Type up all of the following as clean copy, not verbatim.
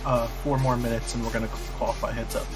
4 more minutes and we're gonna qualify. Heads up.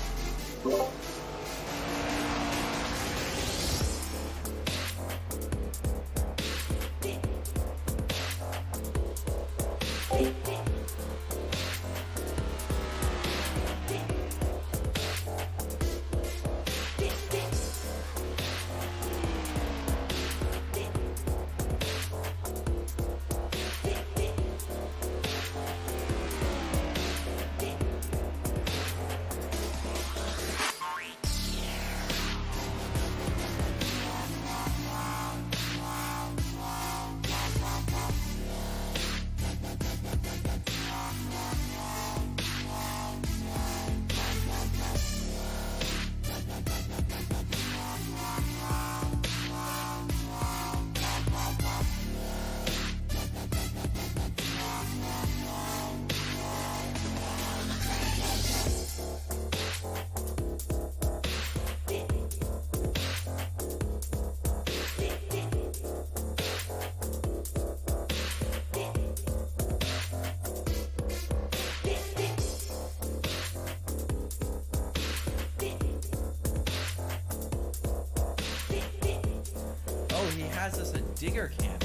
Oh, he has us a digger cannon.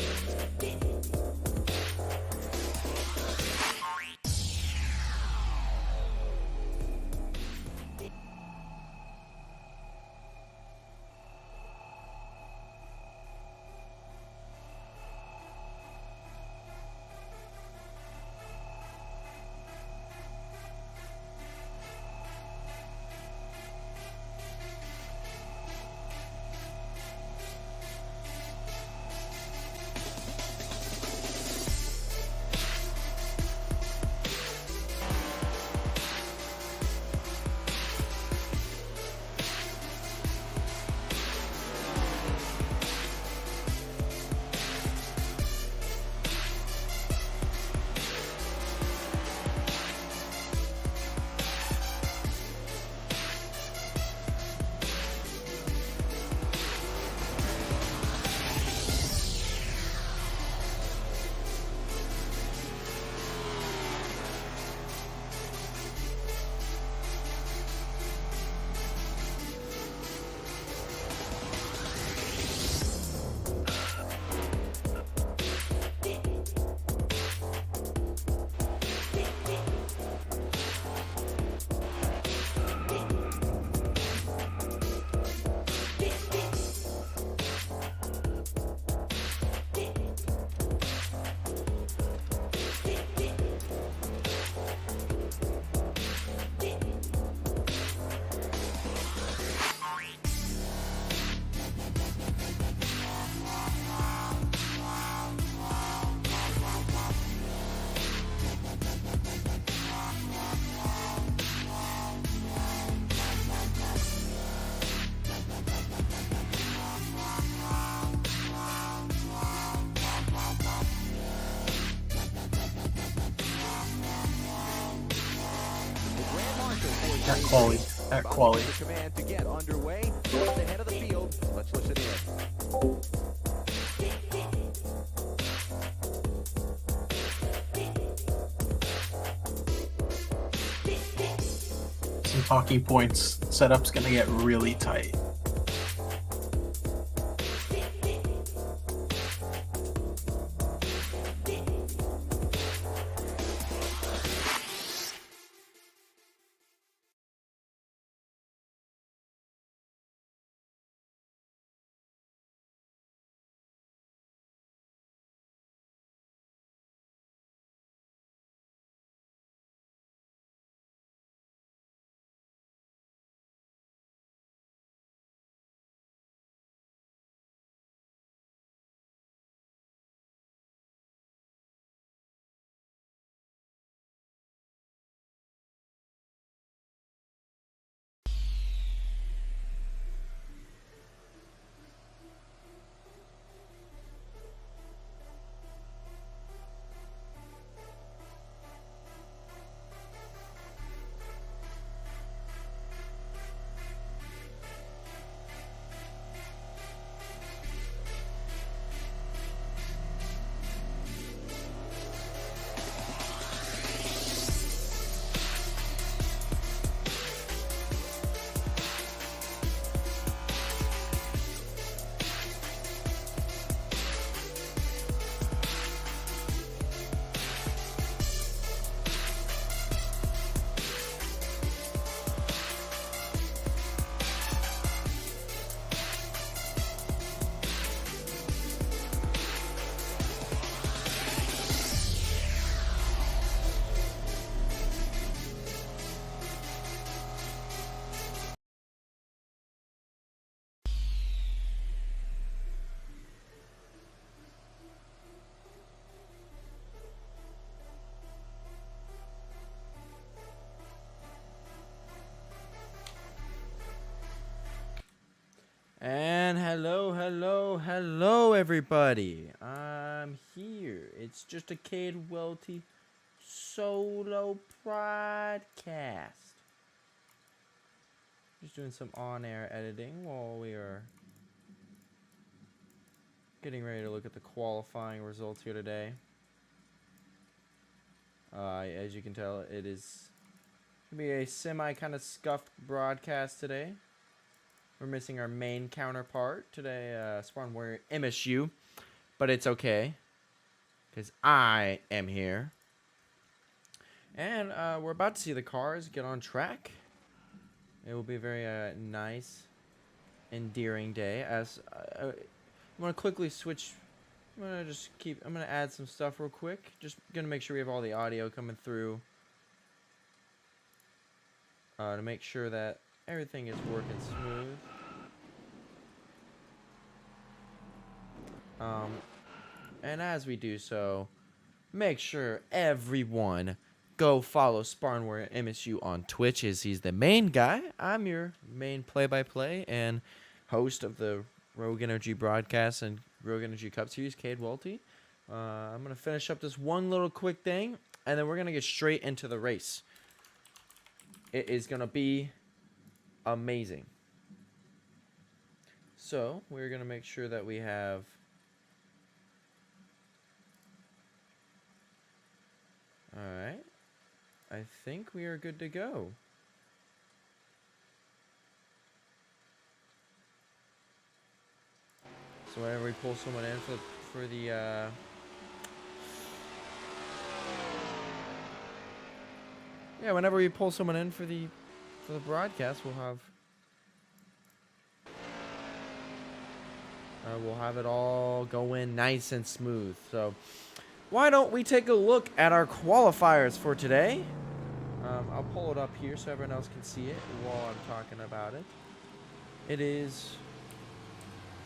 At quality. At quality. Command to get underway. At the head of the field. Let's listen in. Some talking points. Setup's gonna get really tight. everybody. I'm here. It's just a Cade Welty solo podcast. Just doing some on-air editing while we are getting ready to look at the qualifying results here today. As you can tell, it is going to be a semi kind of scuffed broadcast today. We're missing our main counterpart today, Spawn Warrior MSU, but it's okay because I am here. And we're about to see the cars get on track. It will be a very nice, endearing day. As I'm gonna quickly switch. I'm gonna add some stuff real quick. Just gonna make sure we have all the audio coming through. To make sure that everything is working smooth. And as we do so, make sure everyone go follow Spawn Warrior MSU on Twitch, as he's the main guy. I'm your main play-by-play and host of the Rogue Energy broadcast and Rogue Energy Cup Series, Cade Welty. I'm going to finish up this one little quick thing, and then we're going to get straight into the race. It is going to be amazing. So, we're going to make sure that we have... Alright. I think we are good to go. So whenever we pull someone in for the whenever we pull someone in for the broadcast, we'll have it all go in nice and smooth. So why don't we take a look at our qualifiers for today? I'll pull it up here so everyone else can see it while I'm talking about it. It is...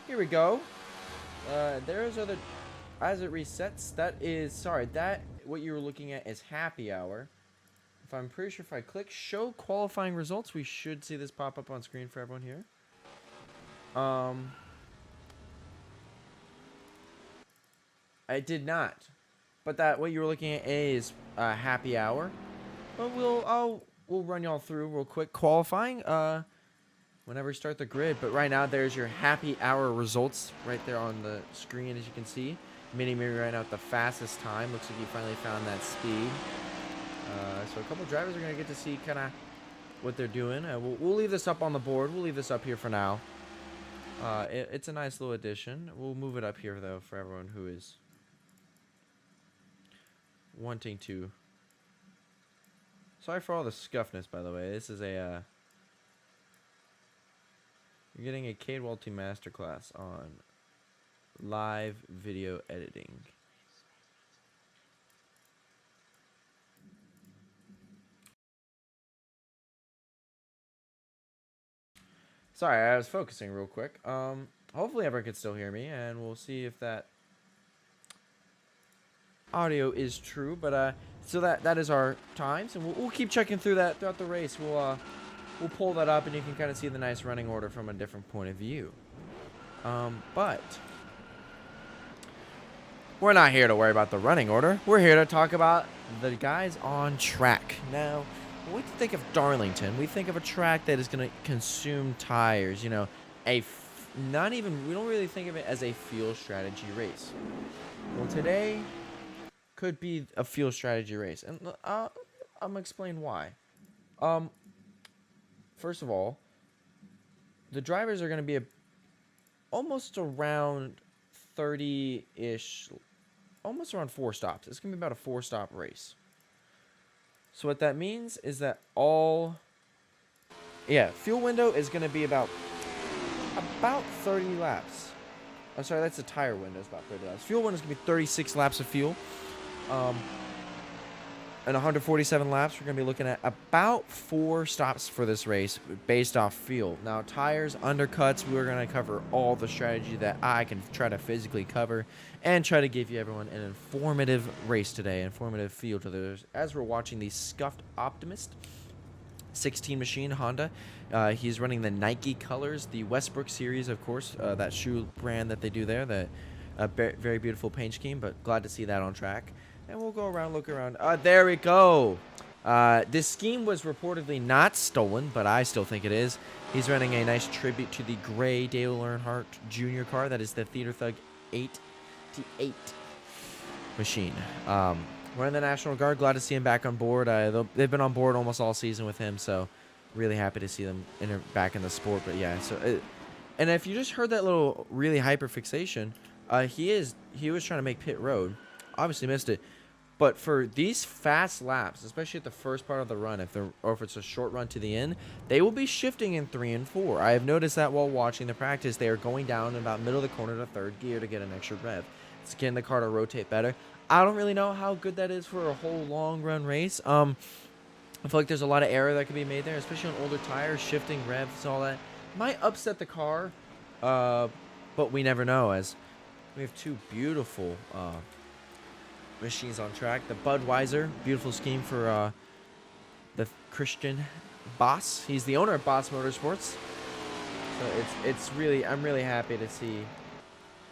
Here we go. There's other... As it resets, that is... Sorry, that... What you were looking at is happy hour. If I'm pretty sure if I click show qualifying results, we should see this pop up on screen for everyone here. I did not. But that what you were looking at is happy hour. But we'll run y'all through real quick qualifying whenever we start the grid. But right now there's your happy hour results right there on the screen, as you can see. Mini Me right now at the fastest time. Looks like you finally found that speed. So a couple drivers are gonna get to see kind of what they're doing. We'll leave this up on the board. We'll leave this up here for now. It's a nice little addition. We'll move it up here though for everyone who is wanting to. Sorry for all the scuffness, by the way. This is a you're getting a Cade Welty masterclass on live video editing. Sorry, I was focusing real quick. Hopefully everyone can still hear me, and we'll see if that audio is true. But so that is our times, and we'll keep checking through that throughout the race. We'll pull that up, and you can kind of see the nice running order from a different point of view. But we're not here to worry about the running order. We're here to talk about the guys on track. Now, when we think of Darlington, we think of a track that is going to consume tires. You know, we don't really think of it as a fuel strategy race. Well, today could be a fuel strategy race, and I'm gonna explain why. First of all, the drivers are gonna be almost around 30-ish, almost around 4 stops. It's gonna be about a 4-stop race. So what that means is that fuel window is gonna be about 30 laps. I'm sorry, that's the tire window. It's about 30 laps. Fuel window is gonna be 36 laps of fuel. And 147 laps, we're going to be looking at about 4 stops for this race based off fuel. Now, tires, undercuts, we're going to cover all the strategy that I can try to physically cover and try to give you everyone an informative race today, informative feel to those. As we're watching the Scuffed Optimist 16 machine Honda, he's running the Nike colors, the Westbrook series, of course, that shoe brand that they do there, that A very beautiful paint scheme, but glad to see that on track. And we'll go around, look around. There we go. This scheme was reportedly not stolen, but I still think it is. He's running a nice tribute to the gray Dale Earnhardt Jr. car. That is the Theater Thug 8T8 machine. We're in the National Guard. Glad to see him back on board. They've been on board almost all season with him, so really happy to see them back in the sport. But yeah, and if you just heard that little really hyper fixation, he was trying to make pit road. Obviously missed it. But for these fast laps, especially at the first part of the run, if it's a short run to the end, they will be shifting in 3 and 4. I have noticed that while watching the practice, they are going down in about middle of the corner to third gear to get an extra rev. It's getting the car to rotate better. I don't really know how good that is for a whole long run race. I feel like there's a lot of error that could be made there, especially on older tires, shifting revs, all that. Might upset the car, but we never know, as we have two beautiful machines on track. The Budweiser, beautiful scheme for the Christian Boss. He's the owner of Boss Motorsports. So it's really, I'm really happy to see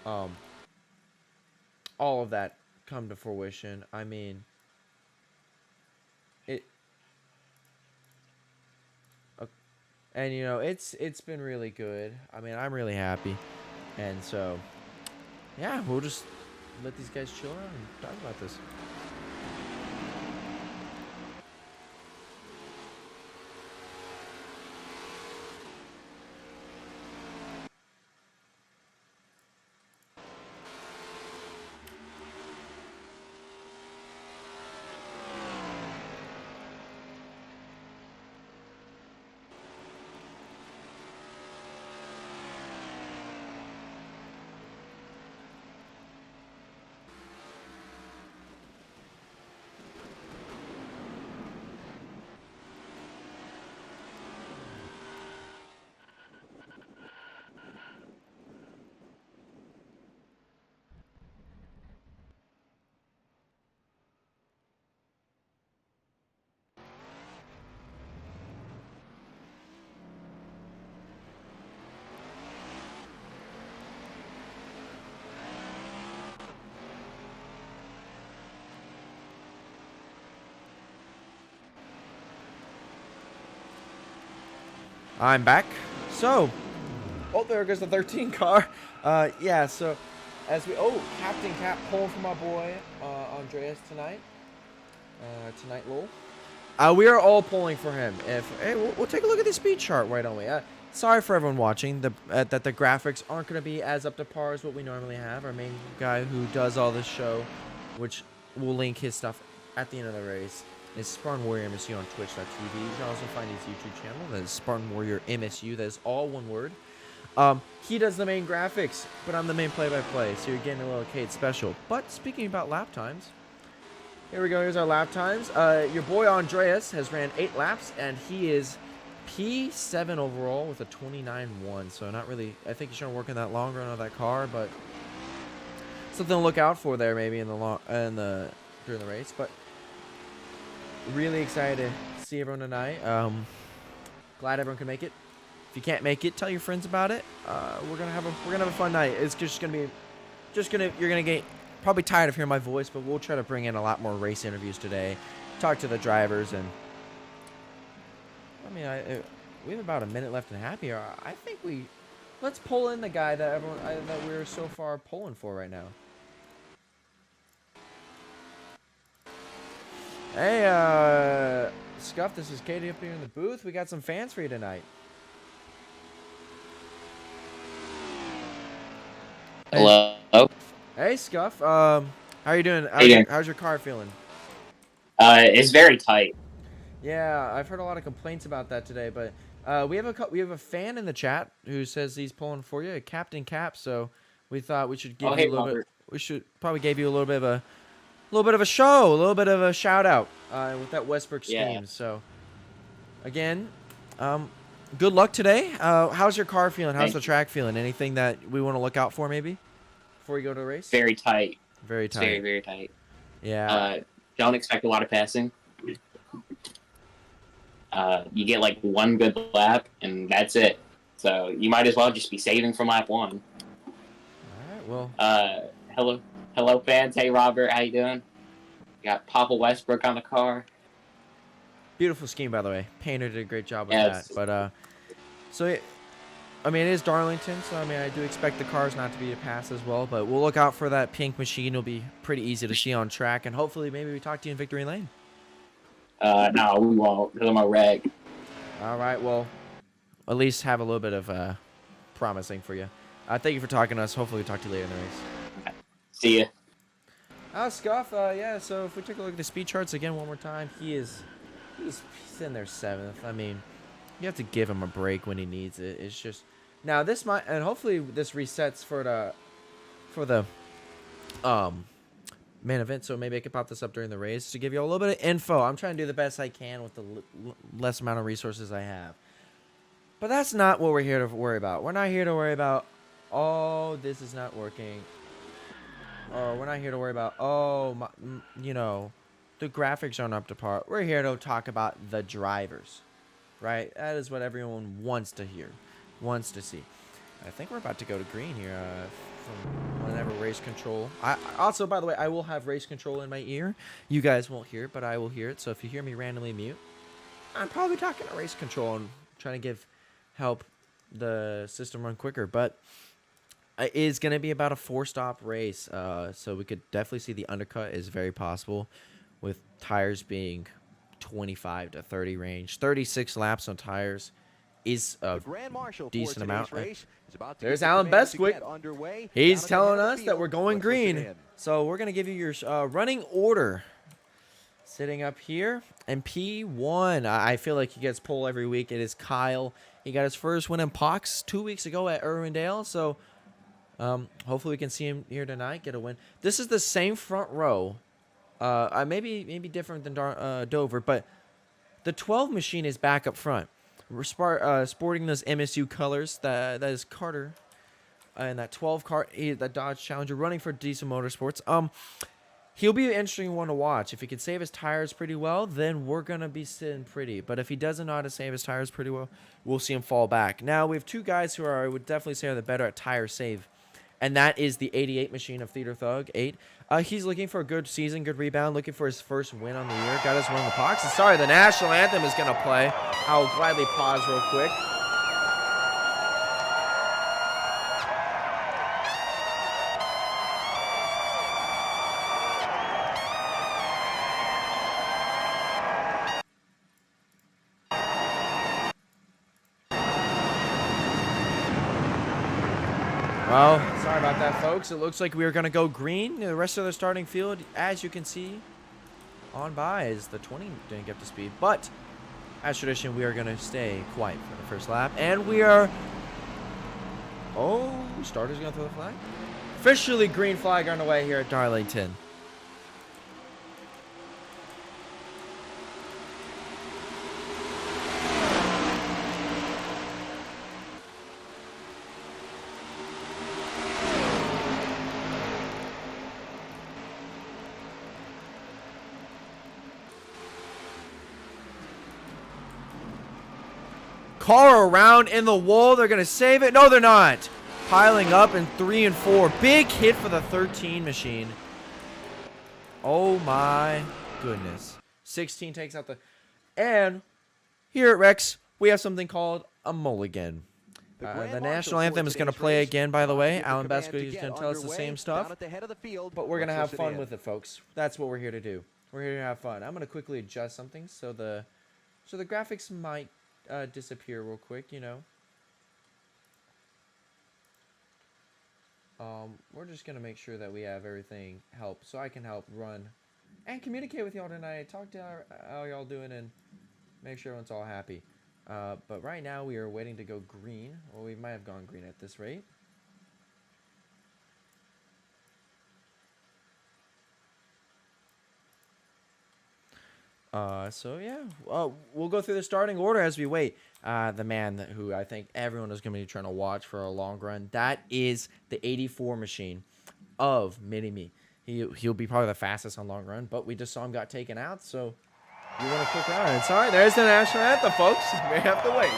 all of that come to fruition. I mean, and you know, it's been really good. I mean, I'm really happy, and so yeah, we'll just let these guys chill out and talk about this. I'm back. So, oh, there goes the 13 car. Yeah, so as we, Captain Cap pulling for my boy Andreas tonight. Lowell. We are all pulling for him. We'll take a look at the speed chart, why don't we? Sorry for everyone watching that the graphics aren't going to be as up to par as what we normally have. Our main guy who does all this show, which we'll link his stuff at the end of the race, is Spartan Warrior MSU on Twitch.tv. You can also find his YouTube channel. That is Spartan Warrior MSU. That is all one word. He does the main graphics, but I'm the main play-by-play, so you're getting a little Kate special. But speaking about lap times, here we go. Here's our lap times. Your boy Andreas has ran 8 laps, and he is P7 overall with a 29.1. So not really. I think he's trying to work in that long run of that car, but something to look out for there maybe during the race. But really excited to see everyone tonight. Glad everyone can make it. If you can't make it, tell your friends about it. We're gonna have a fun night. It's just gonna be, you're gonna get probably tired of hearing my voice, but we'll try to bring in a lot more race interviews today. Talk to the drivers, and I mean, we have about a minute left and a half here. I think let's pull in the guy that we're so far pulling for right now. Hey, Scuff, this is Katie up here in the booth. We got some fans for you tonight. Hello. Hey, Scuff. How are you doing? How's your car feeling? It's very tight. Yeah, I've heard a lot of complaints about that today, but we have a fan in the chat who says he's pulling for you, Captain Cap. So we thought we should give you a little bit. We should probably give you a little bit of a show, a little bit of a shout out with that Westbrook scheme. Yeah. So again, good luck today. How's your car feeling? How's the track feeling? Anything that we want to look out for maybe before we go to the race? Very tight. Very tight. Very, very tight. Yeah. Don't expect a lot of passing. You get like one good lap, and that's it. So you might as well just be saving from lap 1. All right. Well. hello, fans. Hey, Robert, how you doing? Got Papa Westbrook on the car. Beautiful scheme, by the way. Painter did a great job with Yes. that. But I mean, it is Darlington, so I mean, I do expect the cars not to be a pass as well. But we'll look out for that pink machine. It'll be pretty easy to see on track, and hopefully, maybe we talk to you in victory lane. No, we won't, because I'm a wreck. All right, well, at least have a little bit of promising for you. Thank you for talking to us. Hopefully, we talk to you later in the race. See ya. Scuff, yeah, so if we take a look at the speed charts again one more time, he's in there 7th. I mean, you have to give him a break when he needs it. It's just now this might, and hopefully this resets for the main event, so maybe I could pop this up during the race to give you a little bit of info. I'm trying to do the best I can with the less amount of resources I have. But that's not what we're here to worry about. We're not here to worry about, oh, this is not working. Or we're not here to worry about, oh, you know, the graphics aren't up to par. We're here to talk about the drivers, right? That is what everyone wants to hear, wants to see. I think we're about to go to green here from whenever race control. I also, by the way, I will have race control in my ear. You guys won't hear it, but I will hear it. So if you hear me randomly mute, I'm probably talking to race control and trying to help the system run quicker. But it is going to be about a 4-stop race, so we could definitely see the undercut is very possible, with tires being 25 to 30 range. 36 laps on tires is a decent amount. There's Alan Bestwick. He's telling us that we're going green. So we're going to give you your running order. Sitting up here, and P1, I feel like he gets pole every week. It is Kyle. He got his first win in Pox 2 weeks ago at Irwindale, so hopefully we can see him here tonight, get a win. This is the same front row. Maybe different than Dover, but the 12 machine is back up front. We're sporting those MSU colors. That is Carter, and that 12 car, that Dodge Challenger, running for Diesel Motorsports. He'll be an interesting one to watch. If he can save his tires pretty well, then we're going to be sitting pretty. But if he doesn't know how to save his tires pretty well, we'll see him fall back. Now, we have two guys who I would definitely say are the better at tire save. And that is the 88 machine of Theater Thug 8. He's looking for a good season, good rebound, looking for his first win on the year. Got his win in the box. And sorry, the national anthem is going to play. I'll gladly pause real quick. Well, sorry about that, folks. It looks like we are going to go green. The rest of the starting field, as you can see, on by is the 20 didn't get up to speed. But, as tradition, we are going to stay quiet for the first lap. And we are... Oh, starter's going to throw the flag? Officially green flag on the way here at Darlington. Car around in the wall. They're going to save it. No, they're not. Piling up in 3 and 4. Big hit for the 13 machine. Oh, my goodness. 16 takes out the... And here at Rex, we have something called a mulligan. The national anthem is going to play again, by the way. Alan Basco is going to tell us the same stuff. But we're going to have fun with it, folks. That's what we're here to do. We're here to have fun. I'm going to quickly adjust something so the graphics might disappear real quick, you know. We're just gonna make sure that we have everything help, so I can help run and communicate with y'all tonight. Talk to how y'all doing and make sure everyone's all happy. But right now we are waiting to go green. Well, we might have gone green at this rate. So yeah, we'll go through the starting order as we wait. The man who I think everyone is going to be trying to watch for a long run, that is the 84 machine of Mini-Me. He'll be probably the fastest on long run, but we just saw him got taken out, so you want a quick round. And sorry, there's the national anthem, folks. You may have to wait.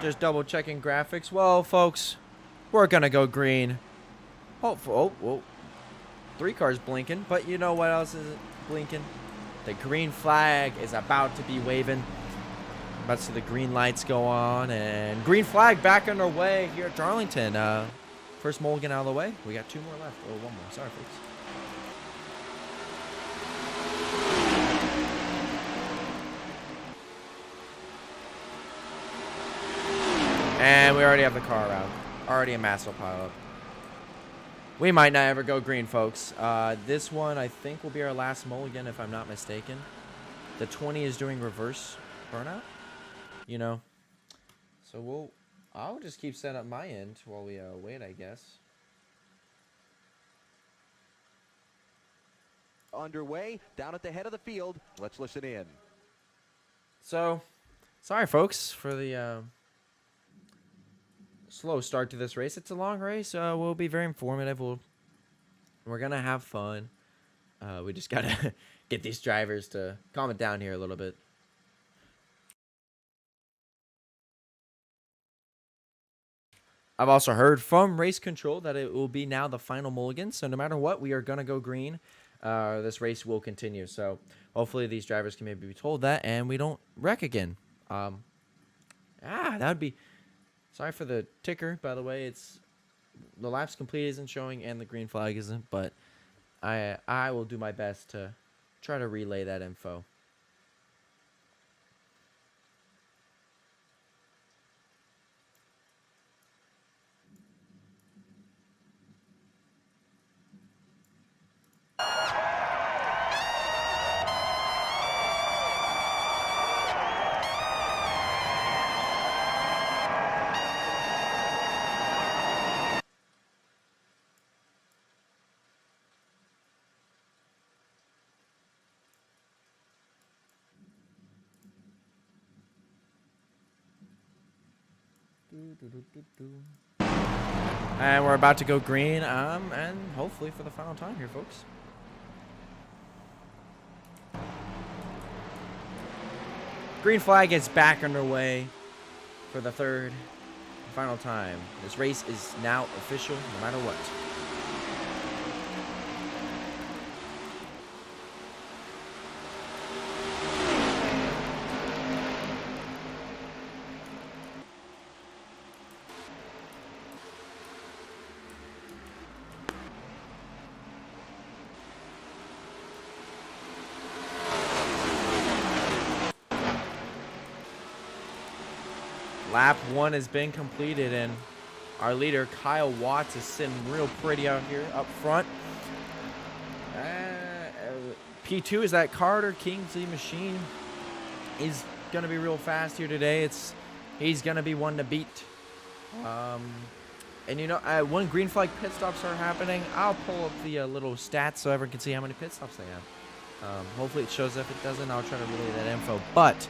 Just double checking graphics. Well, folks, we're gonna go green. Oh, 3 cars blinking, but you know what else is blinking? The green flag is about to be waving. About to see the green lights go on, and green flag back underway here at Darlington. First mulligan out of the way. We got 2 more left. Oh, 1 more. Sorry, folks. And we already have the car around. Already a massive pileup. We might not ever go green, folks. This one, I think, will be our last mulligan, if I'm not mistaken. The 20 is doing reverse burnout. You know. So I'll just keep setting up my end while we wait, I guess. Underway, down at the head of the field. Let's listen in. So, sorry, folks, for the slow start to this race. It's a long race. We'll be very informative. We're gonna have fun. We just gotta get these drivers to calm it down here a little bit. I've also heard from race control that it will be now the final mulligan. So no matter what, we are gonna go green. This race will continue. So hopefully these drivers can maybe be told that, and we don't wreck again. That would be. Sorry for the ticker, by the way. It's the laps complete isn't showing and the green flag isn't, but I will do my best to try to relay that info. And we're about to go green, and hopefully for the final time here, folks. Green flag is back underway for the third and final time. This race is now official, no matter what. Lap 1 has been completed, and our leader, Kyle Watts, is sitting real pretty out here up front. P2 is that Carter Kingsley machine. He's going to be real fast here today. He's going to be one to beat. And, you know, when green flag pit stops are happening, I'll pull up the little stats so everyone can see how many pit stops they have. Hopefully it shows. If it doesn't, I'll try to relay that info. But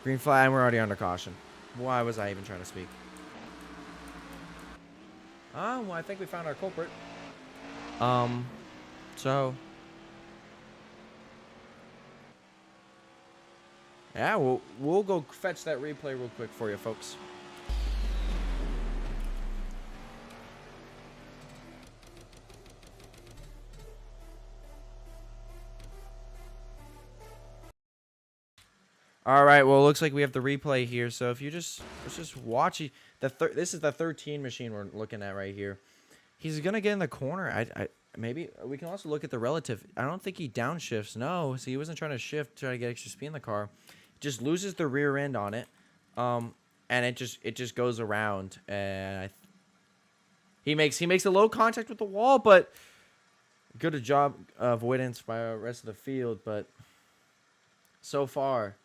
green flag, and we're already under caution. Why was I even trying to speak? Well, I think we found our culprit. So yeah, we'll go fetch that replay real quick for you, folks. All right, well, it looks like we have the replay here. So if you let's just watch it. This is the 13 machine we're looking at right here. He's gonna get in the corner. Maybe we can also look at the relative. I don't think he downshifts. No, so he wasn't trying to shift, try to get extra speed in the car. Just loses the rear end on it, and it just goes around. And he makes a low contact with the wall, but good job avoidance by the rest of the field. But so far,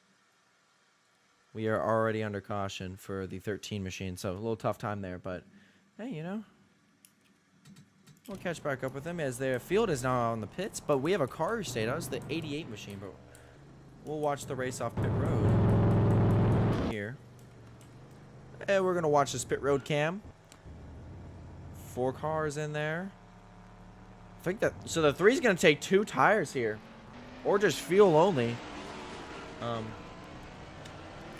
we are already under caution for the 13 machine, so a little tough time there. But hey, you know, we'll catch back up with them as their field is now on the pits. But we have a car who stayed. That was the 88 machine, but we'll watch the race off pit road here. And we're gonna watch this pit road cam. 4 cars in there. I think that so the 3 is gonna take 2 tires here, or just fuel only.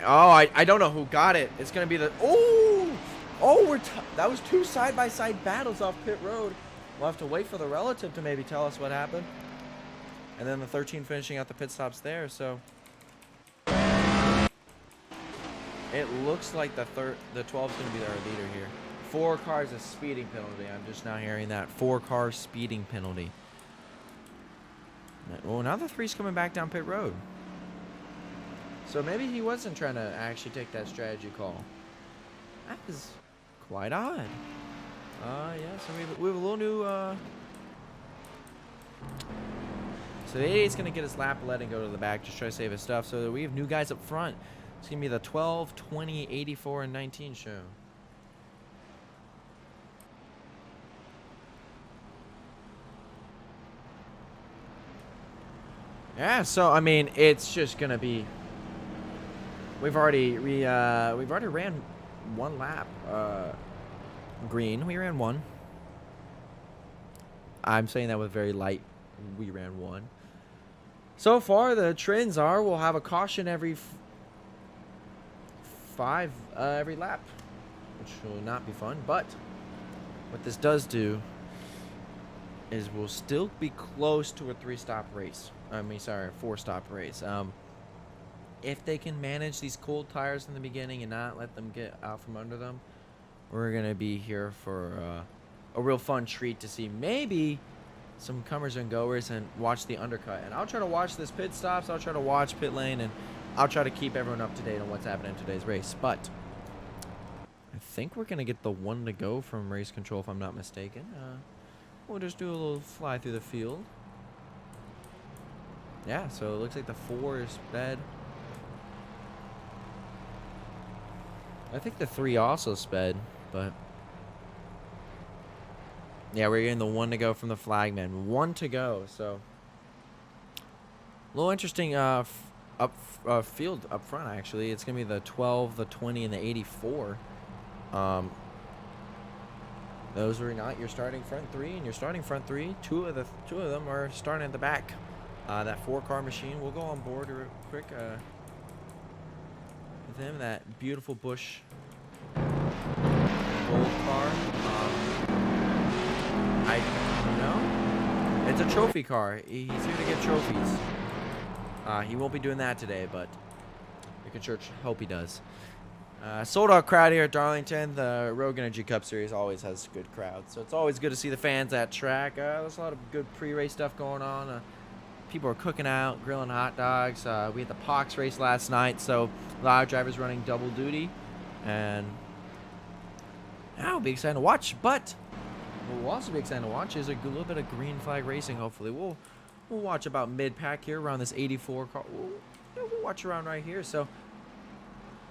Oh, I don't know who got it. It's going to be the... Oh, that was two side-by-side battles off pit road. We'll have to wait for the relative to maybe tell us what happened. And then the 13 finishing out the pit stops there, so... It looks like the 12 is going to be our leader here. 4 cars a speeding penalty. I'm just now hearing that. 4-car speeding penalty. Well, now the 3's coming back down pit road. So maybe he wasn't trying to actually take that strategy call. That is quite odd. Yeah, so we have a little new... So the 88's going to get his lap lead and go to the back. Just try to save his stuff. So we have new guys up front. It's going to be the 12, 20, 84, and 19 show. Yeah, so I mean, it's just gonna be. We've already ran 1 lap. Green, we ran 1. I'm saying that with very light. We ran 1. So far, the trends are we'll have a caution every every lap, which will not be fun. But what this does do is we'll still be close to a 3-stop race. I mean, sorry, a 4-stop race. If they can manage these cold tires in the beginning and not let them get out from under them, we're going to be here for a real fun treat to see maybe some comers and goers and watch the undercut. And I'll try to watch this pit stops. I'll try to watch pit lane, and I'll try to keep everyone up to date on what's happening in today's race. But I think we're going to get the 1 to go from race control, if I'm not mistaken. We'll just do a little fly through the field. Yeah, so it looks like the 4 is sped. I think the 3 also sped, but... Yeah, we're getting the 1 to go from the flagman. 1 to go, so... A little interesting field up front, actually. It's going to be the 12, the 20, and the 84. Those are not your starting front 3, and your starting front 3, two of them are starting at the back. That 4-car machine, we'll go on board real quick with him. That beautiful Busch gold car. I don't know. It's a trophy car. He's here to get trophies. He won't be doing that today, but we can sure hope he does. Sold out crowd here at Darlington. The Rogue Energy Cup Series always has good crowds, so it's always good to see the fans at track. There's a lot of good pre-race stuff going on. People are cooking out, grilling hot dogs. We had the POX race last night, so a lot of drivers running double duty, and now it'll be exciting to watch. But what will also be exciting to watch is a little bit of green flag racing. Hopefully, we'll watch about mid-pack here around this 84 car. We'll watch around right here. So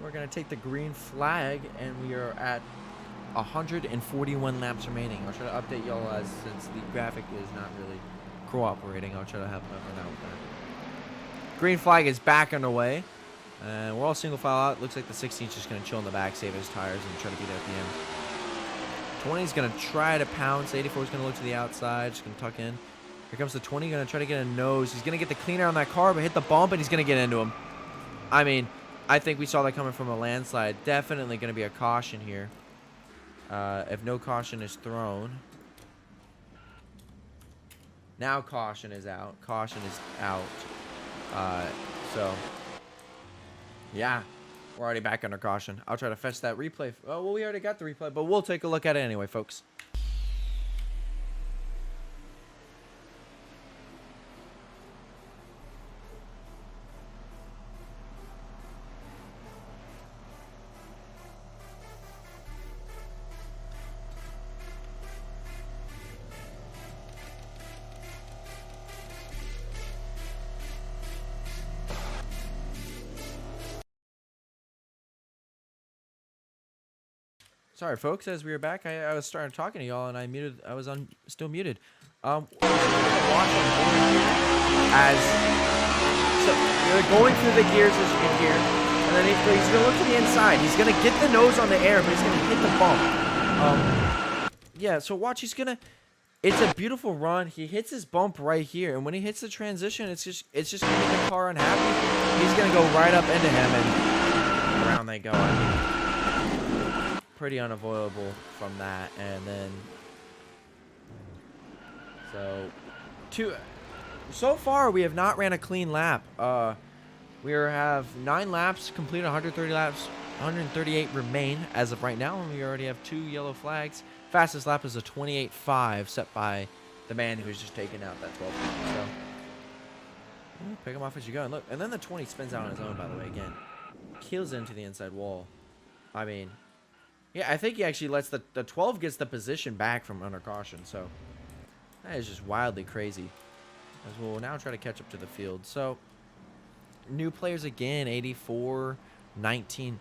we're gonna take the green flag, and we are at 141 laps remaining. I'll try to update y'all since the graphic is not really cooperating. I'll try to help everyone out with that. Green flag is back underway, and we're all single file out. Looks like the 16's just gonna chill in the back, save his tires, and try to be there at the end. 20's gonna try to pounce. 84's gonna look to the outside, just gonna tuck in. Here comes the 20, gonna try to get a nose. He's gonna get the cleaner on that car, but hit the bump, and he's gonna get into him. I mean, I think we saw that coming from a landslide. Definitely gonna be a caution here. If no caution is thrown. Now caution is out. Caution is out. So, yeah. We're already back under caution. I'll try to fetch that replay. Oh, well, we already got the replay, but we'll take a look at it anyway, folks. Sorry, folks. As we were back, I was starting talking to y'all, and I was still muted. As so you're going through the gears, as you can hear, and then he's gonna look to the inside. He's gonna get the nose on the air, but he's gonna hit the bump. Yeah. So watch. It's a beautiful run. He hits his bump right here, and when he hits the transition, it's just gonna make the car unhappy. He's gonna go right up into him, and around they go. I mean, pretty unavoidable from that. And then, so far we have not ran a clean lap. We have 9 laps completed, 130 laps, 138 remain as of right now, and we already have 2 yellow flags. Fastest lap is a 28.5 set by the man who was just taking out that 12. So pick him off as you go. And look, and then the 20 spins out on his own, by the way, again. Kills into the inside wall. I mean, yeah, I think he actually lets the 12 gets the position back from under caution. So that is just wildly crazy. As we'll now try to catch up to the field. So new players again, 84, 19.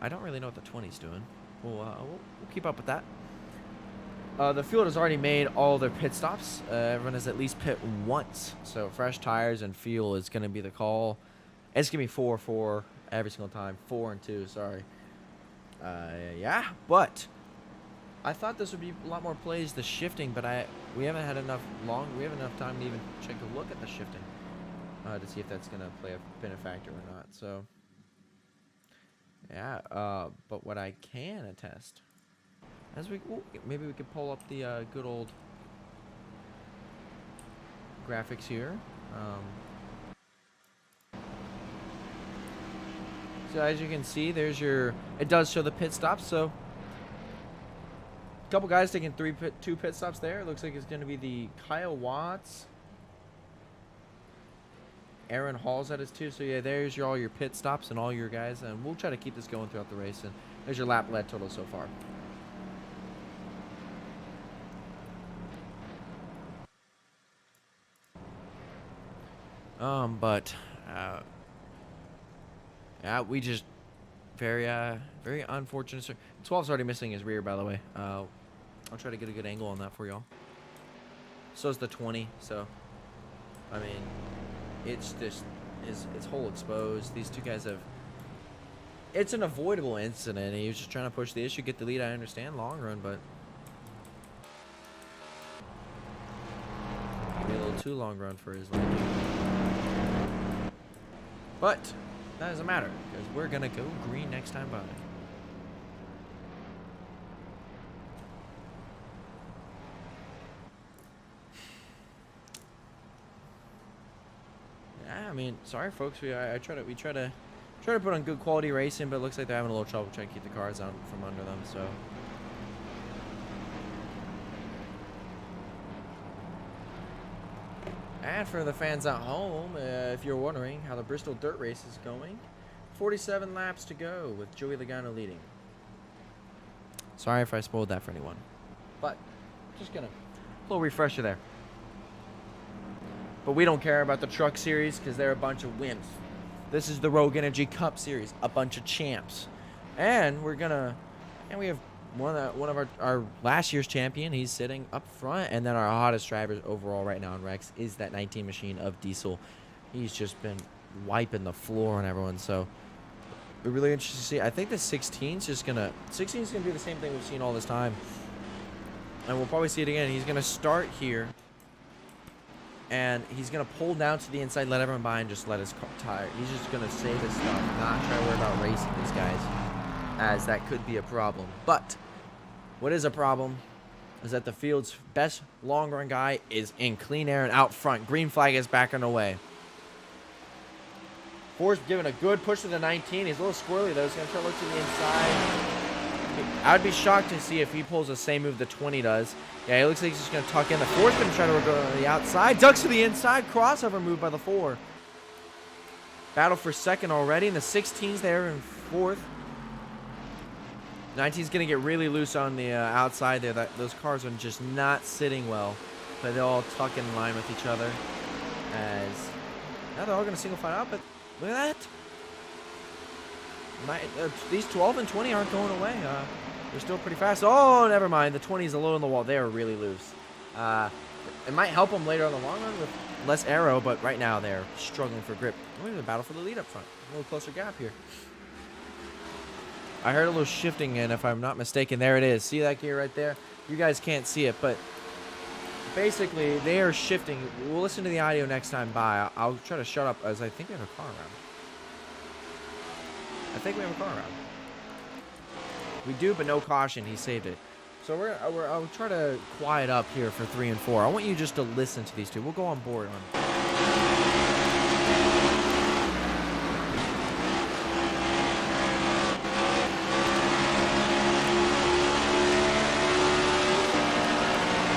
I don't really know what the 20's doing. We'll keep up with that. The field has already made all their pit stops. Everyone has at least pit once. So fresh tires and fuel is going to be the call. It's going to be 4-4 every single time. 4 and 2, sorry. Yeah, but I thought this would be a lot more plays, the shifting, but we haven't had enough time to even take a look at the shifting to see if that's going to been a factor or not. So yeah, but what I can attest, maybe we could pull up the good old graphics here. So as you can see, there's it does show the pit stops. So a couple guys taking 2 pit stops there. It looks like it's going to be the Kyle Watts, Aaron Hall's at his 2. So yeah, there's all your pit stops and all your guys, and we'll try to keep this going throughout the race. And there's your lap lead total so far. Yeah, we just very unfortunate. 12's already missing his rear, by the way. I'll try to get a good angle on that for y'all. So is the 20. So, I mean, it's just it's whole exposed. These 2 guys have. It's an avoidable incident. He was just trying to push the issue, get the lead. I understand long run, but maybe a little too long run for his liking. But that doesn't matter, because we're going to go green next time by. Yeah, I mean, sorry folks, we try to put on good quality racing, but it looks like they're having a little trouble trying to keep the cars out from under them, so. And for the fans at home, if you're wondering how the Bristol Dirt Race is going, 47 laps to go with Joey Logano leading. Sorry if I spoiled that for anyone, but just gonna a little refresher there. But we don't care about the truck series because they're a bunch of wimps. This is the Rogue Energy Cup series, a bunch of champs, and we have one of our last year's champion. He's sitting up front, and then our hottest drivers overall right now in Rex is that 19 machine of Diesel. He's just been wiping the floor on everyone. So we're really interested to see. I think the 16's gonna be the same thing we've seen all this time, and we'll probably see it again. He's gonna start here, and he's gonna pull down to the inside, let everyone by, and just let his tire. He's just gonna save his stuff, not try to worry about racing these guys, as that could be a problem. But what is a problem is that the field's best long run guy is in clean air and out front. Green flag is back on the way. Forrest giving a good push to the 19. He's a little squirrely though. He's going to try to look to the inside. I'd be shocked to see if he pulls the same move the 20 does. Yeah, it looks like he's just going to tuck in. The 4's going to try to go to the outside. Ducks to the inside. Crossover move by the 4. Battle for second already. And the 16's there in 4th. 19's going to get really loose on the outside there. Those cars are just not sitting well. But they all tuck in line with each other. As now they're all going to single file out. But look at that. These 12 and 20 aren't going away. They're still pretty fast. Oh, never mind. The 20's a little on the wall. They are really loose. It might help them later on the long run with less aero. But right now they're struggling for grip. We're in the battle for the lead up front. A little closer gap here. I heard a little shifting, and if I'm not mistaken, there it is. See that gear right there? You guys can't see it, but basically they are shifting. We'll listen to the audio next time by. I'll try to shut up as I think we have a car I think we have a car around. We do, but no caution. He saved it. So I'll try to quiet up here for 3 and 4. I want you just to listen to these two. We'll go on board on.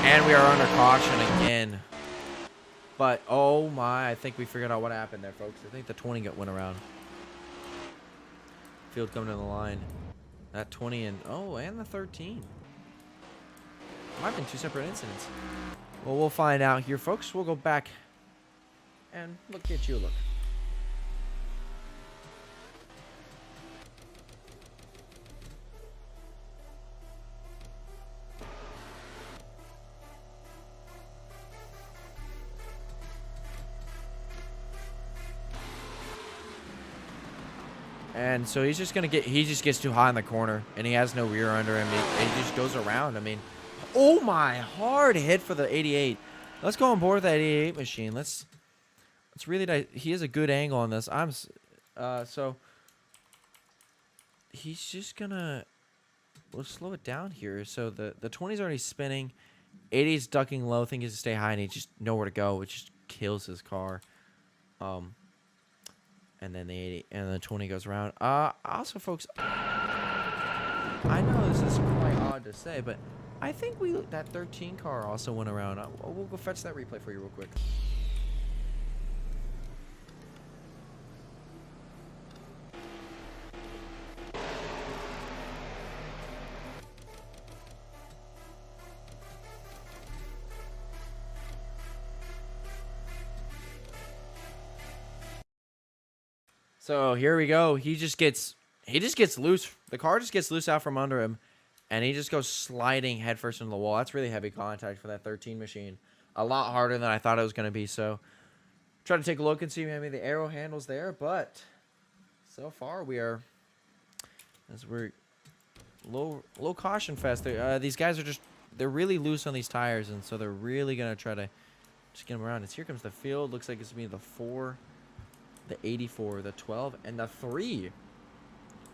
And we are under caution again. But, oh my, I think we figured out what happened there, folks. I think the 20 went around. Field coming to the line. That 20 and, oh, and the 13. Might have been 2 separate incidents. Well, we'll find out here, folks. We'll go back and get you a look. And so he's just going to he just gets too high in the corner, and he has no rear under him. He just goes around. I mean, oh my, hard hit for the 88. Let's go on board with that 88 machine. Let's really, he has a good angle on this. So he's just going to, we'll slow it down here. So the 20's already spinning. 80's ducking low, thinking to stay high, and he just nowhere to go, which just kills his car. And then the 80 and the 20 goes around. Also, folks, I know this is quite odd to say, but I think that 13 car also went around. We'll go fetch that replay for you real quick. So here we go. He just gets loose. The car just gets loose out from under him, and he just goes sliding headfirst into the wall. That's really heavy contact for that 13 machine. A lot harder than I thought it was going to be. So try to take a look and see maybe the arrow handles there, but so far we're low caution fest. These guys are they're really loose on these tires, and so they're really going to try to just get them around. Here comes the field. Looks like it's going to be the 4. The 84, the 12, and the 3.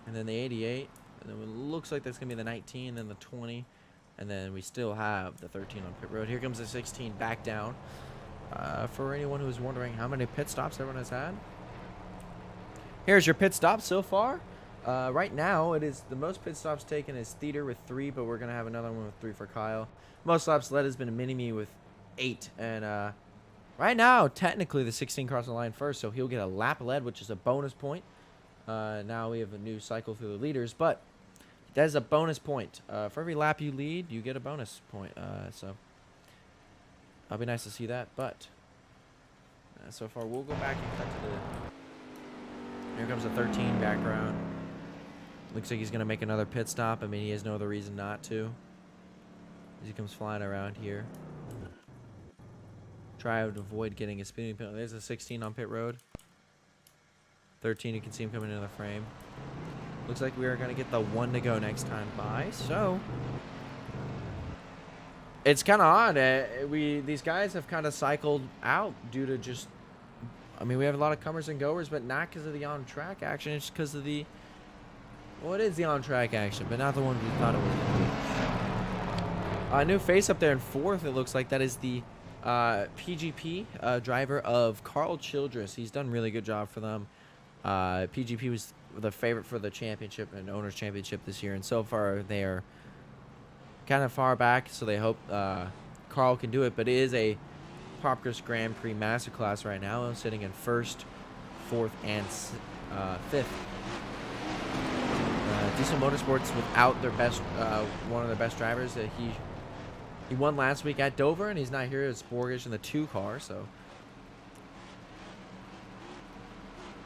And then the 88. And then it looks like that's going to be the 19, then the 20. And then we still have the 13 on pit road. Here comes the 16 back down. For anyone who's wondering how many pit stops everyone has had. Here's your pit stops so far. Right now, it is the most pit stops taken is Theater with 3, but we're going to have another one with 3 for Kyle. Most laps led has been a Mini-Me with 8. And, right now, technically, the 16 crossed the line first, so he'll get a lap lead, which is a bonus point. Now we have a new cycle through the leaders, but that is a bonus point. For every lap you lead, you get a bonus point. So that'll be nice to see that. But so far, we'll go back and cut to the. Here comes the 13 background. Looks like he's going to make another pit stop. I mean, he has no other reason not to. As he comes flying around here. Try to avoid getting a speeding penalty. There's a 16 on pit road. 13, you can see him coming into the frame. Looks like we are going to get the 1 to go next time by. So it's kind of odd. These guys have kind of cycled out due to just. I mean, we have a lot of comers and goers, but not because of the on-track action. It's because of the. Well, it is the on-track action, but not the one we thought it was going to be. A new face up there in 4th. It looks like that is the. PGP driver of Carl Childress. He's done a really good job for them. PGP was the favorite for the championship and owners championship this year, and so far they are kind of far back, so they hope Carl can do it. But it is a Popcross Grand Prix Masterclass right now, sitting in 1st, 4th, and 5th. Diesel Motorsports without their best, one of their best drivers. He won last week at Dover, and he's not here. It's Borgish in the 2 car, so.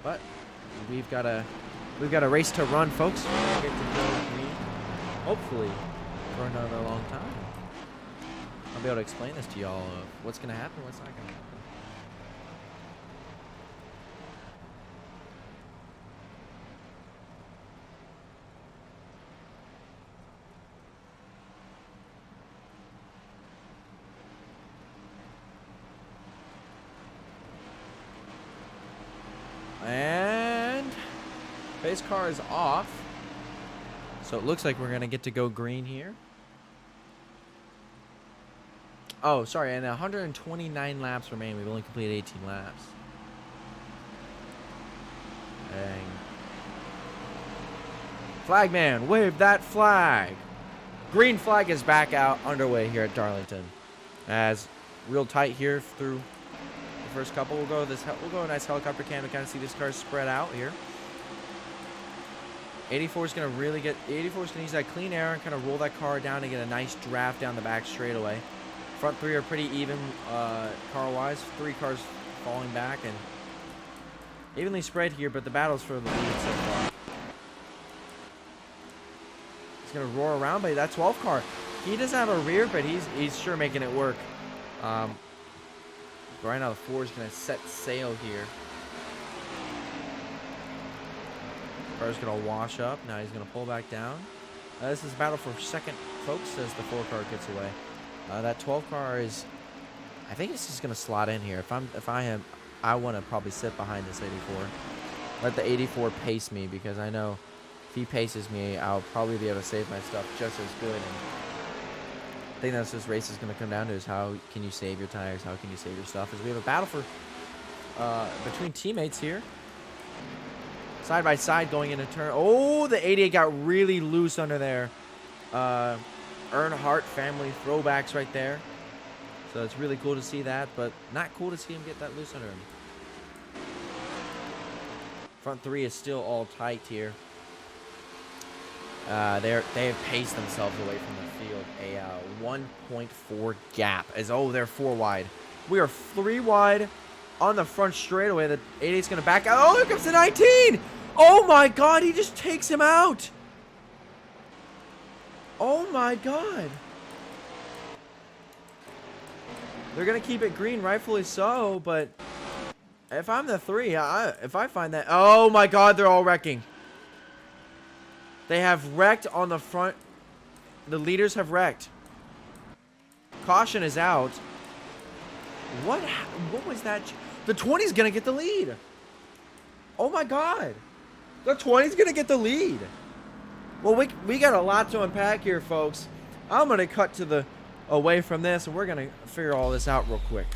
But we've got a race to run, folks. We'll get to go green, hopefully, for another long time. I'll be able to explain this to y'all of what's going to happen, what's not going to happen. Pace car is off. So it looks like we're going to get to go green here. Oh, sorry, and 129 laps remain. We've only completed 18 laps. Dang. Flagman, wave that flag. Green flag is back out underway here at Darlington. As real tight here through the first couple. We'll go a nice helicopter cam to kind of see this car spread out here. 84 is going to really get 84 is going to use that clean air and kind of roll that car down to get a nice draft down the back straightaway. Front three are pretty even car-wise. 3 cars falling back and evenly spread here, but the battle's for the lead so far. He's going to roar around, but that 12 car, he does have a rear, but he's sure making it work. Right now the 4 is going to set sail here. Car's going to wash up. Now he's going to pull back down. This is a battle for second, folks, as the 4 car gets away. That 12 car is, I think it's just going to slot in here. I want to probably sit behind this 84. Let the 84 pace me, because I know if he paces me, I'll probably be able to save my stuff just as good. And I think that's this race is going to come down to, is how can you save your tires? How can you save your stuff? As we have a battle for between teammates here. Side by side going in a turn. Oh, the 88 got really loose under there. Earnhardt family throwbacks right there. So it's really cool to see that, but not cool to see him get that loose under him. Front 3 is still all tight here. They have paced themselves away from the field. A 1.4 gap. They're 4 wide. We are 3 wide on the front straightaway. The 88's going to back out. Oh, here comes the 19! Oh my God, he just takes him out. Oh my God. They're going to keep it green, rightfully so, but if I'm the 3, if I find that... Oh my God, they're all wrecking. They have wrecked on the front. The leaders have wrecked. Caution is out. What was that? The 20's going to get the lead. Oh my God. The 20's going to get the lead. Well, we got a lot to unpack here, folks. I'm going to cut to the away from this, and we're going to figure all this out real quick.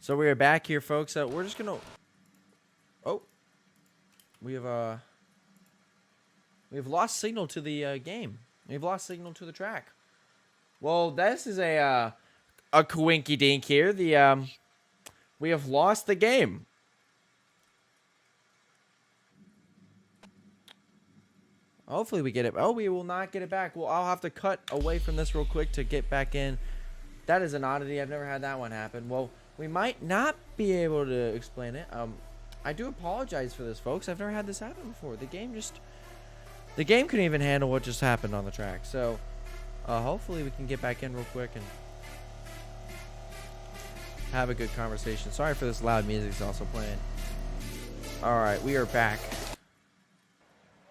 So we are back here, folks. We're just gonna. Oh, we have lost signal to the game. We've lost signal to the track. Well, this is a coinky dink here. We have lost the game. Hopefully we get it. Oh, we will not get it back. Well, I'll have to cut away from this real quick to get back in. That is an oddity. I've never had that one happen. Well. We might not be able to explain it. I do apologize for this, folks. I've never had this happen before. The game couldn't even handle what just happened on the track. So, hopefully we can get back in real quick and have a good conversation. Sorry for this loud music is also playing. All right, we are back.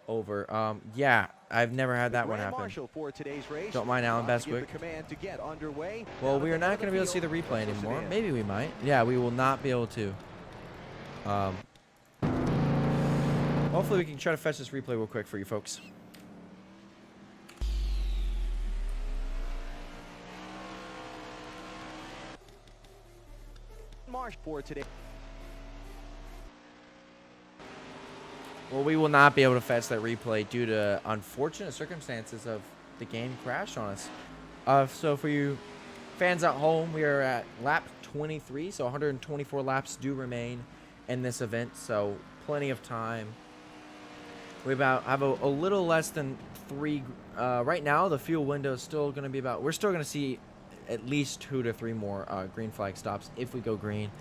Over. Yeah, I've never had that one happen. Don't mind Alan Bestwick. Well, we are not going to be able to see the replay anymore. Maybe we might. Yeah, we will not be able to. Hopefully we can try to fetch this replay real quick for you folks. Marsh for today. Well, we will not be able to fetch that replay due to unfortunate circumstances of the game crashed on us. So for you fans at home, we are at lap 23, so 124 laps do remain in this event, so plenty of time. We have a little less than 3. Right now, the fuel window is still going to be about... We're still going to see at least 2 to 3 more green flag stops if we go green.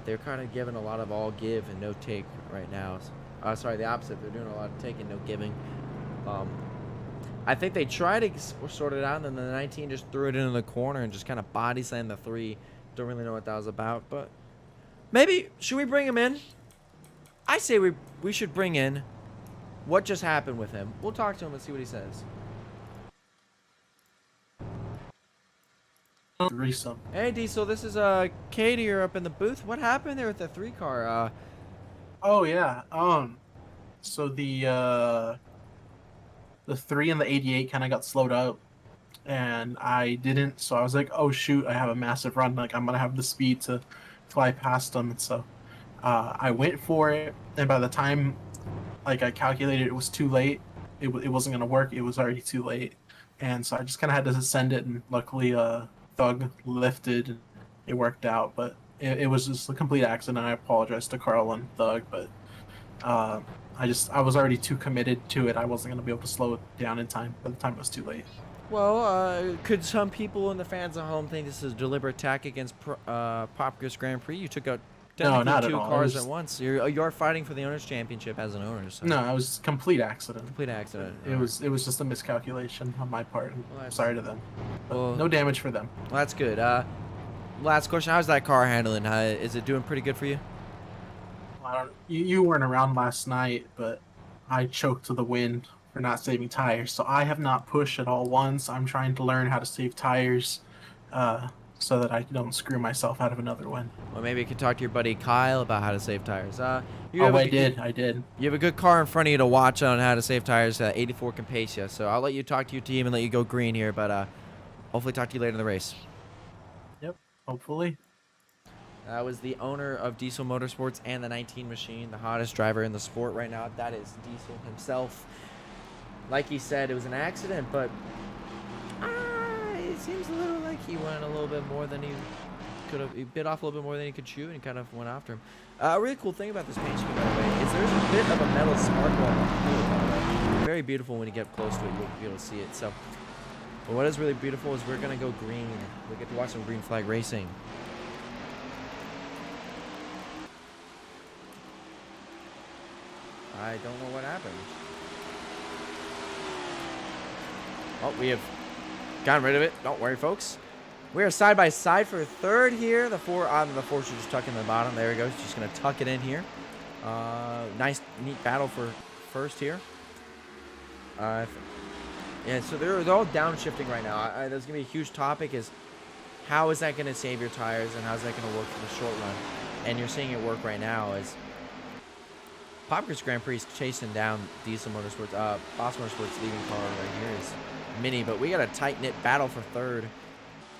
They're kind of giving a lot of all give and no take right now. Sorry, the opposite. They're doing a lot of taking, no giving. I think they tried to sort it out, and then the 19 just threw it into the corner and just kind of body slammed the 3. Don't really know what that was about, but maybe should we bring him in? I say we should bring in what just happened with him. We'll talk to him and see what he says. Threesome. Hey Diesel, this is Katie. You're up in the booth. What happened there with the 3 car? Oh yeah. So the 3 and the 88 kind of got slowed up, and I didn't. So I was like, oh shoot, I have a massive run. Like I'm gonna have the speed to fly past them. And so I went for it, and by the time like I calculated it was too late, it wasn't gonna work. It was already too late, and so I just kind of had to send it. And luckily, Thug lifted, and it worked out. But it was just a complete accident. I apologize to Carl and Thug, but I was already too committed to it. I wasn't gonna be able to slow it down in time. By the time it was too late. Well, could some people in the fans at home think this is a deliberate attack against Popcus Grand Prix? You took out No, not at 2 all. cars It was- at once. You're fighting for the owner's championship as an owner. So. No, it was complete accident. Complete accident. It was just a miscalculation on my part. And Well, that's- sorry to them. But well- no damage for them. Well, that's good. Last question: how's that car handling? Is it doing pretty good for you? You weren't around last night, but I choked to the wind for not saving tires. So I have not pushed at all once. I'm trying to learn how to save tires, so that I don't screw myself out of another win. Well, maybe you could talk to your buddy Kyle about how to save tires. I did. You have a good car in front of you to watch on how to save tires. 84 can pace you. So I'll let you talk to your team and let you go green here. But hopefully talk to you later in the race. Yep, hopefully. That was the owner of Diesel Motorsports and the 19 machine, the hottest driver in the sport right now. That is Diesel himself. Like he said, it was an accident, but it seems a little like he went a little bit more than he could have. He bit off a little bit more than he could chew and kind of went after him. A really cool thing about this paint scheme, by the way, is there's a bit of a metal sparkle on the hood, by the way. Very beautiful when you get close to it. You'll be able to see it. So, but what is really beautiful is we're going to go green. We get to watch some green flag racing. I don't know what happened. Oh, we have gotten rid of it. Don't worry, folks. We are side by side for 3rd here. The 4 should just tuck in the bottom. There we go. Just going to tuck it in here. Nice, neat battle for 1st here. Yeah, so they're all downshifting right now. There's going to be a huge topic is how is that going to save your tires and how's that going to work for the short run? And you're seeing it work right now as Popcus Grand Prix is chasing down Diesel Motorsports. Boss Motorsports leading car right here is Mini, but we got a tight-knit battle for 3rd.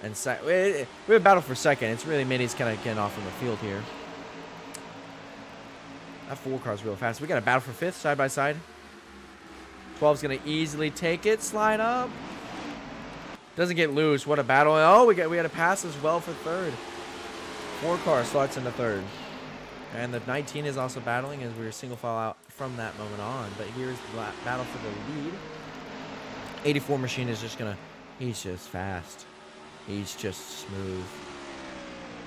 And we have a battle for 2nd. It's really Mini's kind of getting off from the field here. That 4 car's real fast. We got a battle for 5th, side by side. 12's going to easily take it. Slide up. Doesn't get loose. What a battle. Oh, we got a pass as well for 3rd. 4 car slots into 3rd. And the 19 is also battling as we were single file out from that moment on. But here's the battle for the lead. 84 machine is just going to... He's just fast. He's just smooth.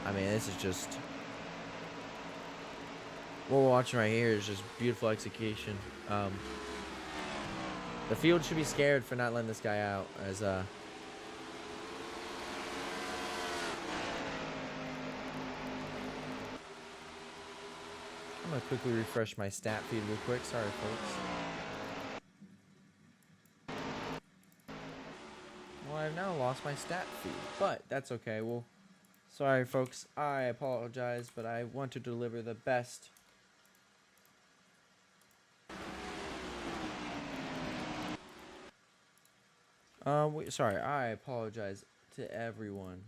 I mean, this is just... What we're watching right here is just beautiful execution. The field should be scared for not letting this guy out as... I'm going to quickly refresh my stat feed real quick. Sorry, folks. Well, I've now lost my stat feed, but that's okay. Well, sorry, folks. I apologize, but I want to deliver the best. Sorry, I apologize to everyone.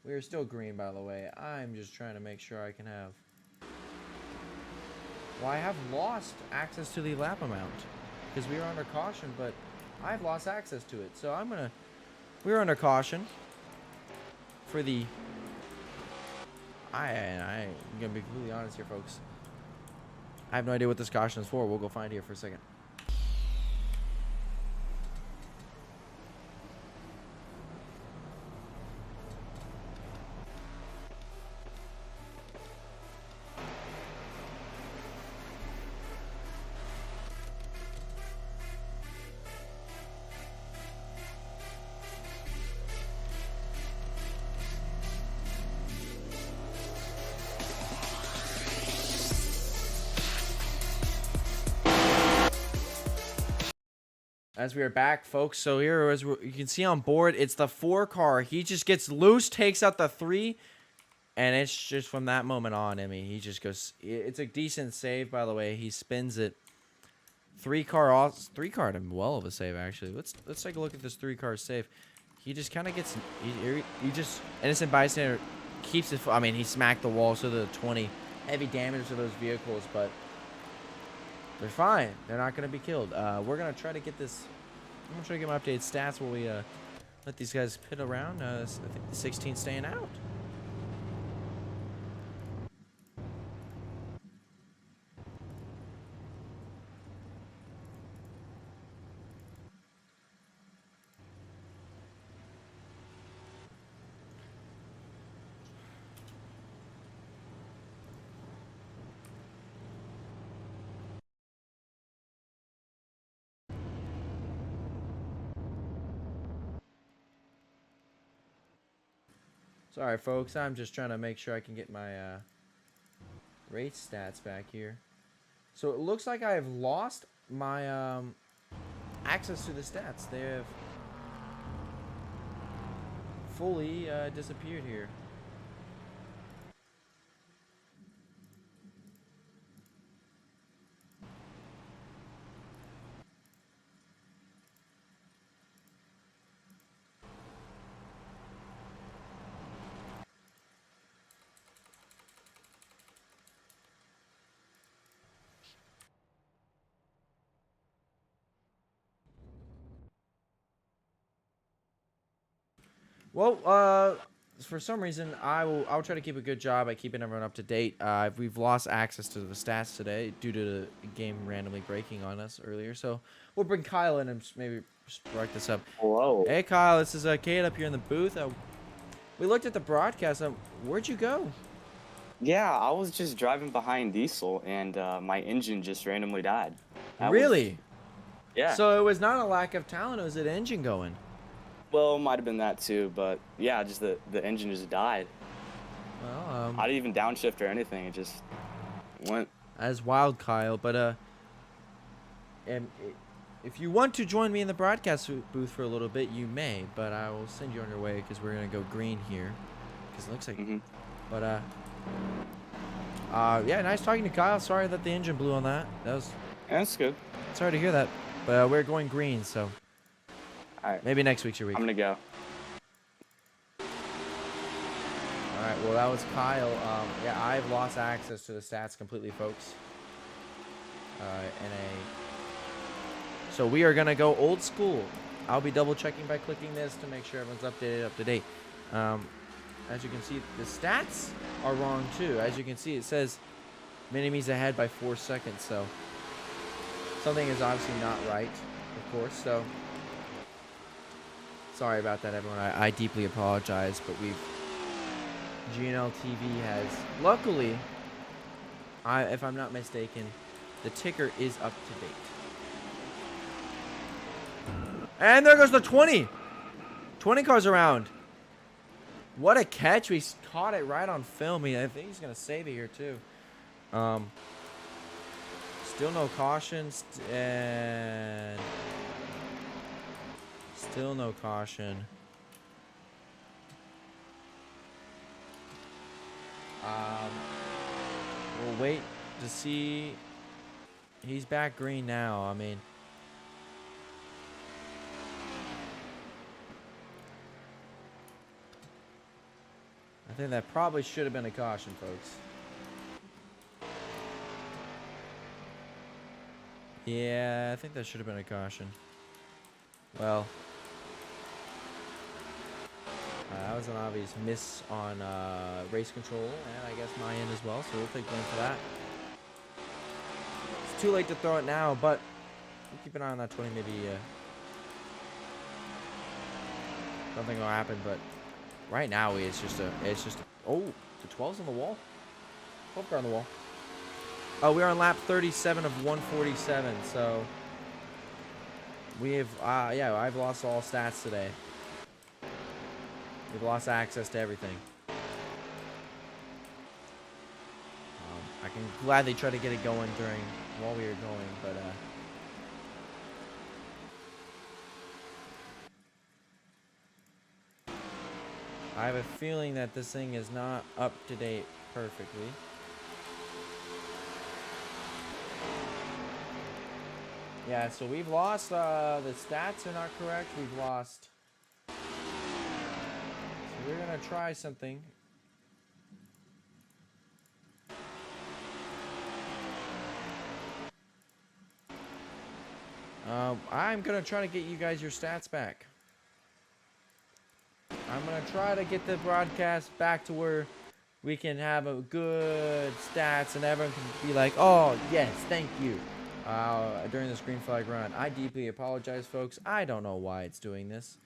We are still green, by the way. I'm just trying to make sure I can have... Well, I have lost access to the lap amount because we were under caution, but I've lost access to it. So I'm gonna... We're under caution for the... I'm gonna be completely honest here, folks. I have no idea what this caution is for. We'll go find here for a second. As we are back, folks. So here, as you can see on board, it's the 4 car. He just gets loose, takes out the 3, and it's just from that moment on. I mean, he just goes. It's a decent save, by the way. He spins it. 3 car, 3 car, well of a save actually. Let's take a look at this 3 car save. He just kind of gets. He just innocent bystander keeps it. I mean, he smacked the wall, so the 20 heavy damage to those vehicles, but. They're fine. They're not going to be killed. We're going to try to get this. I'm going to try to get my updated stats while we let these guys pit around. I think the 16 staying out. Sorry, folks. I'm just trying to make sure I can get my race stats back here. So it looks like I have lost my access to the stats. They have fully disappeared here. Well, for some reason, I'll try to keep a good job at keeping everyone up to date. We've lost access to the stats today due to the game randomly breaking on us earlier. So we'll bring Kyle in and maybe break this up. Hello. Hey, Kyle, this is Kate up here in the booth. We looked at the broadcast. Where'd you go? Yeah, I was just driving behind Diesel, and my engine just randomly died. Really? Yeah. So it was not a lack of talent. It was an engine going. Well, it might have been that too, but yeah, just the engine just died. Well, I didn't even downshift or anything. It just went. As wild, Kyle. But if you want to join me in the broadcast booth for a little bit, you may. But I will send you on your way because we're gonna go green here. Because it looks like. But yeah, nice talking to Kyle. Sorry that the engine blew on that. That's good. Sorry to hear that. But we're going green, so. All right. Maybe next week's your week. I'm gonna go. All right. Well, that was Kyle. Yeah, I've lost access to the stats completely, folks. So we are gonna go old school. I'll be double checking by clicking this to make sure everyone's updated, up to date. As you can see, the stats are wrong too. As you can see, it says Minime's ahead by 4 seconds. So something is obviously not right, of course. So. Sorry about that, everyone. I deeply apologize, but GNL TV has, luckily, if I'm not mistaken, the ticker is up to date. And there goes the 20. 20 cars around. What a catch. We caught it right on film. I think he's going to save it here, too. Still no cautions. And... Still no caution. We'll wait to see. He's back green now. I mean, I think that probably should have been a caution, folks. Yeah, I think that should have been a caution. Well, that was an obvious miss on race control, and I guess my end as well, so we'll take blame for that. It's too late to throw it now, but we'll keep an eye on that 20, maybe something will happen, but right now it's just oh, the 12's on the wall. 12 car on the wall. Oh, we're on lap 37 of 147, so we have, yeah, I've lost all stats today. We've lost access to everything. I can gladly try to get it going while we were going, but I have a feeling that this thing is not up to date perfectly. Yeah, so we've lost, the stats are not correct. We've lost. So we're going to try something. I'm going to try to get you guys your stats back. I'm going to try to get the broadcast back to where we can have a good stats and everyone can be like, oh, yes, thank you. During this green flag run. I deeply apologize, folks. I don't know why it's doing this.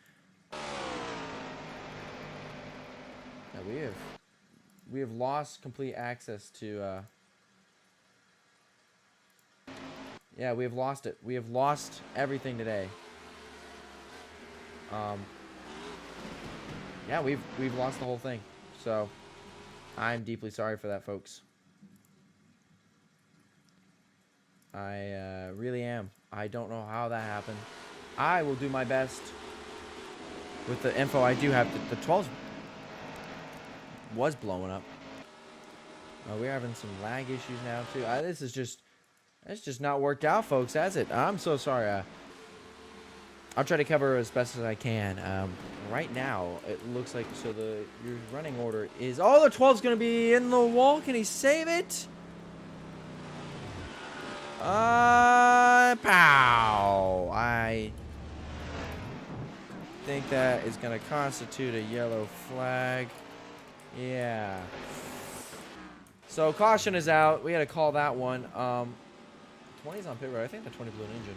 Yeah, we have lost complete access to, yeah, we have lost it. We have lost everything today. Yeah, we've lost the whole thing. So, I'm deeply sorry for that, folks. I really am. I don't know how that happened. I will do my best with the info I do have. The 12 was blowing up. We're having some lag issues now too. It's just not worked out, folks, has it? I'm so sorry. I'll try to cover as best as I can. Right now, it looks like your running order is. Oh, the 12's gonna be in the wall. Can he save it? Pow! I think that is going to constitute a yellow flag. Yeah. So, caution is out. We had to call that one. 20's on pit road. I think the 20 blew an engine.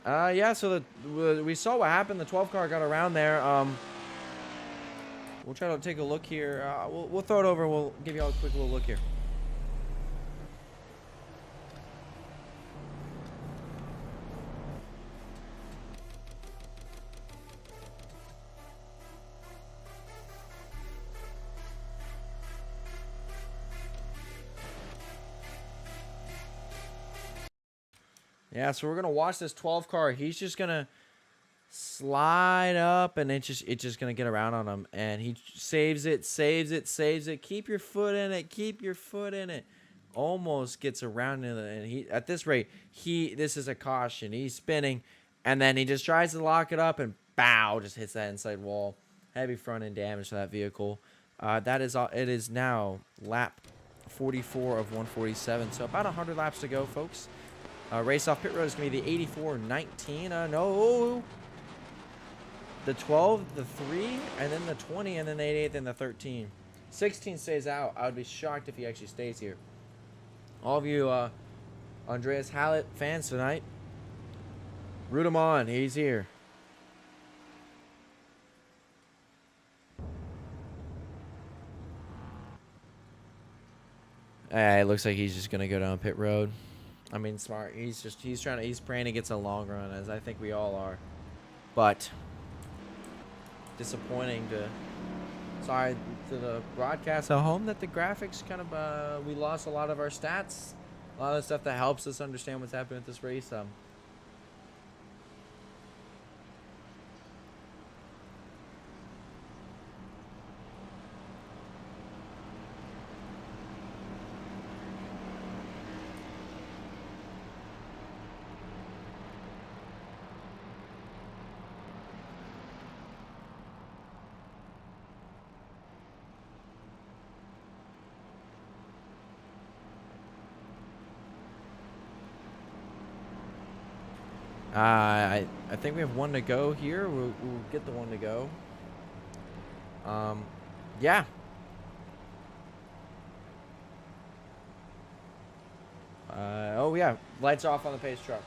Yeah, so we saw what happened. The 12 car got around there. We'll try to take a look here. We'll throw it over. We'll give you all a quick little look here. Yeah, so we're gonna watch this 12 car. He's just gonna slide up, and it's just gonna get around on him, and he saves it. Keep your foot in it. Keep your foot in it. Almost gets around it, and he at this rate, this is a caution. He's spinning, and then he just tries to lock it up, and bow, just hits that inside wall. Heavy front end damage to that vehicle. That is all. It is now lap 44 of 147. So about 100 laps to go, folks. Race off pit road is going to be the 84-19. No. The 12, the 3, and then the 20, and then the 88, and the 13. 16 stays out. I would be shocked if he actually stays here. All of you Andreas Hallett fans tonight, root him on. He's here. It looks like he's just going to go down pit road. I mean, smart. He's praying he gets a long run, as I think we all are. But disappointing to the broadcast at home that the graphics kind of we lost a lot of our stats, a lot of the stuff that helps us understand what's happening at this race. I think we have one to go here. We'll get the one to go. Yeah. Oh yeah, lights off on the pace truck.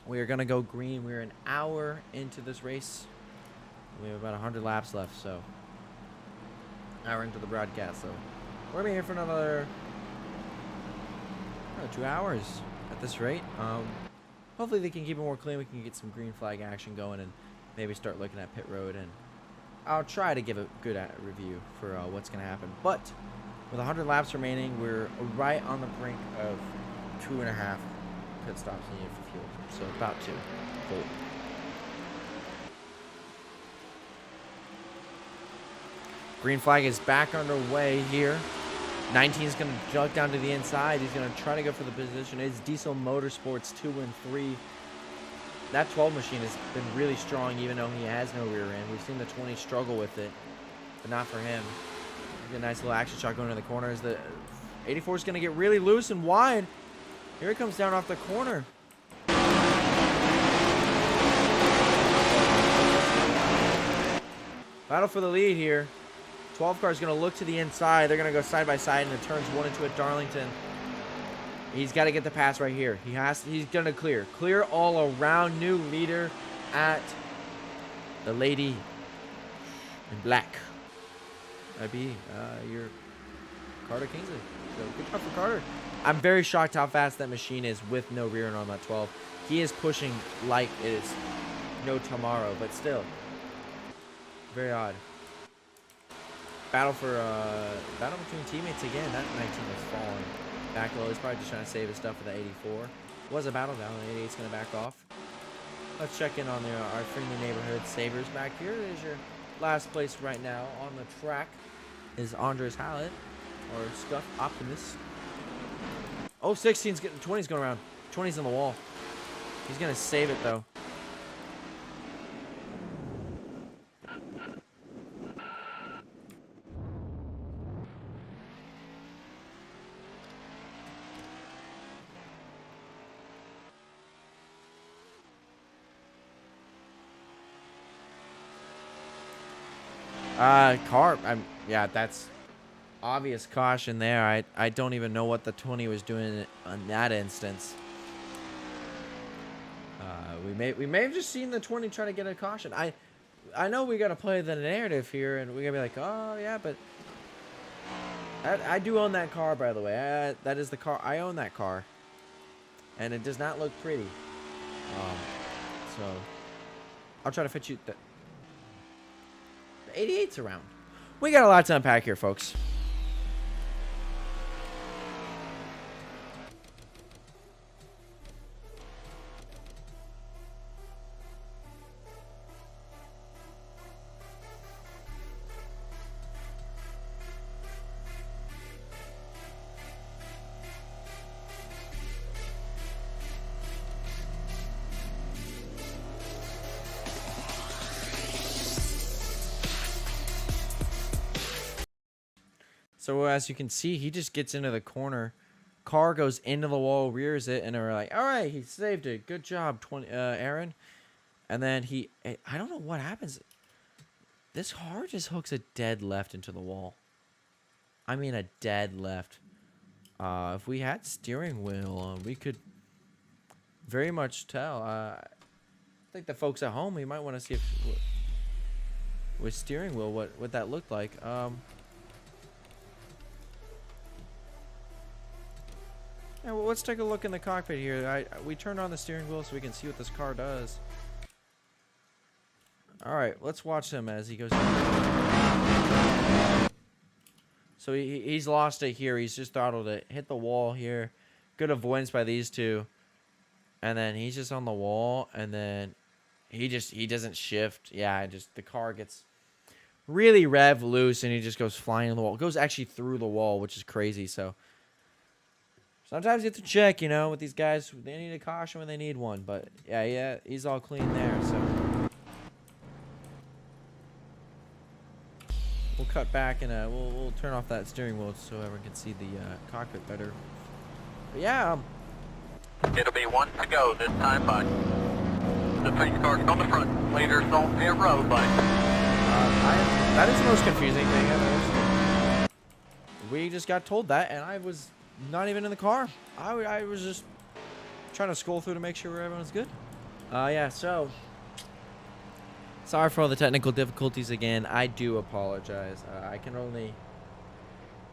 We are gonna go green. We're an hour into this race. We have about 100 laps left, so hour into the broadcast. So we're gonna be here for another 2 hours at this rate. Hopefully they can keep it more clean. We can get some green flag action going and maybe start looking at pit road. And I'll try to give a good review for what's gonna happen. But with 100 laps remaining, we're right on the brink of 2.5 pit stops needed for fuel. So about 2 full. Green flag is back underway here. 19 is going to jump down to the inside. He's going to try to go for the position. It's Diesel Motorsports 2 and 3. That 12 machine has been really strong, even though he has no rear end. We've seen the 20 struggle with it, but not for him. A nice little action shot going to the corners. The 84 is going to get really loose and wide. Here he comes down off the corner. Battle for the lead here. 12 car is going to look to the inside. They're going to go side by side in the turns 1 and 2 at Darlington. He's got to get the pass right here. He's going to clear all around. New leader at the lady in black. That'd be your Carter Kingsley. So good job for Carter. I'm very shocked how fast that machine is with no rear end on that 12. He is pushing like it is no tomorrow, but still very odd. Battle between teammates again. That 19 is falling back low. He's probably just trying to save his stuff for the 84. Was a battle down. The 88's going to back off. Let's check in on our friendly neighborhood savers back here. There's your last place right now on the track is Andres Hallett or Scuff Optimist. Oh, 16's getting 20's going around. 20's on the wall. He's going to save it though. Yeah, that's obvious caution there. I don't even know what the 20 was doing on that instance. We may have just seen the 20 try to get a caution. I know we got to play the narrative here, and we got to be like, oh yeah, but I do own that car, by the way. That is the car. I own that car, and it does not look pretty. So I'll try to fit you. The 88's around. We got a lot to unpack here, folks. So as you can see, he just gets into the corner. Car goes into the wall, rears it, and we're like, all right, he saved it. Good job, Aaron. And then I don't know what happens. This car just hooks a dead left into the wall. I mean, a dead left. If we had steering wheel, we could very much tell. I think the folks at home, we might want to see if with steering wheel what that looked like. Yeah, well, let's take a look in the cockpit here. We turned on the steering wheel so we can see what this car does. All right, let's watch him as he goes. So he's lost it here. He's just throttled it. Hit the wall here. Good avoidance by these two. And then he's just on the wall. And then he doesn't shift. Yeah, the car gets really rev loose and he just goes flying in the wall. It goes actually through the wall, which is crazy. So sometimes you have to check, with these guys. They need a caution when they need one. But yeah, he's all clean there. So we'll cut back and we'll turn off that steering wheel so everyone can see the cockpit better. But yeah, it'll be one to go this time, bud. The police cars on the front. Leaders on Pit Road, buddy. That is the most confusing thing I've ever seen. We just got told that, and I was not even in the car. I was just trying to scroll through to make sure everyone's good. Yeah, so sorry for all the technical difficulties again. I do apologize. I can only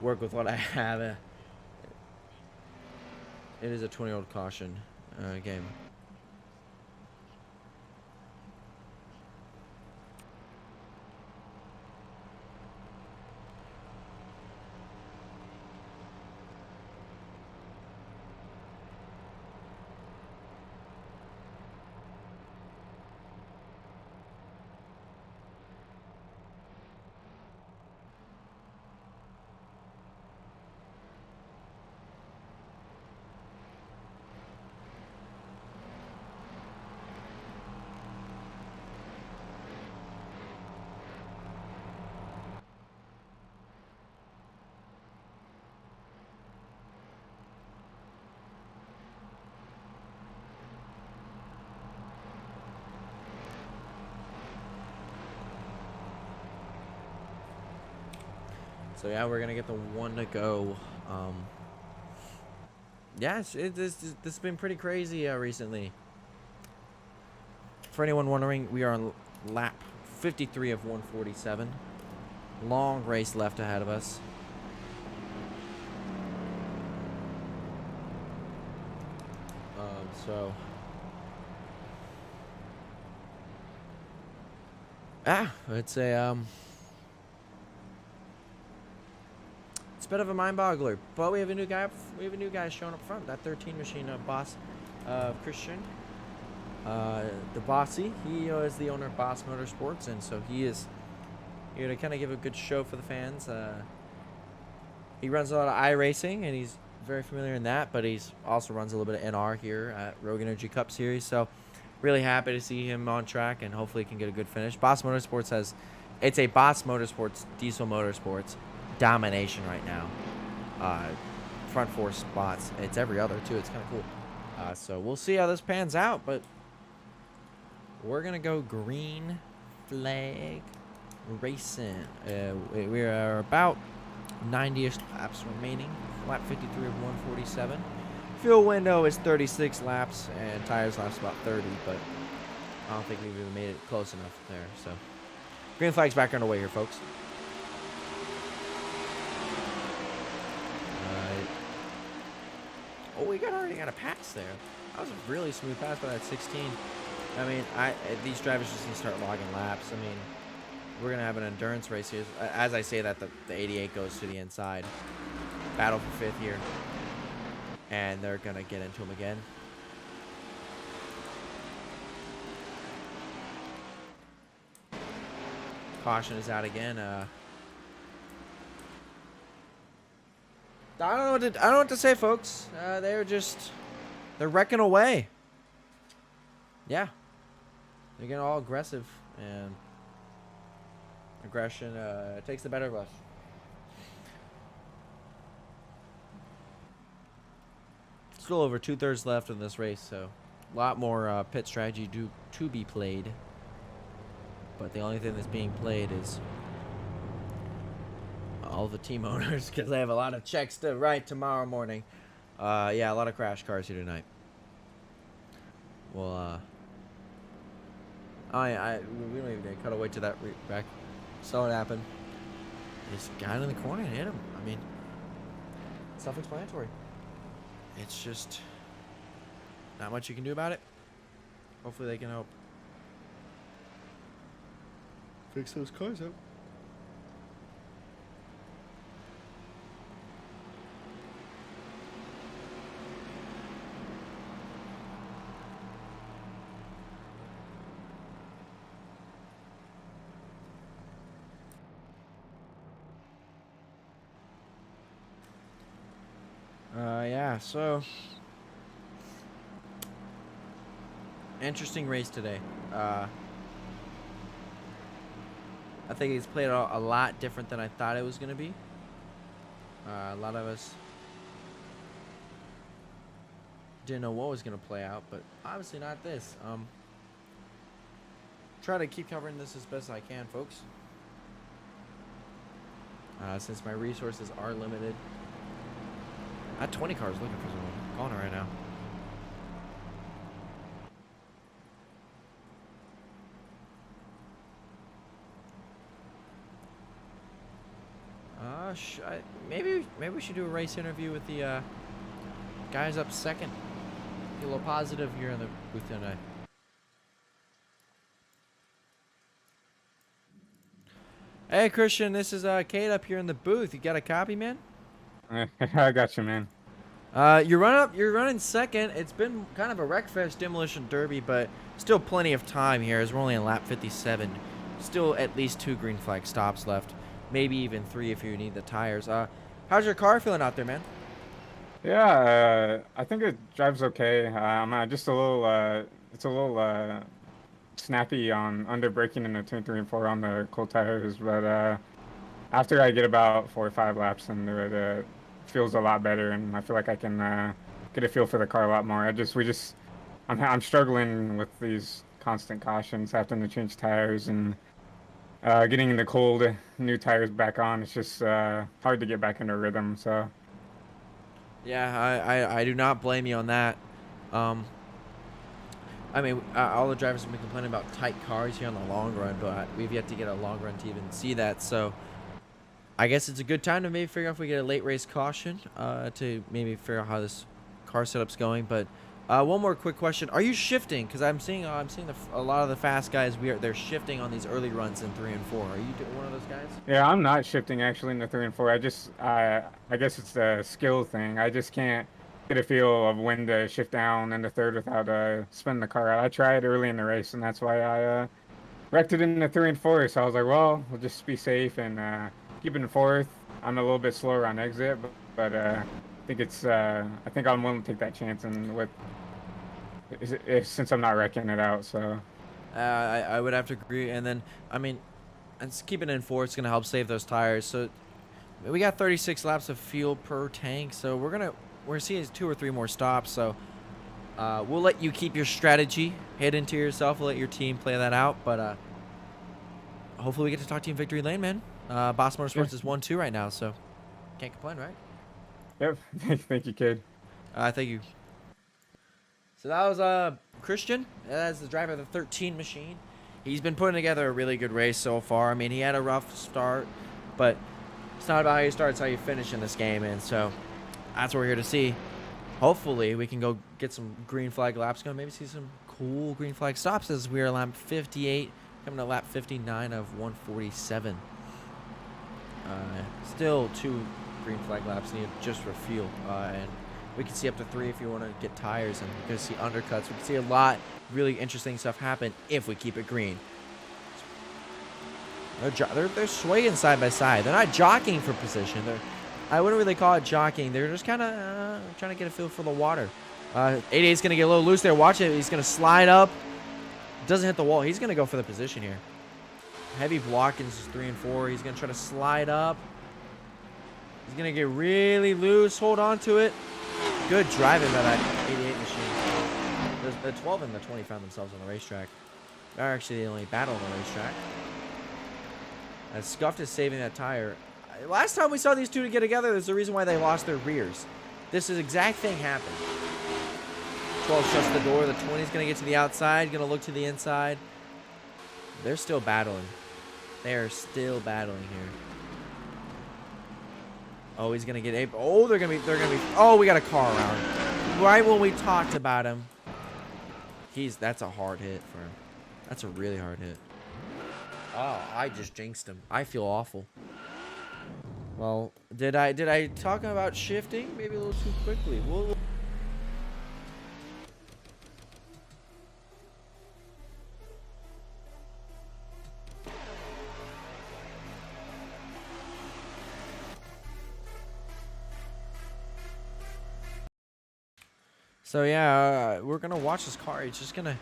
work with what I have. It is a 20-year-old caution game. So yeah, we're gonna get the one to go. Yeah, this has been pretty crazy recently. For anyone wondering, we are on lap 53 of 147. Long race left ahead of us. It's a it's a bit of a mind boggler, but we have a new guy. We have a new guy showing up front. That 13 machine boss, Christian, the bossy. He is the owner of Boss Motorsports, and so he is here to kind of give a good show for the fans. He runs a lot of iRacing, and he's very familiar in that. But he's also runs a little bit of NR here at Rogue Energy Cup Series. So really happy to see him on track, and hopefully he can get a good finish. Boss Motorsports has, it's a Boss Motorsports Diesel Motorsports domination right now. Front four spots. It's every other too. It's kind of cool. So we'll see how this pans out, but we're gonna go green flag racing. We are about 90ish laps remaining. Lap 53 of 147. Fuel window is 36 laps, and tires last about 30, but I don't think we've even made it close enough there. So green flag's back underway here, folks. Oh, we already got a pass there. That was a really smooth pass by that 16. I mean, these drivers just need to start logging laps. I mean, we're going to have an endurance race here. As I say that, the 88 goes to the inside. Battle for 5th here. And they're going to get into him again. Caution is out again. I don't know what to say, folks. They're wrecking away. Yeah. They're getting all aggressive, and aggression takes the better of us. Still over 2/3 left in this race, so a lot more pit strategy to be played. But the only thing that's being played is all the team owners, because they have a lot of checks to write tomorrow morning. Yeah, a lot of crash cars here tonight. Well, we don't even cut away to that back. Saw it happen. Just got in the corner and hit him. I mean, self-explanatory. It's just not much you can do about it. Hopefully they can help fix those cars up. Yeah, so interesting race today. I think it's played out a lot different than I thought it was going to be. A lot of us didn't know what was going to play out, but obviously not this. try to keep covering this as best I can, folks. Since my resources are limited. I had 20 cars looking for someone. I'm calling it right now. Maybe we should do a race interview with the guys up second. Get a little positive here in the booth tonight. Hey Christian, this is Kate up here in the booth. You got a copy, man? I got you, man. You're running second. It's been kind of a wreckfest demolition derby, but still plenty of time here as we're only in lap 57. Still at least 2 green flag stops left. Maybe even 3 if you need the tires. How's your car feeling out there, man? Yeah, I think it drives okay. I'm just a little, it's a little snappy on under braking in the turn 3 and 4 on the cold tires, but after I get about 4 or 5 laps into it, feels a lot better, and I feel like I can get a feel for the car a lot more. I'm struggling with these constant cautions, having to change tires and getting the cold new tires back on. It's just hard to get back into rhythm. So yeah, I do not blame you on that. I mean, all the drivers have been complaining about tight cars here on the long run, but we've yet to get a long run to even see that. So I guess it's a good time to maybe figure out if we get a late race caution to maybe figure out how this car setup's going. But one more quick question: are you shifting? Because I'm seeing a lot of the fast guys. They're shifting on these early runs in 3 and 4. Are you one of those guys? yeah, I'm not shifting actually in the 3 and 4. I guess it's a skill thing. I just can't get a feel of when to shift down in the third without spinning the car out. I tried early in the race, and that's why I wrecked it in the 3 and 4. So I was like, well, we'll just be safe and keep it in fourth. I'm a little bit slower on exit, but I think I'm willing to take that chance, and since I'm not wrecking it out. So I would have to agree. And then I mean, and keeping it in fourth is gonna help save those tires. So we got 36 laps of fuel per tank. So we're seeing 2 or 3 more stops. So we'll let you keep your strategy hidden to yourself. We'll let your team play that out. But hopefully we get to talk to you in victory lane, man. Boss Motorsports is 1-2 right now, so can't complain, right? yep. Thank you, kid. Thank you. So that was Christian. That's the driver of the 13 machine. He's been putting together a really good race so far. I mean, he had a rough start, but it's not about how you start, it's how you finish in this game. And so that's what we're here to see. Hopefully we can go get some green flag laps going. Maybe see some cool green flag stops as we're lap 58, coming to lap 59 of 147. Still 2 green flag laps needed just for fuel. And we can see up to 3 if you want to get tires, and we're going to see undercuts. We can see a lot really interesting stuff happen if we keep it green. They're swaying side by side. They're not jockeying for position. I wouldn't really call it jockeying. They're just kind of trying to get a feel for the water. 88's going to get a little loose there. Watch it. He's going to slide up. Doesn't hit the wall. He's going to go for the position here. Heavy block in 3 and 4. He's going to try to slide up. He's going to get really loose. Hold on to it. Good driving by that 88 machine. The 12 and the 20 found themselves on the racetrack. They're actually the only battle on the racetrack. As Scuffed is saving that tire. Last time we saw these two get together, there's a reason why they lost their rears. This exact thing happened. 12 shuts the door. The 20 is going to get to the outside. Going to look to the inside. They're still battling. They are still battling here. Oh, he's gonna get. Oh, they're gonna be. Oh, we got a car around. Right when we talked about him. That's a hard hit for him. That's a really hard hit. Oh, I just jinxed him. I feel awful. Well, did I talk about shifting? Maybe a little too quickly. So yeah, we're gonna watch this car. It's just gonna.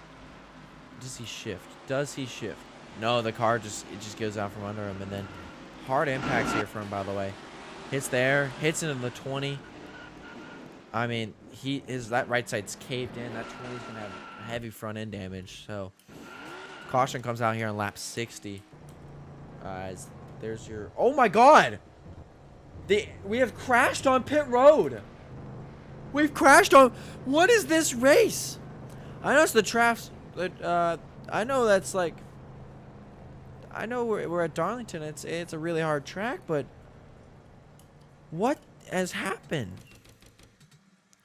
Does he shift? Does he shift? No, the car just goes out from under him, and then hard impacts here for him. By the way, hits there, hits into the 20. I mean, that right side's caved in. That 20's gonna have heavy front end damage. So Caution comes out here on lap 60. There's your... Oh my god! We have crashed on pit road. We've crashed on... What is this race? I know it's the trafs... I know that's like... I know we're at Darlington. It's a really hard track, but... What has happened?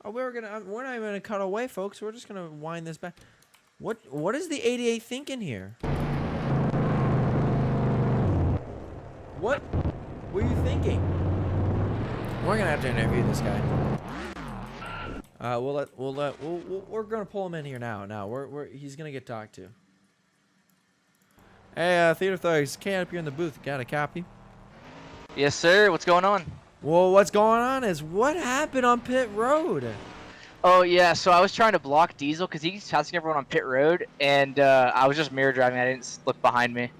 Oh, we're not even gonna cut away, folks. We're just gonna wind this back. What is the 88 thinking here? What were you thinking? We're gonna have to interview this guy. We're gonna pull him in here now. He's gonna get talked to. Hey, Theater Thugs, Kate up here in the booth. Got a copy? Yes, sir. What's going on? Well, what's going on is what happened on pit road? Oh, yeah. So I was trying to block Diesel because he's passing everyone on pit road, and I was just mirror driving. I didn't look behind me.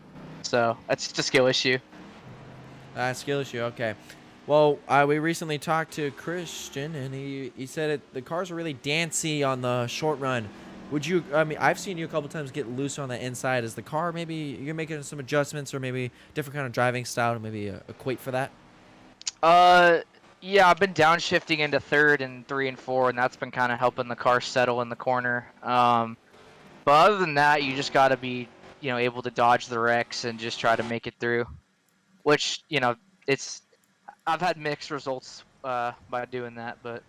So that's just a skill issue. Skill issue. Okay. Well, we recently talked to Christian, and he said the cars are really dancy on the short run. Would you? I mean, I've seen you a couple times get loose on the inside. Is the car maybe you're making some adjustments, or maybe different kind of driving style to maybe equate for that? Yeah, I've been downshifting into third and 3 and 4, and that's been kind of helping the car settle in the corner. But other than that, you just got to be, able to dodge the wrecks and just try to make it through. Which, I've had mixed results by doing that, but,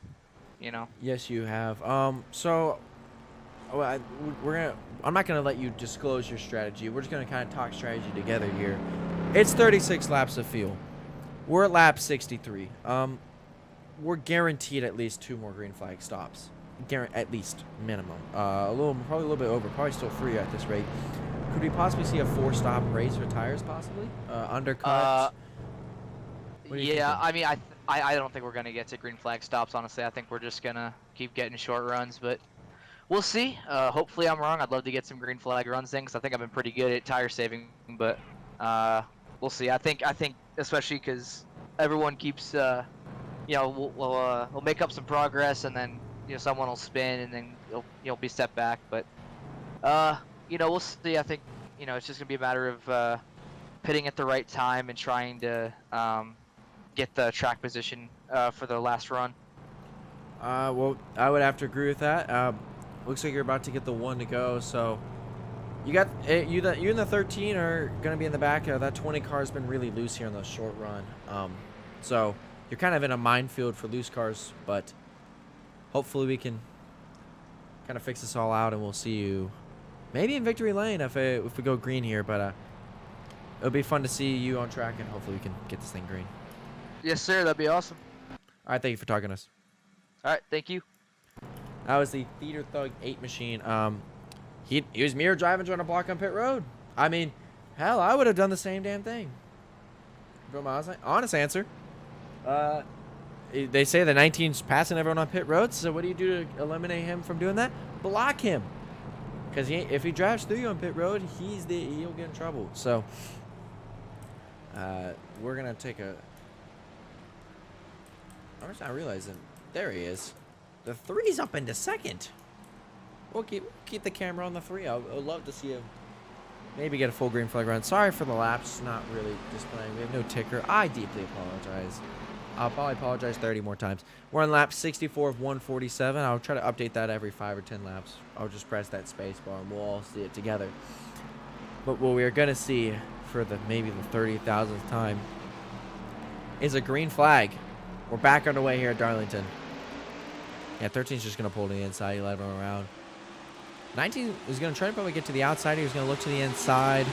Yes, you have. So, I'm not gonna let you disclose your strategy. We're just gonna kind of talk strategy together here. It's 36 laps of fuel. We're at lap 63. We're guaranteed at least 2 more green flag stops. At least minimum. Probably a little bit over. Probably still 3 at this rate. Could we possibly see a 4-stop race for tires? Possibly undercut. Yeah, I mean, I don't think we're gonna get to green flag stops. Honestly, I think we're just gonna keep getting short runs, but we'll see. Hopefully, I'm wrong. I'd love to get some green flag runs in because I think I've been pretty good at tire saving, but we'll see. I think especially because everyone keeps, we'll make up some progress, and then someone will spin, and then you'll be set back. But we'll see. I think it's just gonna be a matter of pitting at the right time and trying to get the track position for the last run. Well, I would have to agree with that. Looks like you're about to get the 1 to go, so. You and the 13 are going to be in the back. That 20 car has been really loose here on the short run. So you're kind of in a minefield for loose cars, but hopefully we can kind of fix this all out, and we'll see you maybe in victory lane if we go green here. But it'll be fun to see you on track, and hopefully we can get this thing green. Yes, sir. That'd be awesome. All right, thank you for talking to us. All right, thank you. That was the Theater Thug 8 machine. He was mirror driving trying to block on pit road. I mean, hell, I would have done the same damn thing. From my honest answer. They say the 19's passing everyone on pit road, so what do you do to eliminate him from doing that? Block him. Because if he drives through you on pit road, he'll get in trouble. So, we're going to take a... I'm just not realizing. There he is. The 3's up into second. We'll keep the camera on the 3. I would love to see him maybe get a full green flag run. Sorry for the laps, not really displaying. We have no ticker. I deeply apologize. I'll probably apologize 30 more times. We're on lap 64 of 147. I'll try to update that every 5 or 10 laps. I'll just press that space bar and we'll all see it together. But what we are going to see for maybe the 30,000th time is a green flag. We're back underway here at Darlington. Yeah, 13's just going to pull to the inside. He let him around. 19 is going to try to probably get to the outside. He's going to look to the inside,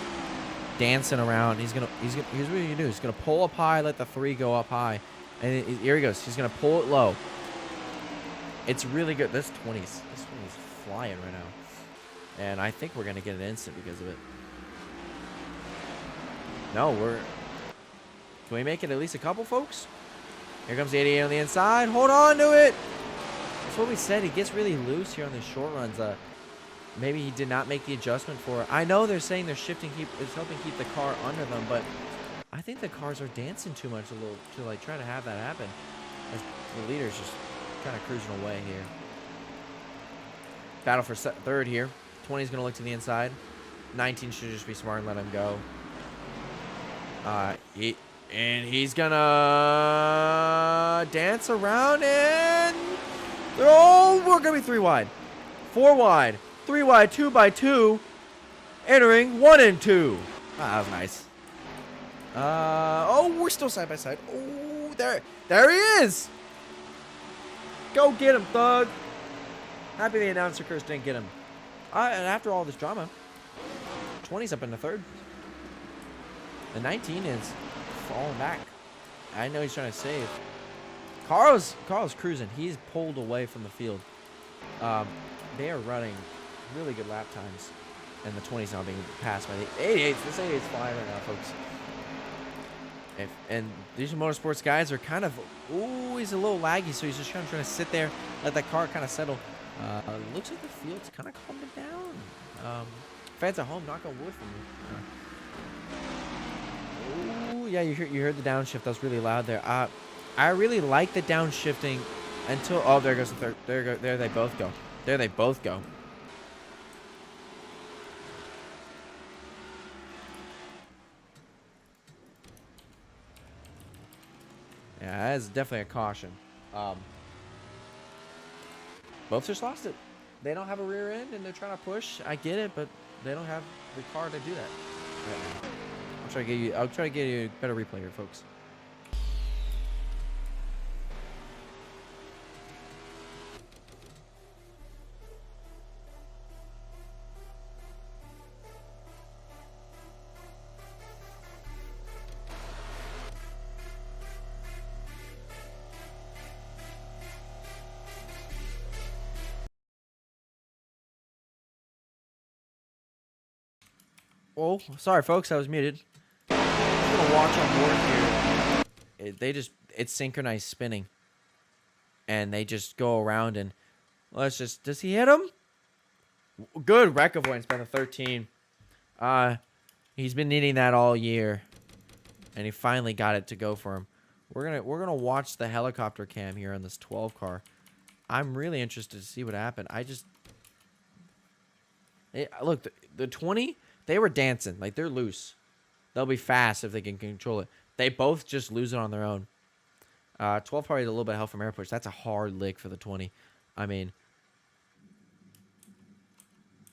dancing around. Here's what he's going to do. He's going to pull up high, let the 3 go up high. And here he goes. He's going to pull it low. It's really good. This 20's flying right now. And I think we're going to get an instant because of it. No, can we make it at least a couple, folks? Here comes the 88 on the inside. Hold on to it. That's what we said. He gets really loose here on the short runs. Maybe he did not make the adjustment for it. I know they're saying they're shifting, it's helping keep the car under them, but I think the cars are dancing too much to like try to have that happen. As the leader's just kind of cruising away here. Battle for third here. 20's going to look to the inside. 19 should just be smart and let him go. He's gonna dance around and we're gonna be 3 wide, 4 wide, 3 wide, 2 by 2, entering 1 and 2. That was nice. We're still side by side. Oh, there he is. Go get him, Thug. Happy the announcer curse didn't get him. And after all this drama, 20's up in the third. The 19 is falling back. I know he's trying to save. Carl's cruising. He's pulled away from the field. They are running really good lap times. And the 20's now being passed by the 88s. This 88's flying right now, folks. And these motorsports guys are kind of, he's a little laggy, so he's just trying to sit there, let that car kind of settle. Looks like the field's kind of calming down. Fans at home, knock on wood for me. Yeah, you heard the downshift. That was really loud there. I really like the downshifting until, there goes the third. There they both go. There they both go. Yeah, that is definitely a caution. Both just lost it. They don't have a rear end, and they're trying to push. I get it, but they don't have the car to do that right now. I'll try to get you a better replay here, folks. Oh, sorry, folks. I was muted. I'm gonna watch on board here. It's synchronized spinning, and they just go around and does he hit him? Good wreck avoidance by the 13. He's been needing that all year, and he finally got it to go for him. We're gonna watch the helicopter cam here on this 12 car. I'm really interested to see what happened. Look, the 20. They were dancing. Like, they're loose. They'll be fast if they can control it. They both just lose it on their own. 12 probably a little bit of help from air push. That's a hard lick for the 20. I mean,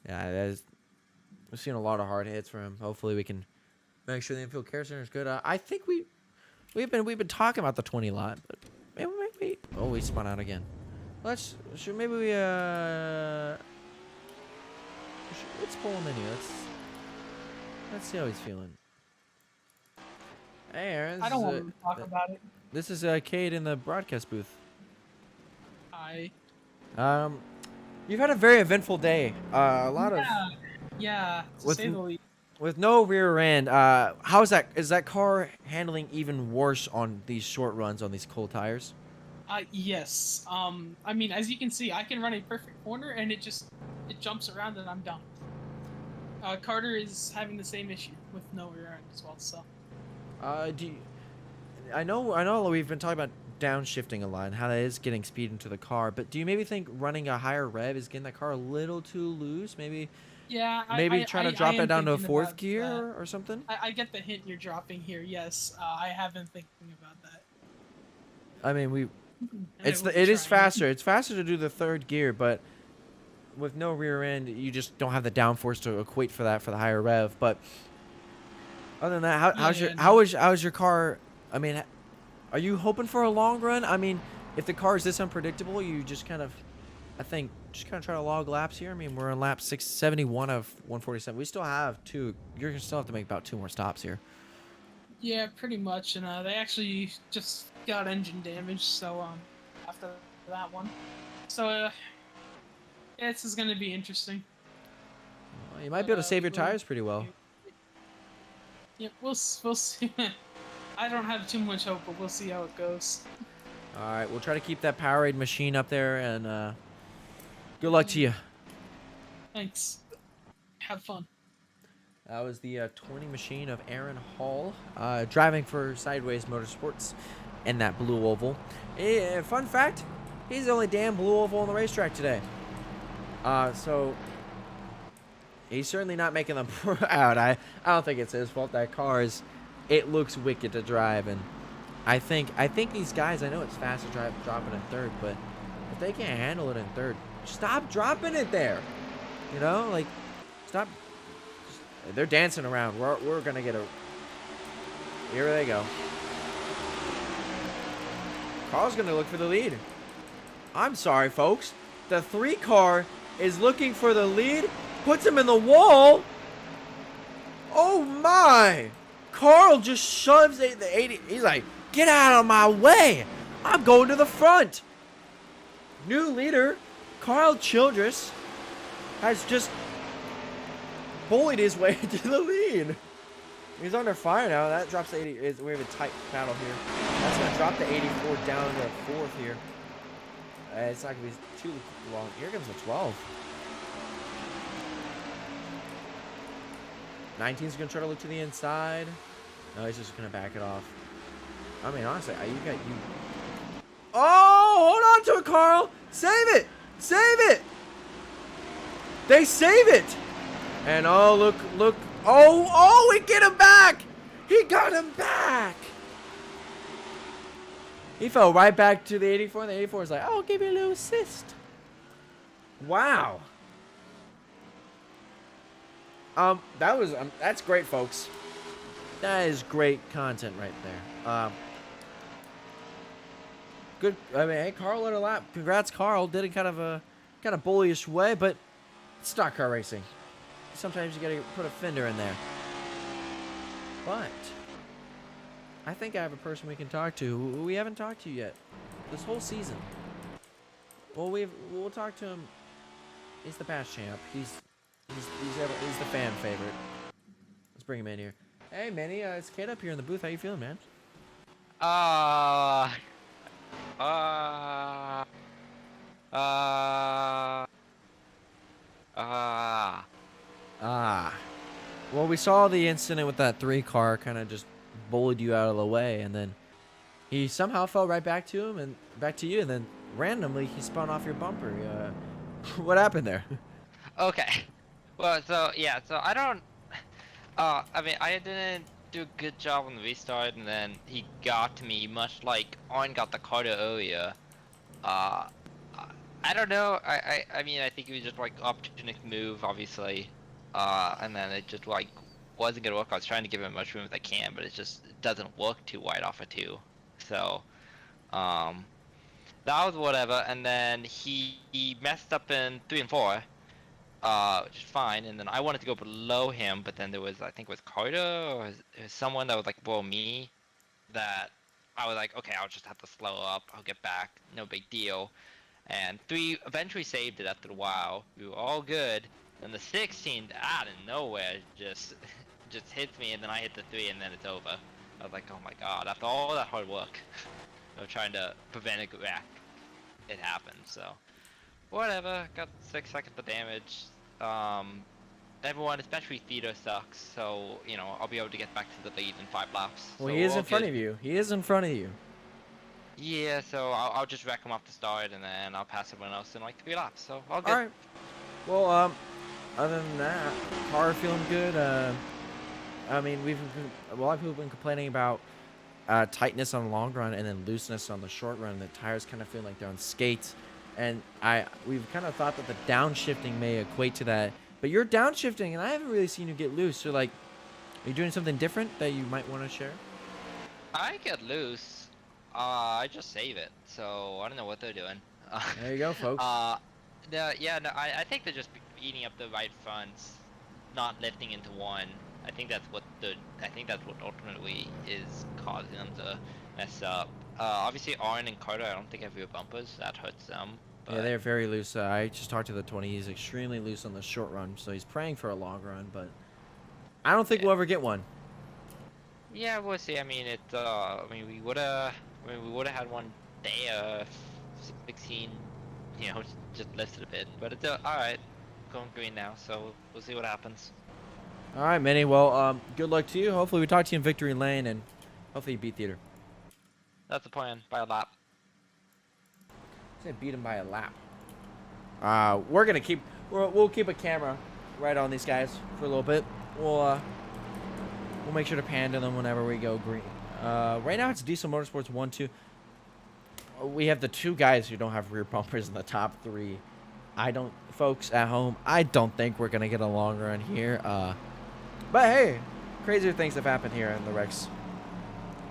yeah, we've seen a lot of hard hits from him. Hopefully we can make sure the infield care center is good. I think we've been talking about the 20 a lot, but maybe we spun out again. Let's pull him in here. Let's see how he's feeling. Hey, Aaron. I don't want to talk about it. This is Cade in the broadcast booth. Hi. You've had a very eventful day. Yeah, to say the least. With no rear end. How is that? Is that car handling even worse on these short runs on these cold tires? Yes. I mean, as you can see, I can run a perfect corner and it jumps around and I'm done. Carter is having the same issue with no rear end as well. So. I know we've been talking about downshifting a lot and how that is getting speed into the car, but do you maybe think running a higher rev is getting that car a little too loose? Maybe. Yeah. Trying to drop it down to a 4th gear or something. I get the hint you're dropping here. Yes. I have been thinking about that. I mean, it is faster. It's faster to do the 3rd gear, but with no rear end, you just don't have the downforce to equate for that for the higher rev. But other than that, how's your car? I mean, are you hoping for a long run? I mean, if the car is this unpredictable, you just kind of, try to log laps here. I mean, we're on lap 671 of 147. We still have 2. You're gonna still have to make about 2 more stops here. Yeah, pretty much. And they actually just got engine damage. So after that one, so. This is going to be interesting. Well, you might be able to save your tires pretty well. Yeah, we'll see. I don't have too much hope, but we'll see how it goes. All right, we'll try to keep that Powerade machine up there, and good luck to you. Thanks. Have fun. That was the 20 machine of Aaron Hall, driving for Sideways Motorsports in that blue oval. Fun fact, he's the only damn blue oval on the racetrack today. So He's certainly not making them proud. I don't think it's his fault. That car is, it looks wicked to drive, and I think these guys, I know it's fast to drive dropping in third, but if they can't handle it in third, stop dropping it there. You know, like stop. They're dancing around. We're gonna get a. Here they go. Carl's gonna look for the lead. I'm sorry, folks. The 3 car is looking for the lead. Puts him in the wall. Oh my! Carl just shoves the 80. He's like, get out of my way. I'm going to the front. New leader, Carl Childress, has just bullied his way to the lead. He's under fire now. That drops the 80. We have a tight battle here. That's going to drop the 84 down to 4th here. It's not going to be too long. Here comes the 12. 19's going to try to look to the inside. No, he's just going to back it off. I mean, honestly, you got you. Oh, hold on to it, Carl. Save it. Save it. They save it. And oh, look. Oh, we get him back. He got him back. He fell right back to the 84, and the 84 is like, oh, I'll give you a little assist. Wow. That's great, folks. That is great content right there. Good. I mean, hey, Carl led a lap. Congrats, Carl. Did it kind of bullyish way, but it's stock car racing. Sometimes you gotta put a fender in there. But I think I have a person we can talk to who we haven't talked to yet this whole season. Well, we'll talk to him. He's the past champ. He's the fan favorite. Let's bring him in here. Hey, Manny, it's Kate up here in the booth. How you feeling, man? Well, we saw the incident with that 3 car kind of just bullied you out of the way, and then he somehow fell right back to him and back to you, and then randomly he spun off your bumper. What happened there? Okay. Well, so I don't. I mean, I didn't do a good job on the restart, and then he got to me, much like Arn got the Carter earlier. I don't know. I mean, I think it was just like opportunistic move, obviously. And then it just like wasn't gonna work. I was trying to give him as much room as I can, but it doesn't work too wide off of 2. So, that was whatever. And then he messed up in 3 and 4. Which is fine, and then I wanted to go below him, but then there was, I think it was Carter, or it was someone that was like below me, that I was like, okay, I'll just have to slow up, I'll get back, no big deal. And 3 eventually saved it after a while, we were all good, and the 16 out of nowhere just hits me, and then I hit the 3, and then it's over. I was like, oh my god, after all that hard work of trying to prevent it back, it happened, so. Whatever, got 6 seconds of damage. Everyone, especially Theodore, sucks, so, you know, I'll be able to get back to the lead in 5 laps. Well, so he is in front of you. He is in front of you. Yeah, so I'll just wreck him off the start, and then I'll pass everyone else in like 3 laps, so all good. Alright. Well, other than that, car feeling good. I mean, a lot of people have been complaining about tightness on the long run and then looseness on the short run. The tires kind of feel like they're on skates. And we've kind of thought that the downshifting may equate to that. But you're downshifting, and I haven't really seen you get loose. So, like, are you doing something different that you might want to share? I get loose. I just save it. So, I don't know what they're doing. There you go, folks. I think they're just eating up the right fronts, not lifting into one. I think that's what ultimately is causing them to mess up. Obviously, Arn and Carter, I don't think have real bumpers. That hurts them. But... Yeah, they're very loose. I just talked to the 20. He's extremely loose on the short run, so he's praying for a long run, but I don't think we'll ever get one. Yeah, we'll see. I mean, we would have had one day, 16, you know, just lifted a bit, but it's all right. Going green now, so we'll see what happens. All right, Manny. Well, good luck to you. Hopefully, we talk to you in victory lane, and hopefully, you beat Theater. That's the plan, by a lap. I said beat him by a lap. We'll keep a camera ride on these guys for a little bit. We'll make sure to panda them whenever we go green. Right now it's Diesel Motorsports 1-2. We have the 2 guys who don't have rear bumpers in the top 3. Folks at home, I don't think we're gonna get a long run here. But hey, crazier things have happened here in the Rex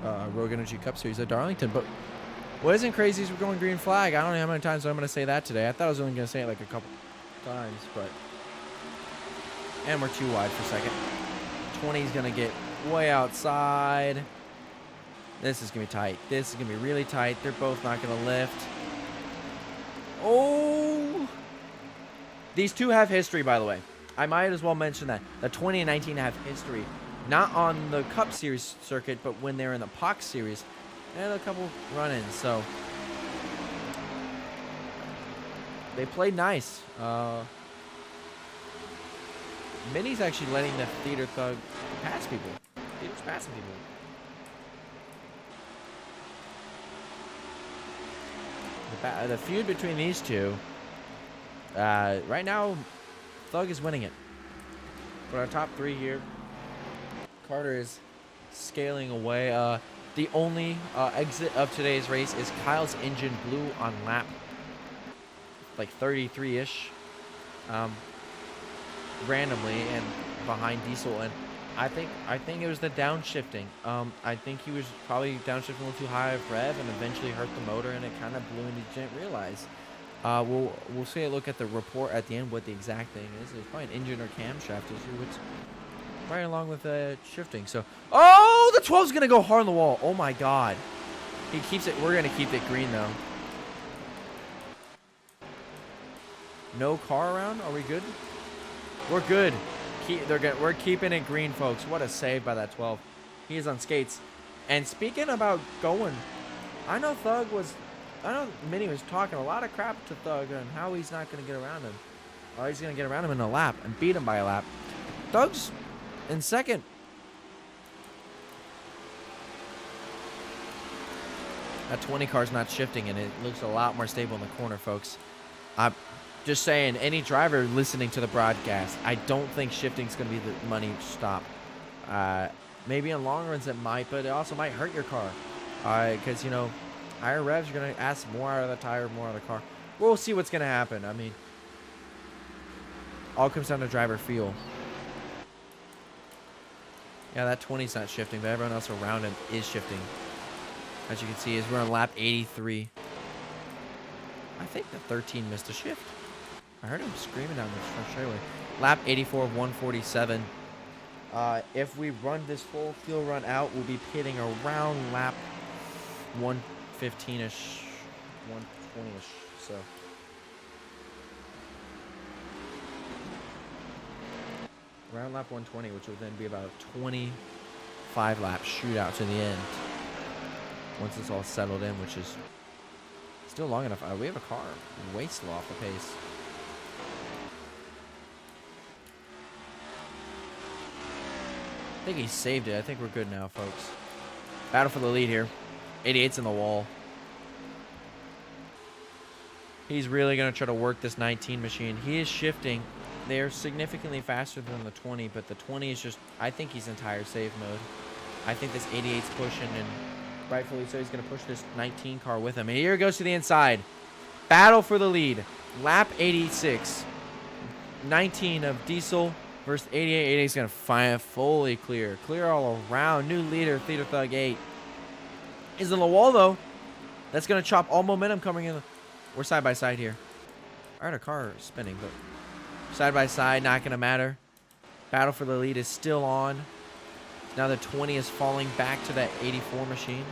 Rogue Energy Cup Series at Darlington. But what isn't crazy is we're going green flag. I don't know how many times I'm gonna say that today. I thought I was only gonna say it like a couple times, but and we're too wide for second. 20's gonna get way outside. This is gonna be tight. This is gonna be really tight. They're both not gonna lift. Oh, these 2 have history, by the way. I might as well mention that the 20 and 19 have history, not on the Cup Series circuit, but when they're in the POC Series, they had a couple run-ins. So they played nice. Minnie's actually letting the Theater Thug pass people. Theater's passing people. The feud between these 2, right now, Thug is winning it. But our top 3 here, Carter is scaling away. The only exit of today's race is Kyle's engine blew on lap like 33-ish, randomly and behind Diesel, and I think it was the downshifting. I think he was probably downshifting a little too high of rev and eventually hurt the motor, and it kind of blew and he didn't realize. We'll see a look at the report at the end what the exact thing is. It's probably an engine or camshaft issue, which right along with shifting. So, oh, the 12's gonna go hard on the wall. Oh my God, he keeps it. We're gonna keep it green though. No car around. Are we good? We're good. We're keeping it green, folks. What a save by that 12. He is on skates. And speaking about going, I know Minnie was talking a lot of crap to Thug and how he's not going to get around him. Or he's going to get around him in a lap and beat him by a lap. Thug's in second. That 20 car's not shifting, and it looks a lot more stable in the corner, folks. I'm just saying, any driver listening to the broadcast, I don't think shifting's going to be the money stop. Maybe in long runs it might, but it also might hurt your car. Because, you know, higher revs, you're going to ask more out of the tire, more out of the car. We'll see what's going to happen. I mean, all comes down to driver feel. Yeah, that 20's not shifting, but everyone else around him is shifting. As you can see, we're on lap 83. I think the 13 missed a shift. I heard him screaming down this front straightaway. Lap 84 of 147. If we run this full field run out, we'll be pitting around lap 115-ish, 120-ish. So around lap 120, which will then be about a 25 lap shootout to the end. Once it's all settled in, which is still long enough. We have a car way still off the pace. I think he saved it. I think we're good now, folks. Battle for the lead here. 88's in the wall. He's really going to try to work this 19 machine. He is shifting. They're significantly faster than the 20, but the 20 is just, I think he's in tire save mode. I think this 88's pushing, and rightfully so, he's going to push this 19 car with him. And here it goes to the inside. Battle for the lead. Lap 86. 19 of Diesel versus 88. 88's going to find fully clear. Clear all around. New leader, Theater Thug 8. Is in the wall, though. That's going to chop all momentum coming in. We're side by side here. I heard a car spinning, but side by side, not going to matter. Battle for the lead is still on. Now the 20 is falling back to that 84 machine.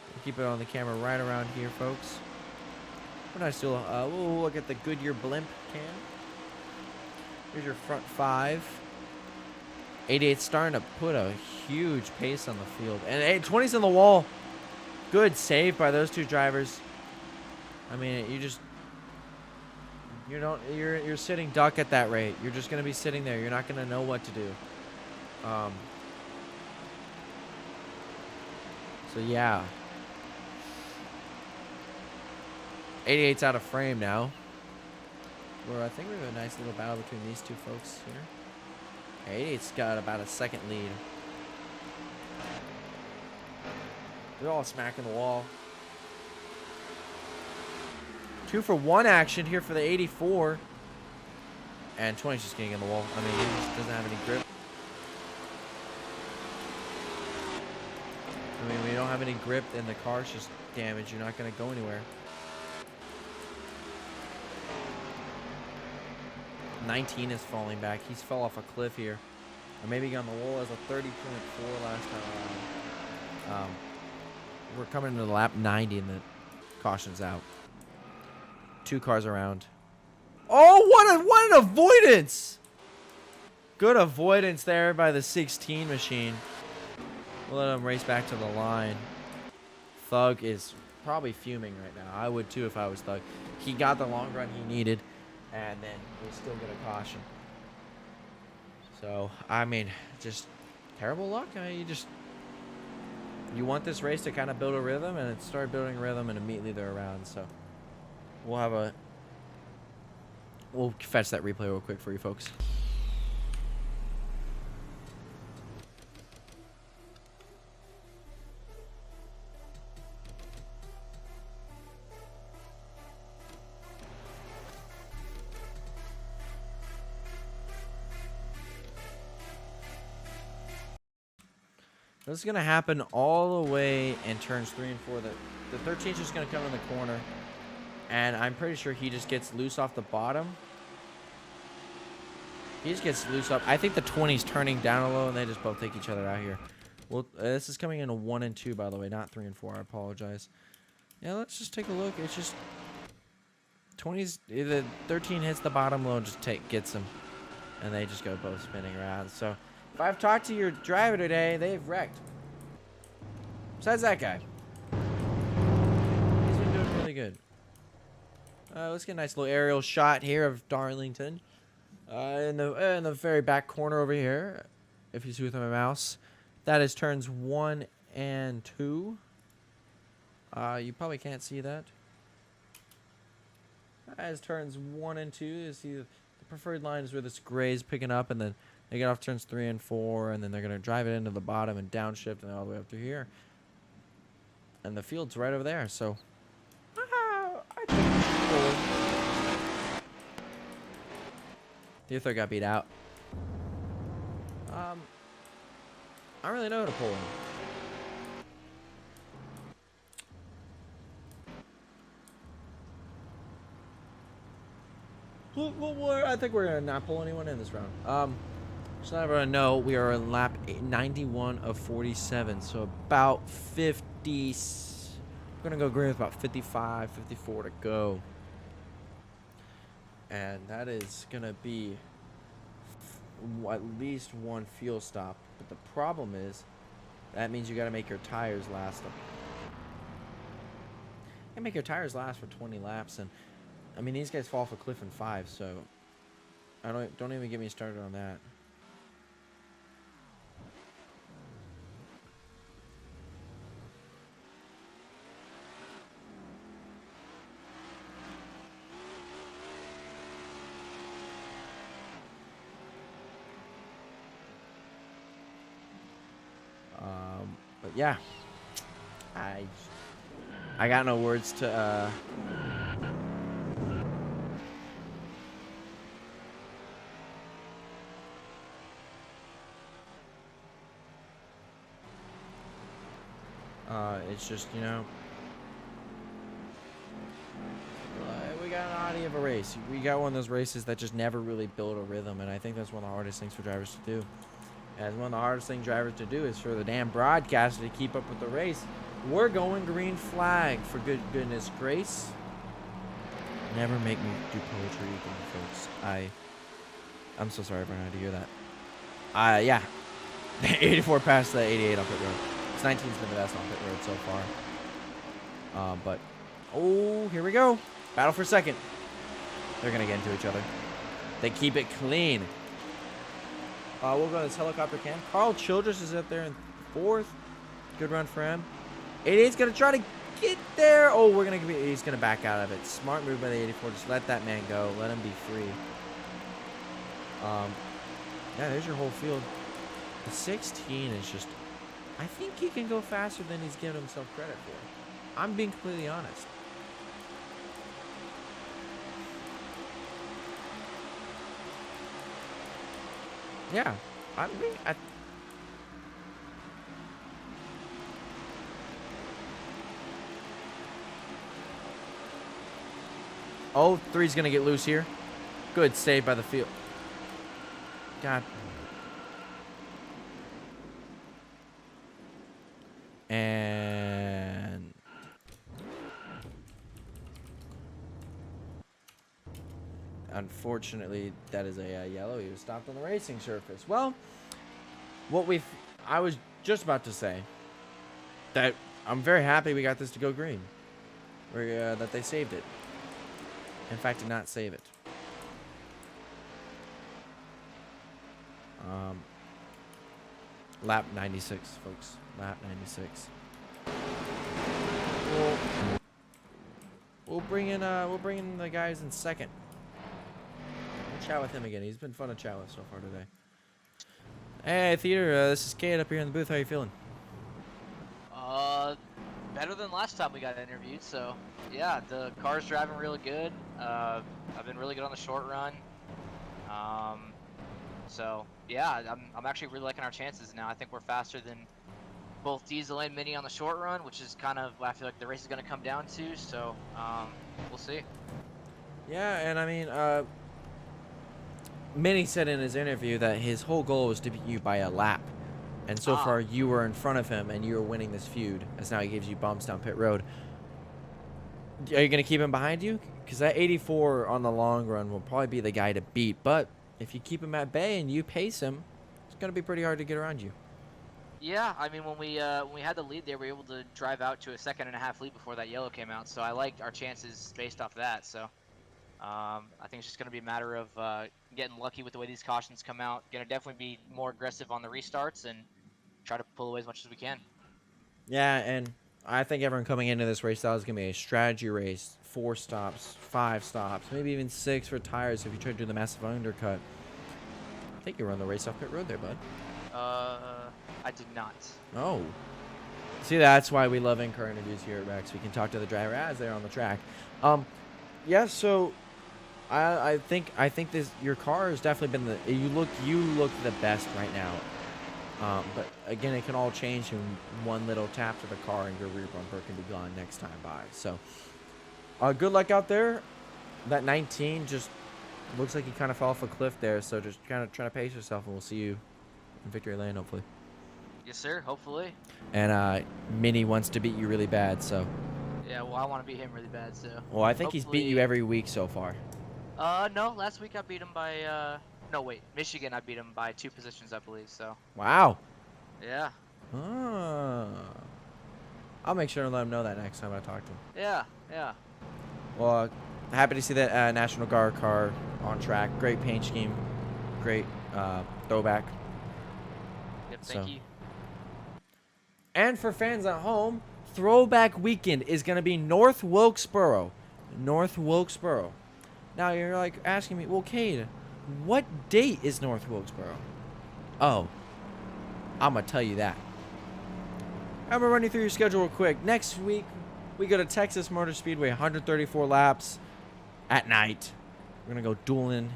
We'll keep it on the camera right around here, folks. We're not still. We'll look at the Goodyear blimp cam. Here's your front 5. 88's starting to put a huge pace on the field, and 20's in the wall. Good save by those two drivers. I mean, you're sitting duck at that rate. You're just gonna be sitting there. You're not gonna know what to do. So yeah, 88's out of frame now. where I think we have a nice little battle between these two folks here. 88's got about a second lead. They're all smacking the wall. 2-for-1 action here for the 84. And 20's just getting in the wall. I mean, he just doesn't have any grip. I mean, when you don't have any grip and the car's just damaged, you're not going to go anywhere. 19 is falling back. He's fell off a cliff here. Or maybe he got on the wall as a 30.4 last time around. We're coming into the lap 90 and the caution's out. 2 cars around. Oh, what an avoidance! Good avoidance there by the 16 machine. We'll let him race back to the line. Thug is probably fuming right now. I would too if I was Thug. He got the long run he needed, and then we still get a caution. So, I mean, just terrible luck. You want this race to kind of build a rhythm, and it started building a rhythm, and immediately they're around. So, we'll fetch that replay real quick for you folks. This is going to happen all the way in turns 3 and 4. The 13 is just going to come in the corner. And I'm pretty sure he just gets loose off the bottom. He just gets loose up. I think the 20's turning down a little, and they just both take each other out here. Well, this is coming in a 1 and 2, by the way, not 3 and 4. I apologize. Yeah, let's just take a look. It's just 20's. The 13 hits the bottom low and just gets him. And they just go both spinning around. So if I've talked to your driver today, they've wrecked. Besides that guy. He's been doing really good. Let's get a nice little aerial shot here of Darlington. In the very back corner over here. If you see with my mouse. That is turns 1 and 2. You probably can't see that. As turns 1 and 2, you see the preferred line is where this gray is picking up, and then they get off turns 3 and 4, and then they're going to drive it into the bottom and downshift and all the way up to here. And the field's right over there, so I think the third got beat out. I don't really know how to pull him. I think we're gonna not pull anyone in this round. Just let everyone know we are in lap 91 of 47, so about 50. We're gonna go green with about 55, 54 to go, and that is gonna be at least one fuel stop. But the problem is that means you gotta make your tires last. You can make your tires last for 20 laps, and I mean, these guys fall off a cliff in 5, so don't even get me started on that. But yeah, I got no words to it's just, you know, we got an oddity of a race. We got one of those races that just never really build a rhythm, and I think that's one of the hardest things for drivers to do. And one of the hardest things drivers to do is for the damn broadcaster to keep up with the race. We're going green flag, for goodness grace. Never make me do poetry again, folks. I'm so sorry everyone had to hear that. Yeah. 84 past the 88 on pit road. 19's been the best on pit road so far. But, oh, here we go. Battle for second. They're going to get into each other. They keep it clean. We'll go to this helicopter cam. Carl Childress is up there in 4th. Good run for him. 88's going to try to get there. Oh, he's gonna back out of it. Smart move by the 84. Just let that man go. Let him be free. Yeah, there's your whole field. The 16 is just, I think he can go faster than he's giving himself credit for. I'm being completely honest. Yeah, Oh, 3's gonna get loose here. Good save by the field. God. And unfortunately, that is a yellow. He was stopped on the racing surface. Well, I was just about to say that I'm very happy we got this to go green. That they saved it. In fact, did not save it. Lap 96, folks. Lap 96. We'll bring in the guys in second. We'll chat with him again. He's been fun to chat with so far today. Hey, Theater, this is Kate up here in the booth. How you feeling? Better than last time we got interviewed. So yeah, the car's driving really good. I've been really good on the short run. So yeah, I'm actually really liking our chances now. I think we're faster than both Diesel and Mini on the short run, which is kind of what I feel like the race is going to come down to. So we'll see. Yeah, and I mean, Mini said in his interview that his whole goal was to beat you by a lap. And so far, you were in front of him, and you were winning this feud, as now he gives you bumps down pit road. Are you going to keep him behind you? Because that 84 on the long run will probably be the guy to beat. But if you keep him at bay and you pace him, it's going to be pretty hard to get around you. Yeah, I mean, when we had the lead there, we were able to drive out to a 2.5-second lead before that yellow came out. So I liked our chances based off that. So I think it's just going to be a matter of getting lucky with the way these cautions come out. Going to definitely be more aggressive on the restarts and try to pull away as much as we can. Yeah, and I think everyone coming into this race style is going to be a strategy race. 4 stops, 5 stops, maybe even 6 for tires if you try to do the massive undercut. I think you run the race off pit road there, bud. I did not. Oh. See, that's why we love in-car interviews here at Rex. We can talk to the driver as they're on the track. Yeah, so I think this your car has definitely been you look the best right now. But again, it can all change in one little tap to the car and your rear bumper can be gone next time by. So good luck out there. That 19 just looks like he kind of fell off a cliff there. So just kind of trying to pace yourself, and we'll see you in victory lane hopefully. Yes, sir. Hopefully. And Mini wants to beat you really bad, so. Yeah, well, I want to beat him really bad, so. Well, I think he's beat you every week so far. No, last week I beat him by, no, wait, Michigan I beat him by 2 positions, I believe, so. Wow. Yeah. I'll make sure to let him know that next time I talk to him. Yeah, yeah. Well, happy to see that National Guard car on track. Great paint scheme. Great throwback. Yep, thank you. And for fans at home, Throwback Weekend is going to be North Wilkesboro. North Wilkesboro. Now, you're like asking me, well, Cade, what date is North Wilkesboro? Oh, I'm going to tell you that. I'm going to run you through your schedule real quick. Next week, we go to Texas Motor Speedway, 134 laps at night. We're going to go dueling. And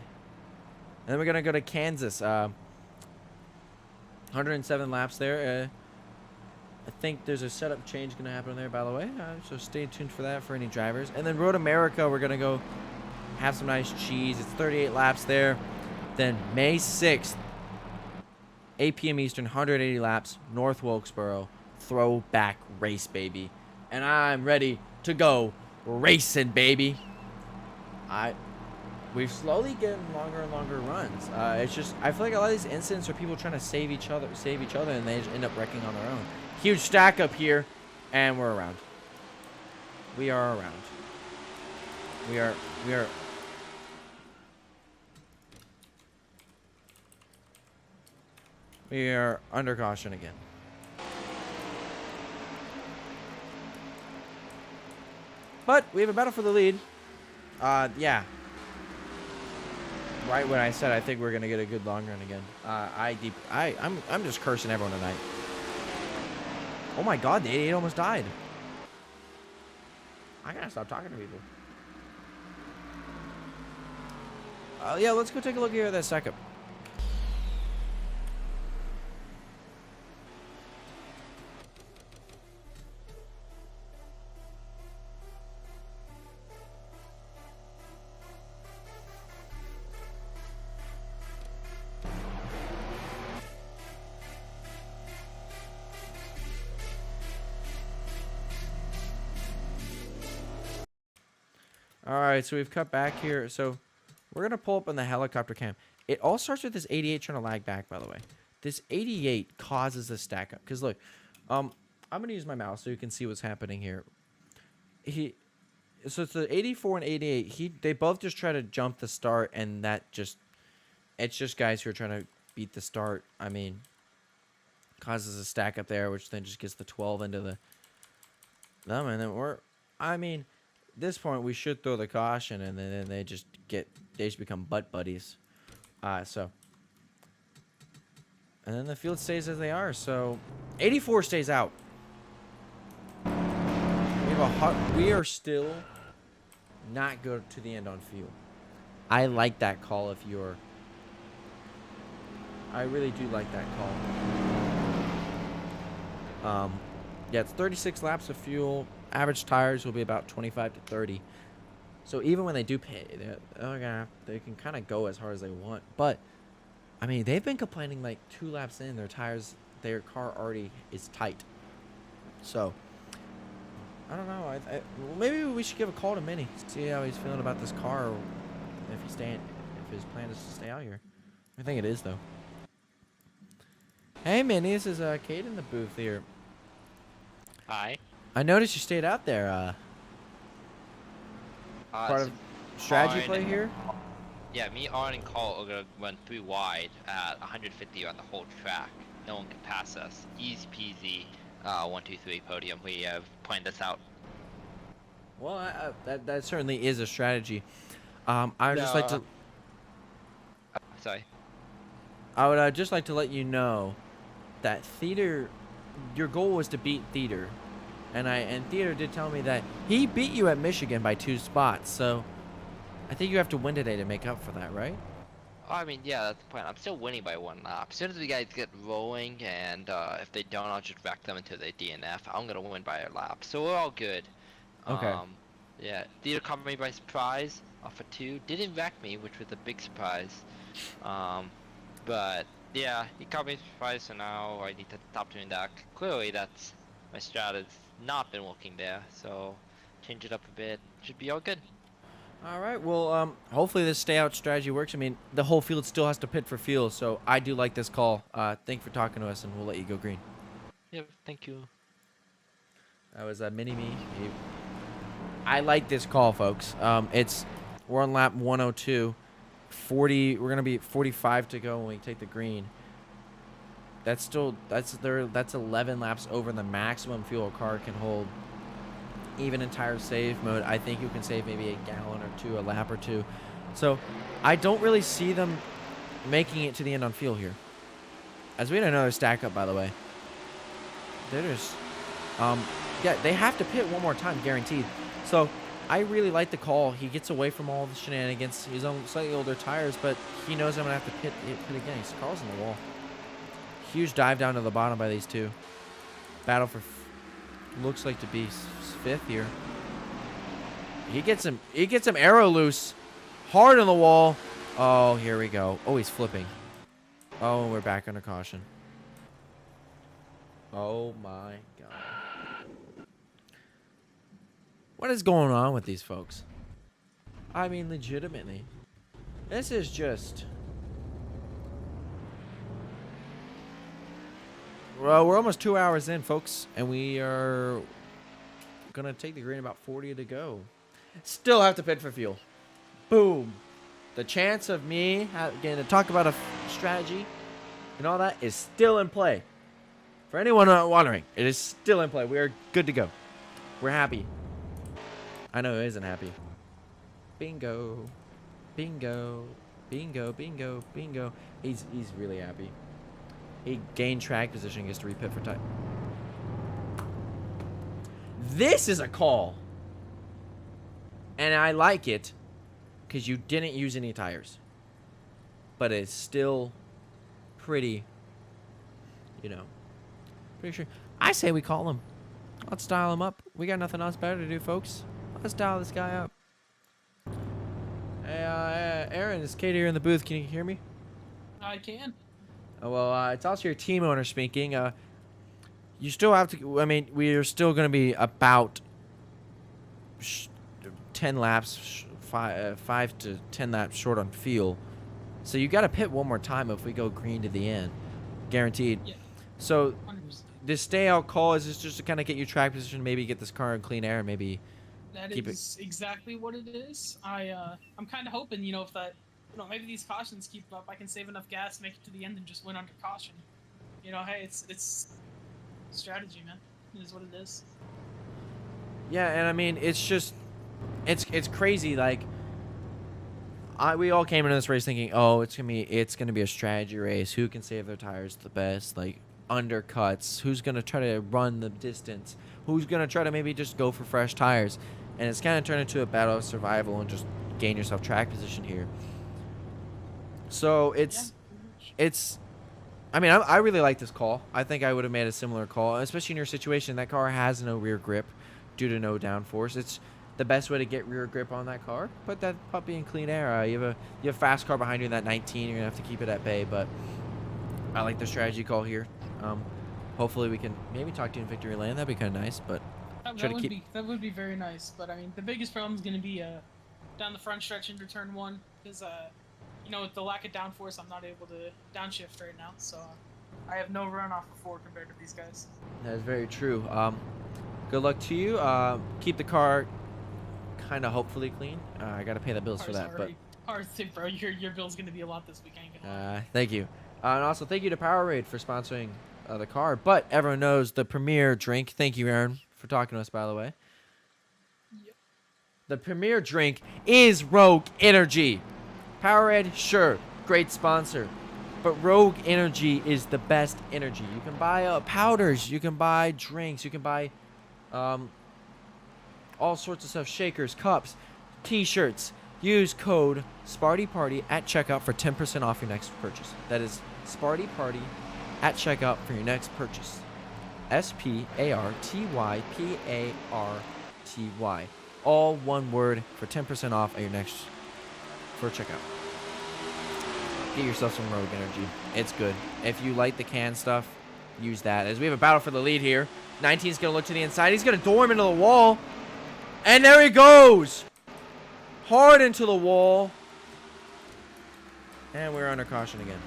then we're going to go to Kansas, 107 laps there. I think there's a setup change going to happen there, by the way. So stay tuned for that for any drivers. And then Road America, we're going to go have some nice cheese. It's 38 laps there. Then May 6th, 8 p.m. Eastern, 180 laps, North Wilkesboro. Throwback race, baby. And I'm ready to go racing, baby. We've slowly getting longer and longer runs. It's just, I feel like a lot of these incidents are people trying to save each other, and they just end up wrecking on their own. Huge stack up here, and we're around. We are around. We are under caution again. But we have a battle for the lead. Yeah. Right when I said I think we're gonna get a good long run again. I'm just cursing everyone tonight. Oh my god, the 88 almost died. I gotta stop talking to people. Yeah, let's go take a look here at that second. Alright, so we've cut back here. So we're going to pull up on the helicopter cam. It all starts with this 88 trying to lag back, by the way. This 88 causes the stack up. Because look, I'm going to use my mouse so you can see what's happening here. So it's the 84 and 88. They both just try to jump the start, and it's just guys who are trying to beat the start. I mean, causes a stack up there, which then just gets the 12 into them. And then this point we should throw the caution, and then they just become butt buddies. And then the field stays as they are. So 84 stays out. We are still not good to the end on fuel. I like that call. I really do like that call. Yeah, it's 36 laps of fuel. Average tires will be about 25 to 30. So even when they do pay, they can kind of go as hard as they want. But I mean, they've been complaining like 2 laps in, their car already is tight. So I don't know. Maybe we should give a call to Minnie, see how he's feeling about this car, or if his plan is to stay out here. I think it is though. Hey Minnie, this is Kate in the booth here. Hi. I noticed you stayed out there. Part of strategy play here? Yeah, me, Arn, and Cole are gonna run 3 wide at 150 on the whole track. No one can pass us. Easy peasy. 1, 2, 3 podium. We have planned this out. Well, that certainly is a strategy. I would just like to. Sorry. I would just like to let you know that Theater, your goal was to beat Theater. And Theater did tell me that he beat you at Michigan by 2 spots, so I think you have to win today to make up for that, right? I mean, yeah, that's the point. I'm still winning by 1 lap. As soon as the guys get rolling, and if they don't, I'll just wreck them into the DNF. I'm gonna win by a lap, so we're all good. Okay. Yeah, Theater caught me by surprise off of 2. Didn't wreck me, which was a big surprise. But yeah, he caught me by surprise, so now I need to stop doing that. Clearly, that's my strat has not been working there, so change it up a bit. Should be all good. All right. Well, hopefully this stay out strategy works. I mean, the whole field still has to pit for fuel, so I do like this call. Thank you for talking to us, and we'll let you go green. Yep. Thank you. That was a mini-me. I like this call, folks. We're on lap 102. 40. We're gonna be 45 to go when we take the green. That's 11 laps over the maximum fuel a car can hold. Even in tire save mode, I think you can save maybe a gallon or 2, a lap or 2. So I don't really see them making it to the end on fuel here. As we had another stack up, by the way. They're just, yeah, they have to pit one more time, guaranteed. So I really like the call. He gets away from all the shenanigans. He's on slightly older tires, but he knows I'm gonna have to pit again. He's car's in the wall. Huge dive down to the bottom by these 2. Battle for looks like to be 5th here. He gets him arrow loose. Hard on the wall. Oh, here we go. Oh, he's flipping. Oh, we're back under caution. Oh my god. What is going on with these folks? I mean, legitimately. This is just... Well, we're almost 2 hours in, folks, and we are gonna take the green about 40 to go. Still have to pit for fuel. Boom. The chance of me getting to talk about a strategy and all that is still in play. For anyone wondering, it is still in play. We are good to go. We're happy. I know he isn't happy. Bingo. Bingo. Bingo. Bingo. Bingo. He's really happy. He gained track position, gets to repit for time. This is a call. And I like it because you didn't use any tires. But it's still pretty, you know, pretty sure. I say we call him. Let's dial him up. We got nothing else better to do, folks. Let's dial this guy up. Hey, Aaron, it's Kate here in the booth. Can you hear me? I can. Oh, well, it's also your team owner speaking. You still have to, I mean, we are still going to be about 10 laps, 5 to 10 laps short on fuel. So you got to pit one more time if we go green to the end. Guaranteed. Yeah. So 100%. this stay out call is just to kind of get your track position, maybe get this car in clean air, maybe that keep is exactly what it is. I'm kind of hoping, you know, if that, you know, maybe these cautions keep up, I can save enough gas, make it to the end, and just win under caution. You know, hey, it's strategy, man. It is what it is. Yeah, and I mean, it's just, it's crazy. Like, we all came into this race thinking, oh, it's gonna be a strategy race. Who can save their tires the best? Like undercuts. Who's gonna try to run the distance? Who's gonna try to maybe just go for fresh tires? And it's kind of turned into a battle of survival and just gain yourself track position here. So it's, I mean, I really like this call. I think I would have made a similar call, especially in your situation. That car has no rear grip due to no downforce. It's the best way to get rear grip on that car. Put that puppy in clean air. You have a fast car behind you in that 19. You're gonna have to keep it at bay. But I like the strategy call here. Hopefully we can maybe talk to you in victory lane. That'd be kind of nice. But that would be very nice. But I mean, the biggest problem is gonna be down the front stretch into turn 1 because you know, with the lack of downforce, I'm not able to downshift right now. So I have no run off of 4 compared to these guys. That is very true. Good luck to you. Keep the car kind of hopefully clean. I gotta pay the bills for that, but bro, your bill's gonna be a lot this weekend. Thank you, and also thank you to Powerade for sponsoring the car. But everyone knows the premier drink. Thank you, Aaron, for talking to us. By the way, yep. The premier drink is Rogue Energy. Powerade, sure, great sponsor, but Rogue Energy is the best energy. You can buy powders, you can buy drinks, you can buy all sorts of stuff, shakers, cups, t-shirts. Use code SpartyParty at checkout for 10% off your next purchase. That is SpartyParty at checkout for your next purchase. SpartyParty. All one word for 10% off at your next for checkout. Get yourself some Rogue Energy. It's good. If you like the can stuff, use that. As we have a battle for the lead here. 19's going to look to the inside. He's going to door him into the wall. And there he goes. Hard into the wall. And we're under caution again.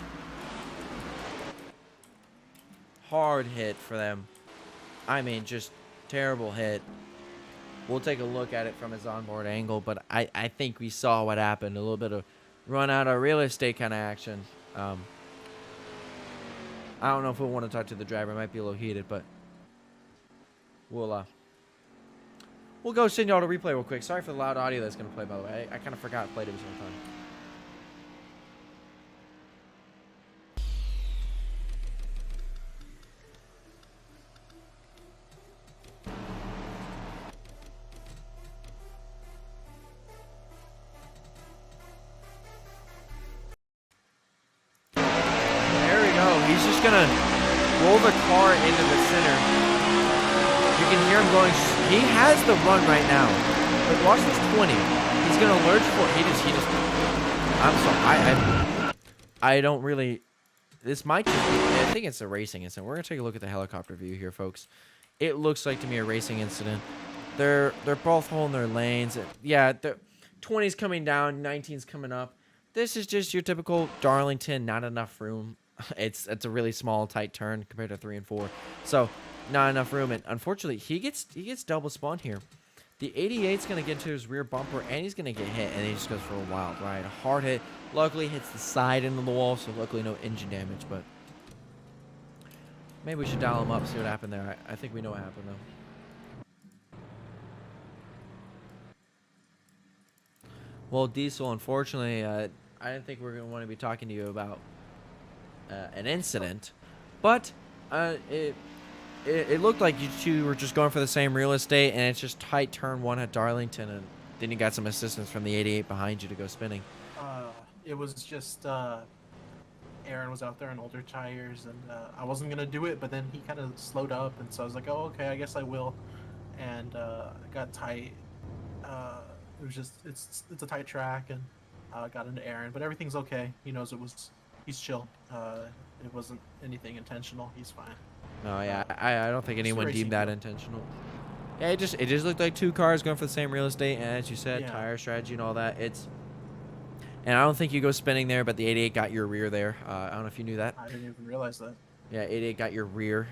Hard hit for them. I mean, just terrible hit. We'll take a look at it from his onboard angle, but I think we saw what happened. A little bit of run out of real estate kind of action. I don't know if we want to talk to the driver. It might be a little heated, but we'll go send y'all to replay real quick. Sorry for the loud audio that's going to play, by the way. I kind of forgot I played it some time. He's just gonna roll the car into the center. You can hear him going. He has the run right now. But watch this 20. He's gonna lurch for. He just. I'm sorry. I don't really. This might just be. I think it's a racing incident. We're gonna take a look at the helicopter view here, folks. It looks like to me a racing incident. They're both holding their lanes. Yeah, the 20's coming down, 19's coming up. This is just your typical Darlington. Not enough room. It's a really small, tight turn compared to 3 and 4, so not enough room. And unfortunately, he gets double spun here. The 88's gonna get into his rear bumper, and he's gonna get hit, and he just goes for a wild ride. A hard hit. Luckily, hits the side into the wall, so luckily no engine damage. But maybe we should dial him up, see what happened there. I think we know what happened though. Well, Diesel, unfortunately, I didn't think we were going to want to be talking to you about an incident, but it looked like you two were just going for the same real estate, and it's just tight turn 1 at Darlington, and then you got some assistance from the 88 behind you to go spinning. It was just Aaron was out there on older tires, and I wasn't gonna do it, but then he kind of slowed up, and so I was like, oh, okay, I guess I will, and it got tight. It was just it's a tight track, and got into Aaron, but everything's okay. He knows he's chill. It wasn't anything intentional. He's fine. No, yeah, I don't think anyone deemed that intentional. Yeah, it just looked like two cars going for the same real estate, and as you said, tire strategy and all that. And I don't think you go spinning there, but the 88 got your rear there. I don't know if you knew that. I didn't even realize that. Yeah, 88 got your rear.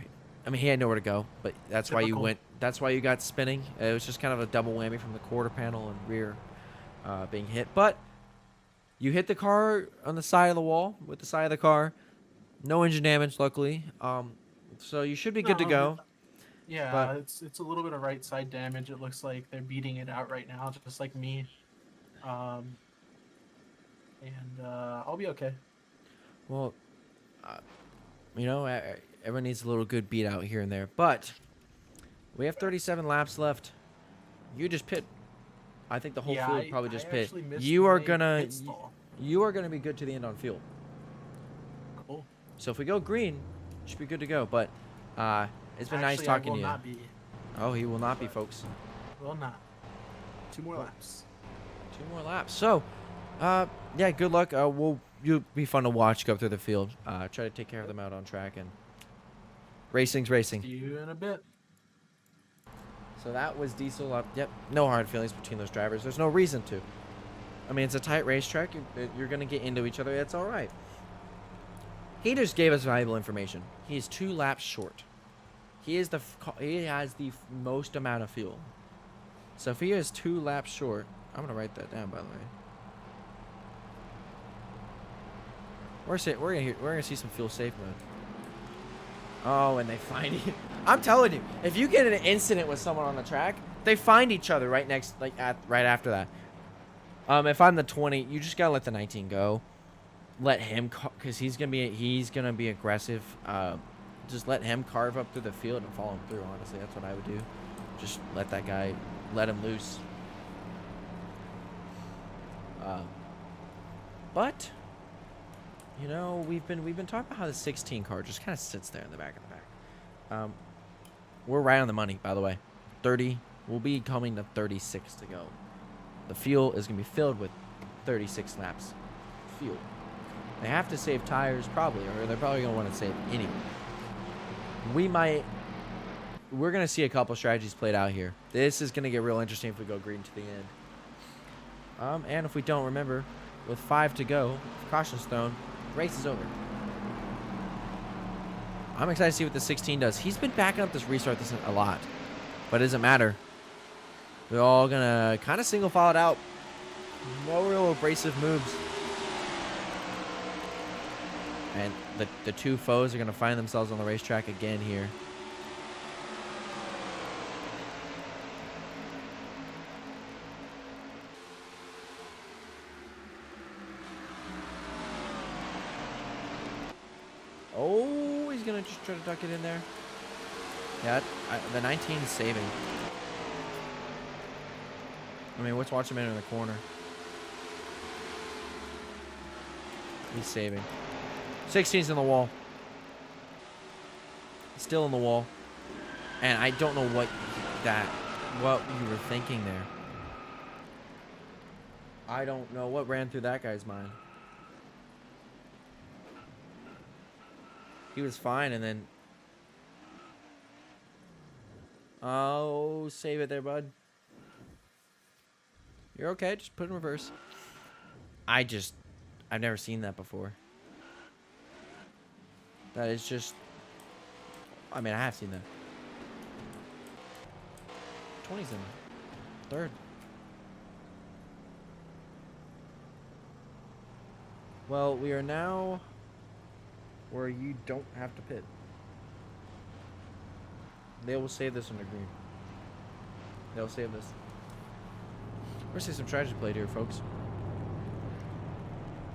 I mean, he had nowhere to go, but that's why you went. That's why you got spinning. It was just kind of a double whammy from the quarter panel and rear being hit. But you hit the car on the side of the wall with the side of the car. No engine damage, luckily. So you should be good to go. Yeah, but it's a little bit of right side damage. It looks like they're beating it out right now, just like me. And I'll be okay. Well, you know, everyone needs a little good beat out here and there. But we have 37 laps left. You just pit. I think the whole field probably just pit. You are gonna be good to the end on fuel. Cool. So if we go green, you should be good to go. But it's been nice talking to you. Not be, oh, he will not be, folks. Will not. 2 more laps. 2 more laps. So, yeah, good luck. You'll be fun to watch go through the field. Try to take care of them out on track, and racing's racing. See you in a bit. So that was Diesel. Yep, no hard feelings between those drivers. There's no reason to. I mean, it's a tight racetrack. You're going to get into each other. That's all right. He just gave us valuable information. He is 2 laps short. He has the most amount of fuel. So if he is 2 laps short, I'm going to write that down, by the way. We're gonna see some fuel safe mode. Oh, and they find you. I'm telling you, if you get in an incident with someone on the track, they find each other right after that. If I'm the 20, you just gotta let the 19 go. Let him, cause he's gonna be aggressive. Just let him carve up through the field and follow him through. Honestly, that's what I would do. Just let him loose. But you know, we've been talking about how the 16 car just kind of sits there in the back of the pack. We're right on the money, by the way. 30. We'll be coming to 36 to go. The fuel is gonna be filled with 36 laps fuel. They have to save tires probably, or they're probably gonna want to save anyway. We're gonna see a couple strategies played out here. This is gonna get real interesting if we go green to the end. And if we don't, remember, with 5 to go, caution's thrown. Race is over. I'm excited to see what the 16 does. He's been backing up this restart a lot, but it doesn't matter. We're all gonna kind of single file it out. No real abrasive moves. And the 2 foes are gonna find themselves on the racetrack again here. Oh, he's going to just try to duck it in there. Yeah, the 19 is saving. I mean, let's watch him enter in the corner. He's saving. 16's in the wall. Still in the wall. And I don't know what you were thinking there. I don't know what ran through that guy's mind. He was fine, and then... Oh, save it there, bud. You're okay. Just put it in reverse. I've never seen that before. That is just... I mean, I have seen that. 20's in third. Well, we are now... where you don't have to pit. They will save this under green. They'll save this. We're seeing some tragedy played here, folks.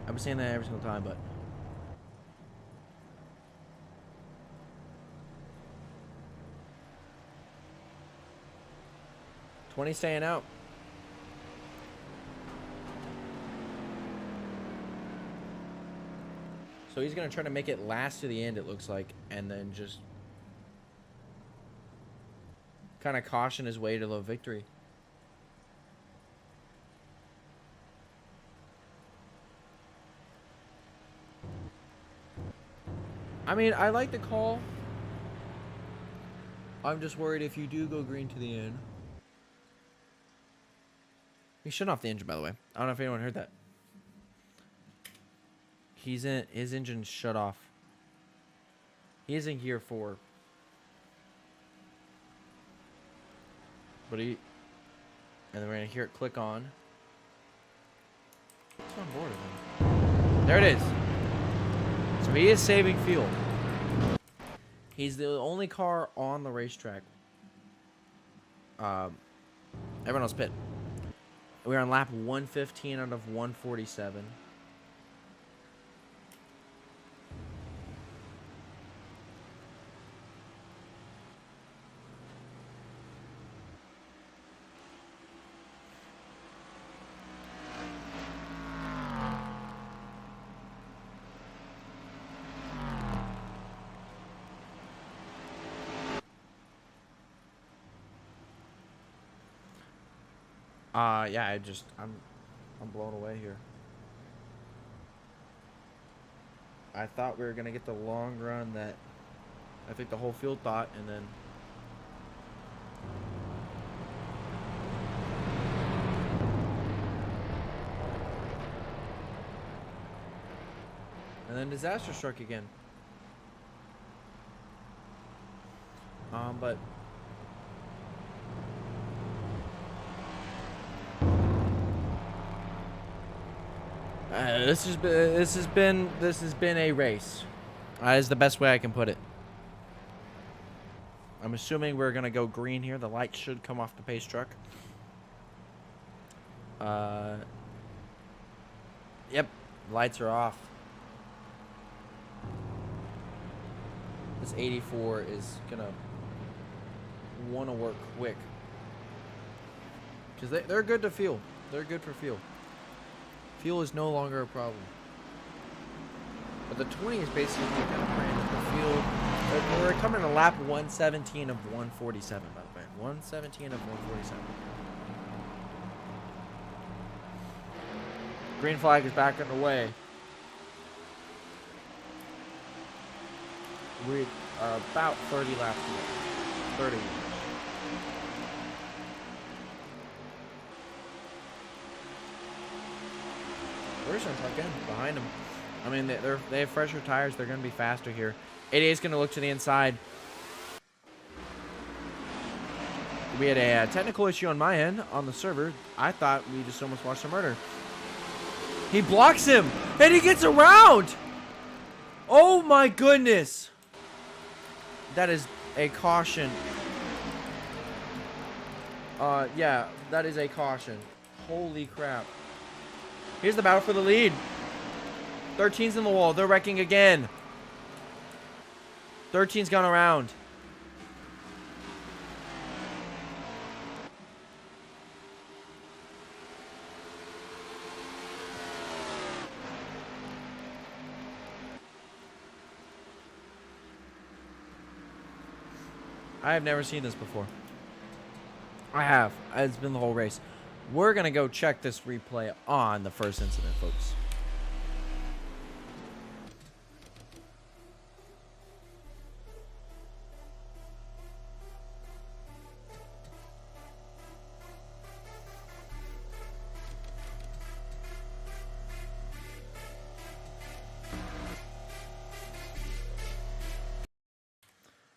I've been saying that every single time, but. $20 staying out. So he's going to try to make it last to the end, it looks like, and then just kind of caution his way to the victory. I mean, I like the call. I'm just worried if you do go green to the end. He's shutting off the engine, by the way. I don't know if anyone heard that. His engine's shut off. He is in gear 4. But and then we're gonna hear it click on. It's on board of him. There it is. So he is saving fuel. He's the only car on the racetrack. Everyone else pit. We're on lap 115 out of 147. Yeah, I'm blown away here. I thought we were gonna get the long run that I think the whole field thought, and then disaster struck again. But this has been a race. Is the best way I can put it. I'm assuming we're gonna go green here. The lights should come off the pace truck. Yep, lights are off. This 84 is gonna want to work quick because they're good to fuel. They're good for fuel. Fuel is no longer a problem. But the 20 is basically kind of brand new fuel. We're coming to lap 117 of 147, by the way. 117 of 147. Green flag is back underway. We are about 30 laps away. 30. We're just gonna tuck in behind them. I mean, they have fresher tires. They're gonna be faster here. 88 is gonna look to the inside. We had a technical issue on my end on the server. I thought we just almost watched a murder. He blocks him, and he gets around. Oh my goodness! That is a caution. Yeah, that is a caution. Holy crap. Here's the battle for the lead. 13's in the wall. They're wrecking again. 13's gone around. I have never seen this before. I have. It's been the whole race. We're going to go check this replay on the first incident, folks.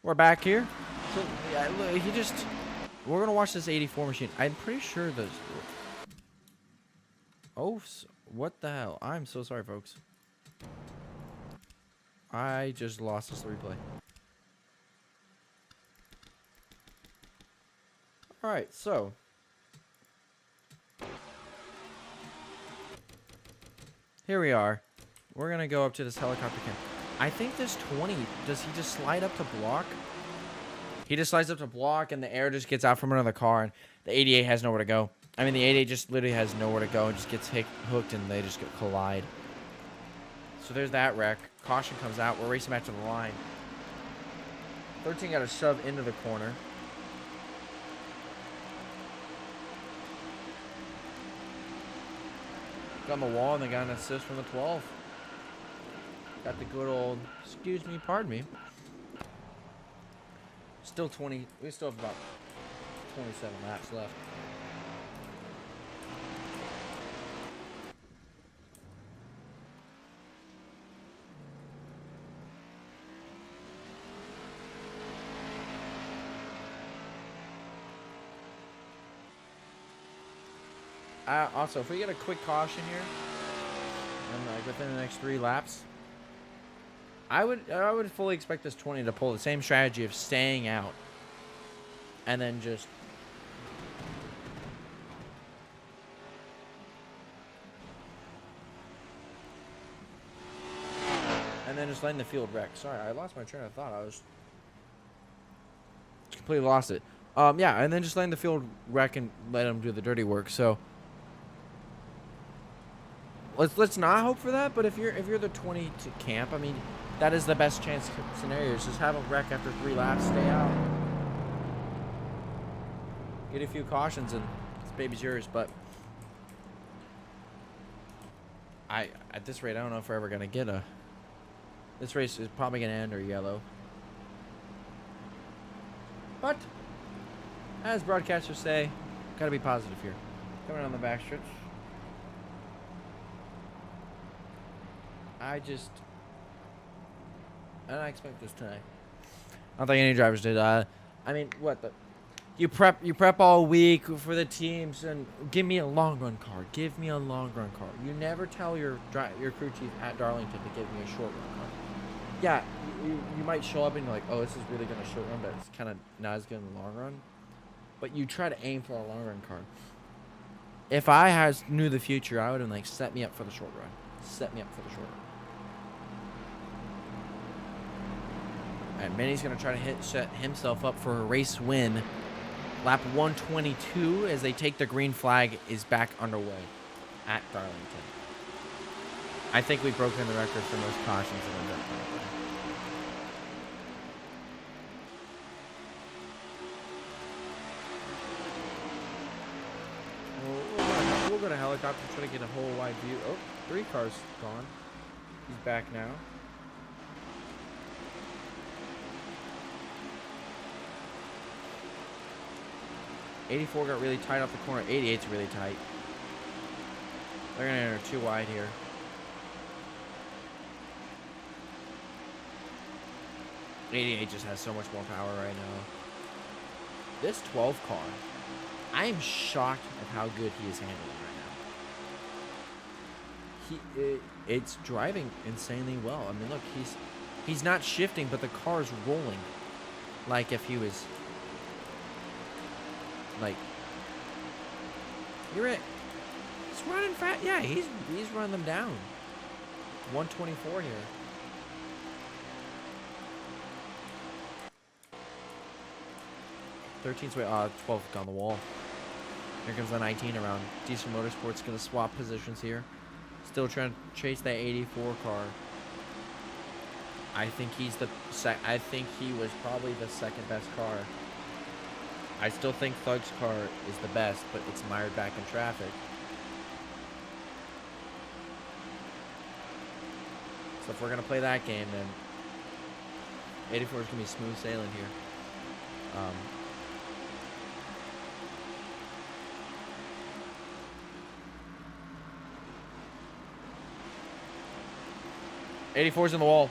We're back here. So, yeah, we're going to watch this 84 machine. I'm pretty sure this... Oh, what the hell? I'm so sorry, folks. I just lost this replay. Alright, so... here we are. We're gonna go up to this helicopter camp. I think this 20, does he just slide up to block? He just slides up to block, and the air just gets out from another car, and the 88 has nowhere to go. I mean, the 88 just literally has nowhere to go and just gets hooked, and they just collide. So there's that wreck. Caution comes out. We're racing back to the line. 13 got a shove into the corner. Got on the wall, and they got an assist from the 12. Got the good old, excuse me, pardon me. Still 20, we still have about 27 laps left. Also, if we get a quick caution here, and like within the next 3 laps, I would fully expect this 20 to pull the same strategy of staying out, and then just letting the field wreck. Sorry, I lost my train of thought. I was completely lost it. Yeah, and then just letting the field wreck and let them do the dirty work. So let's not hope for that. But if you're the 20 to camp, I mean, that is the best chance scenario. Is just have them wreck after 3 laps, stay out, get a few cautions, and this baby's yours. But at this rate, I don't know if we're ever gonna get a. This race is probably gonna end or yellow. But as broadcasters say, gotta be positive here. Coming on the backstretch. I didn't expect this tonight. I don't think any drivers did. I mean, what the? You prep all week for the teams, and give me a long run car. Give me a long run car. You never tell your crew chief at Darlington to give me a short run car. Yeah, you might show up and you're like, oh, this is really gonna short run, but it's kind of not as good in the long run. But you try to aim for a long run car. If I knew the future, I would have like set me up for the short run. Set me up for the short run. And Manny's going to try to set himself up for a race win. Lap 122 as they take the green flag is back underway at Darlington. I think we've broken the record for most cautions in the event. We'll go to helicopter, try to get a whole wide view. Oh, 3 cars gone. He's back now. '84 got really tight off the corner. 88's really tight. They're going to enter 2 wide here. '88 just has so much more power right now. This 12 car, I am shocked at how good he is handling right now. It's driving insanely well. I mean, look, he's not shifting, but the car's rolling like if he was. Like, you're it. He's running fast. Yeah, he's running them down. 124 here. '13's way. 12 on the wall. Here comes the 19 around. Diesel Motorsport's gonna swap positions here. Still trying to chase that 84 car. I think he's I think he was probably the second best car. I still think Thug's car is the best, but it's mired back in traffic. So if we're going to play that game, then 84 is going to be smooth sailing here. 84's in the wall.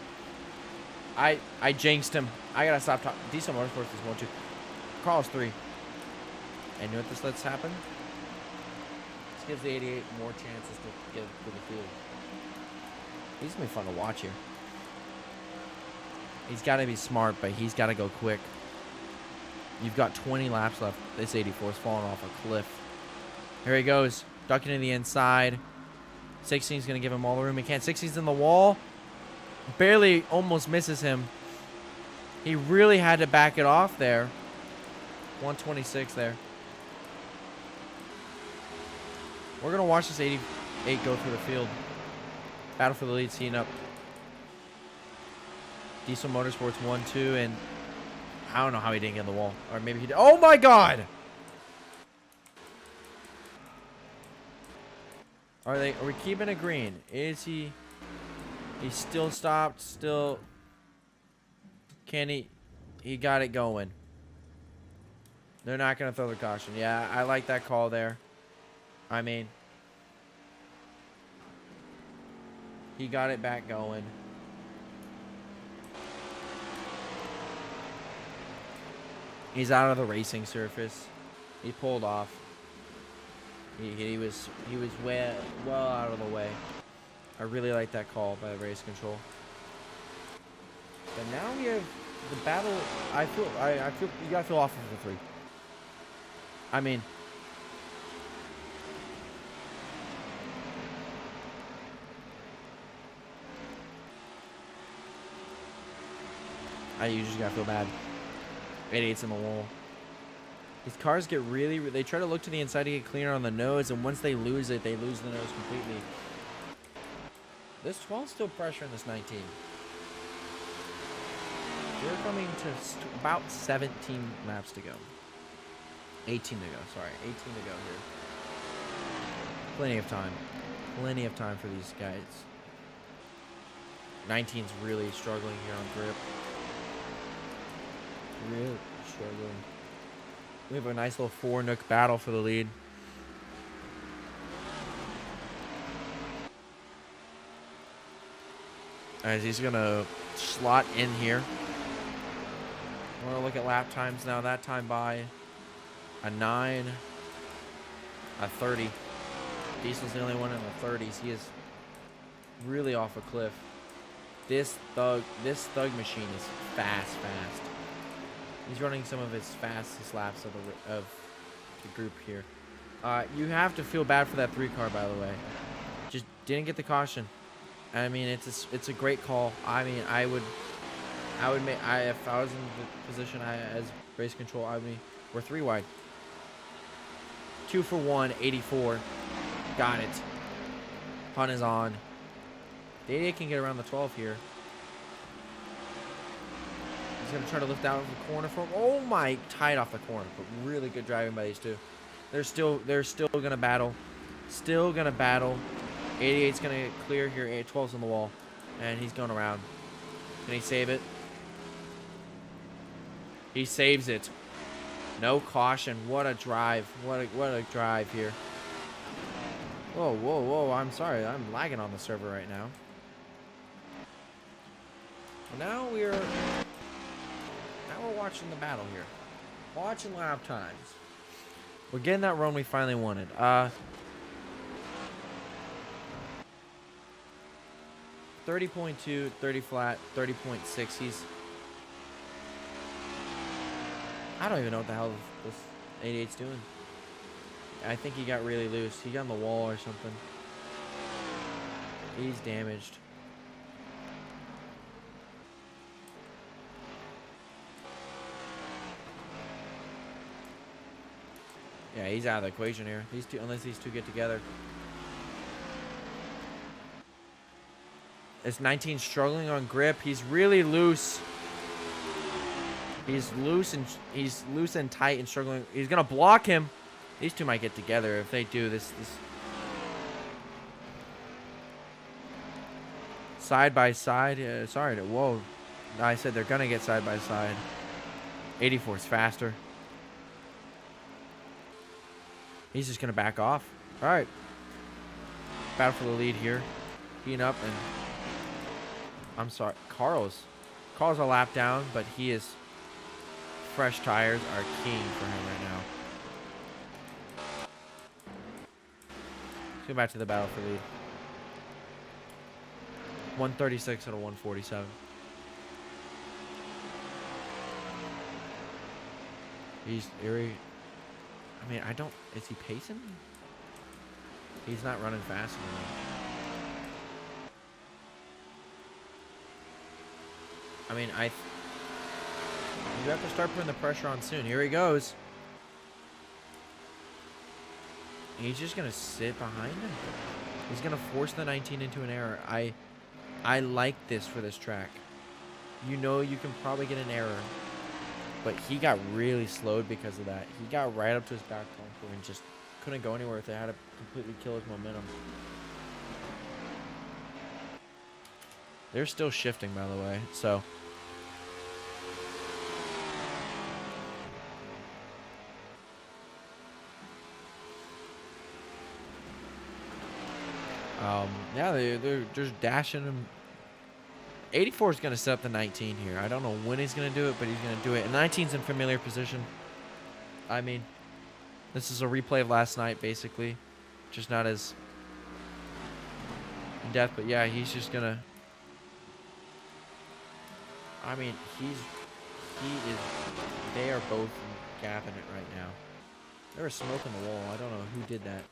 I jinxed him. I got to stop talking. Diesel Motorsports is 1-2. Carl's 3. And you know what this lets happen? This gives the 88 more chances to get to the field. He's going to be fun to watch here. He's got to be smart, but he's got to go quick. You've got 20 laps left. This 84 is falling off a cliff. Here he goes. Ducking to the inside. 16's going to give him all the room he can. 16's in the wall. Barely almost misses him. He really had to back it off there. 126 there. We're going to watch this 88 go through the field. Battle for the lead, heating up. Diesel Motorsports 1-2, and I don't know how he didn't get in the wall. Or maybe he did. Oh my god! Are we keeping it green? Is he? He's still stopped. Still. Can he? He got it going. They're not gonna throw the caution. Yeah, I like that call there. I mean, he got it back going. He's out of the racing surface. He pulled off. He was well out of the way. I really like that call by the race control. But now we have the battle. I feel you gotta feel off of the 3. I mean, you just gotta feel bad. 88's in the wall. These cars get really, they try to look to the inside to get cleaner on the nose, and once they lose it, they lose the nose completely. This 12's still pressuring this 19. We're coming to about 17 laps to go. 18 to go, sorry. 18 to go here. Plenty of time. Plenty of time for these guys. 19's really struggling here on grip. Really struggling. We have a nice little 4-nook battle for the lead. As he's gonna slot in here. We're gonna look at lap times now. That time by a 9, a 30. Diesel's the only one in the 30s. He is really off a cliff. This thug machine is fast. He's running some of his fastest laps of the group here. You have to feel bad for that 3 car, by the way. Just didn't get the caution. I mean, it's a great call. I mean, if I was in the position as race control, we're 3 wide. 2 for 1, 84. Got it. Hunt is on. The 88 can get around the 12 here. He's going to try to lift out of the corner for him. Oh my, tight off the corner, but really good driving by these two. They're still going to battle. Still going to battle. 88's going to get clear here. 12's on the wall. And he's going around. Can he save it? He saves it. No caution. What a drive. What a drive here. Whoa. I'm sorry. I'm lagging on the server right now. Now we're watching the battle here. Watching lap times. We're getting that run we finally wanted. 30.2, 30 flat, 30.6. I don't even know what the hell this 88's doing. I think he got really loose. He got on the wall or something. He's damaged. Yeah, he's out of the equation here. These two, unless these two get together. This 19 struggling on grip. He's really loose. He's loose and tight and struggling. He's gonna block him. These two might get together. If they do, this side by side. Whoa. I said they're gonna get side by side. 84 is faster. He's just gonna back off. All right. Battle for the lead here. Heating up, and I'm sorry, Carl's a lap down, but he is. Fresh tires are king for him right now. Let's go back to the battle for lead. 136 out of 147. He's eerie. I mean, is he pacing? He's not running fast enough. I mean, you have to start putting the pressure on soon. Here he goes. He's just gonna sit behind him. He's gonna force the 19 into an error. I like this for this track. You know you can probably get an error, but he got really slowed because of that. He got right up to his back bumper and just couldn't go anywhere if it had to completely kill his momentum. They're still shifting, by the way, so. Yeah, they're just dashing him. 84 is going to set up the 19 here. I don't know when he's going to do it, but he's going to do it. And 19's in familiar position. I mean, this is a replay of last night, basically. Just not as in depth, but yeah, he's just going to. I mean, they are both gapping it right now. There was smoke in the wall. I don't know who did that.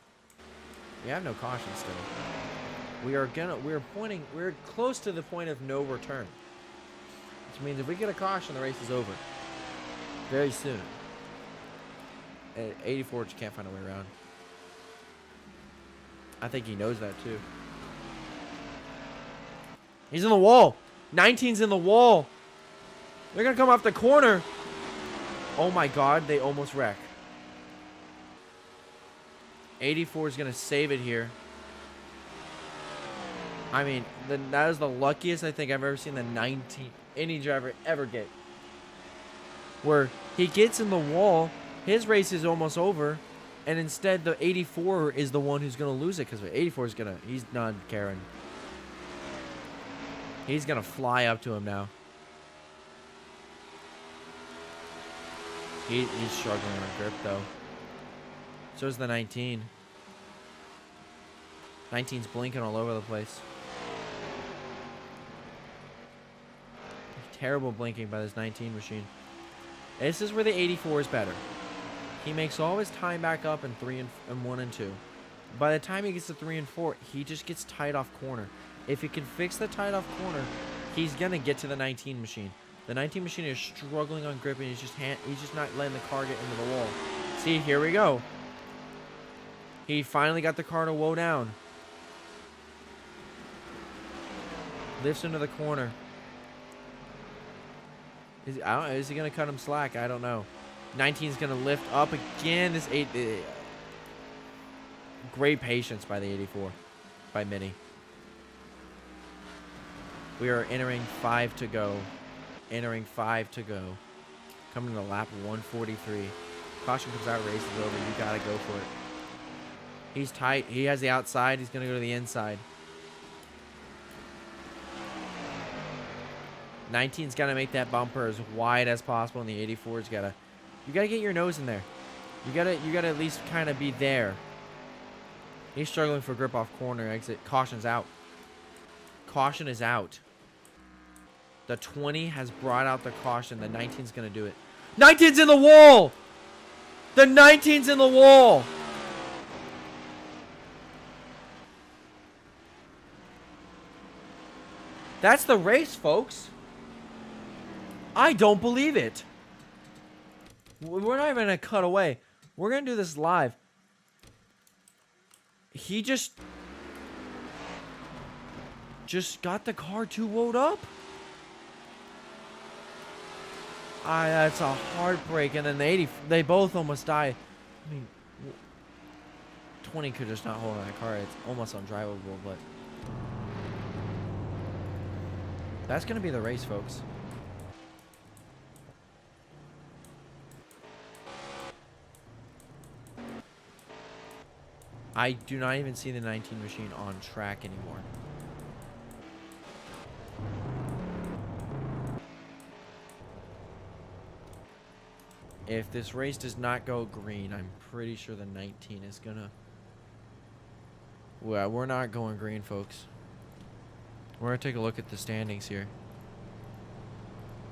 We have no caution still. We're close to the point of no return. Which means if we get a caution, the race is over. Very soon. 84 just can't find a way around. I think he knows that too. He's in the wall. 19's in the wall. They're gonna come off the corner. Oh my god, they almost wreck. 84 is gonna save it here. I mean, that is the luckiest I think I've ever seen the 19 any driver ever get. Where he gets in the wall, his race is almost over, and instead the 84 is the one who's gonna lose it because 84 is he's not caring. He's gonna fly up to him now. He's struggling on grip though. So is the 19. 19's blinking all over the place. Terrible blinking by this 19 machine. This is where the 84 is better. He makes all his time back up in 3 and 1 and 2. By the time he gets to 3 and 4, he just gets tight off corner. If he can fix the tight off corner, he's gonna get to the 19 machine. The 19 machine is struggling on grip, and he's just not letting the car get into the wall. See, here we go. He finally got the car to woe down. Lifts into the corner. Is he going to cut him slack? I don't know. 19's going to lift up again. This 8... great patience by the 84. By Mini. We are entering 5 to go. Entering 5 to go. Coming to lap 143. Caution comes out, race is over. You got to go for it. He's tight. He has the outside. He's going to go to the inside. 19's got to make that bumper as wide as possible, and the 84's got to... You got to get your nose in there. You got to at least kind of be there. He's struggling for grip off corner exit. Caution's out. Caution is out. The 20 has brought out the caution. The 19's going to do it. 19's in the wall! The 19's in the wall! That's the race, folks. I don't believe it. We're not even going to cut away. We're going to do this live. He just got the car too woed up. That's a heartbreak. And then the 80, they both almost died. I mean, 20 could just not hold on that car. It's almost undrivable, but that's going to be the race, folks. I do not even see the 19 machine on track anymore. If this race does not go green, I'm pretty sure the 19 is gonna... Well, we're not going green, folks. We're gonna take a look at the standings here.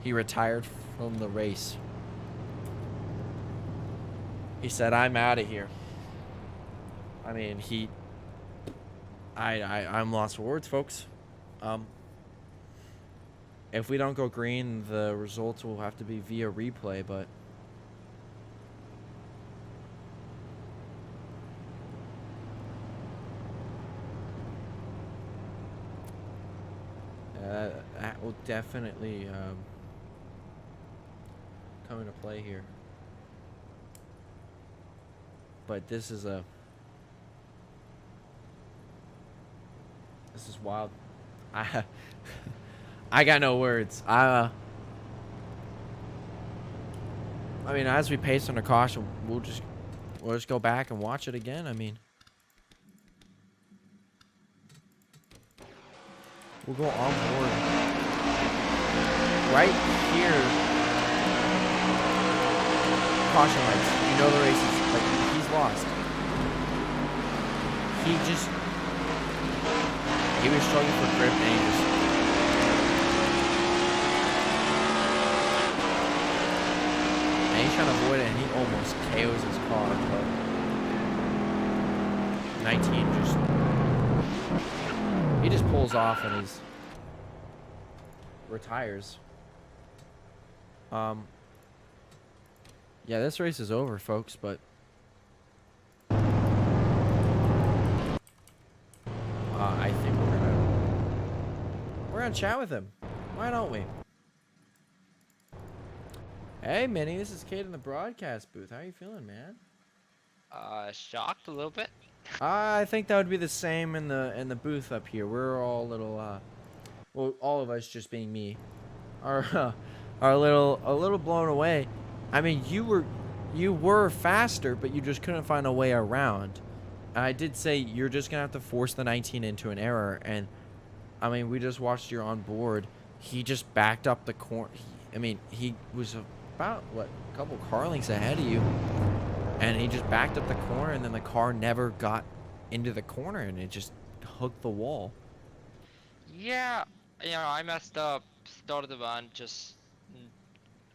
He retired from the race. He said, I'm out of here. I mean, I'm lost for words, folks. if we don't go green, the results will have to be via replay, but that will definitely come into play here. But this is wild. I got no words. I mean, as we pace under caution, we'll just go back and watch it again. I mean, we'll go on board right here. Caution lights. You know the race is like he's lost. He was struggling for grip and he just. And he's trying to avoid it, and he almost KOs his car, but 19 he just pulls off and he's retires. Yeah, this race is over, folks, but I think we're gonna chat with him. Why don't we? Hey, Minnie, this is Kate in the broadcast booth. How are you feeling, man? Shocked a little bit. I think that would be the same in the booth up here. We're all a little, well, all of us, just being me, are a little blown away. I mean, you were faster, but you just couldn't find a way around. I did say you're just gonna have to force the 19 into an error, and I mean, we just watched you on board. He just backed up the corner. I mean, he was about a couple car lengths ahead of you, and he just backed up the corner, and then the car never got into the corner, and it just hooked the wall. Yeah, I messed up. Started the run, just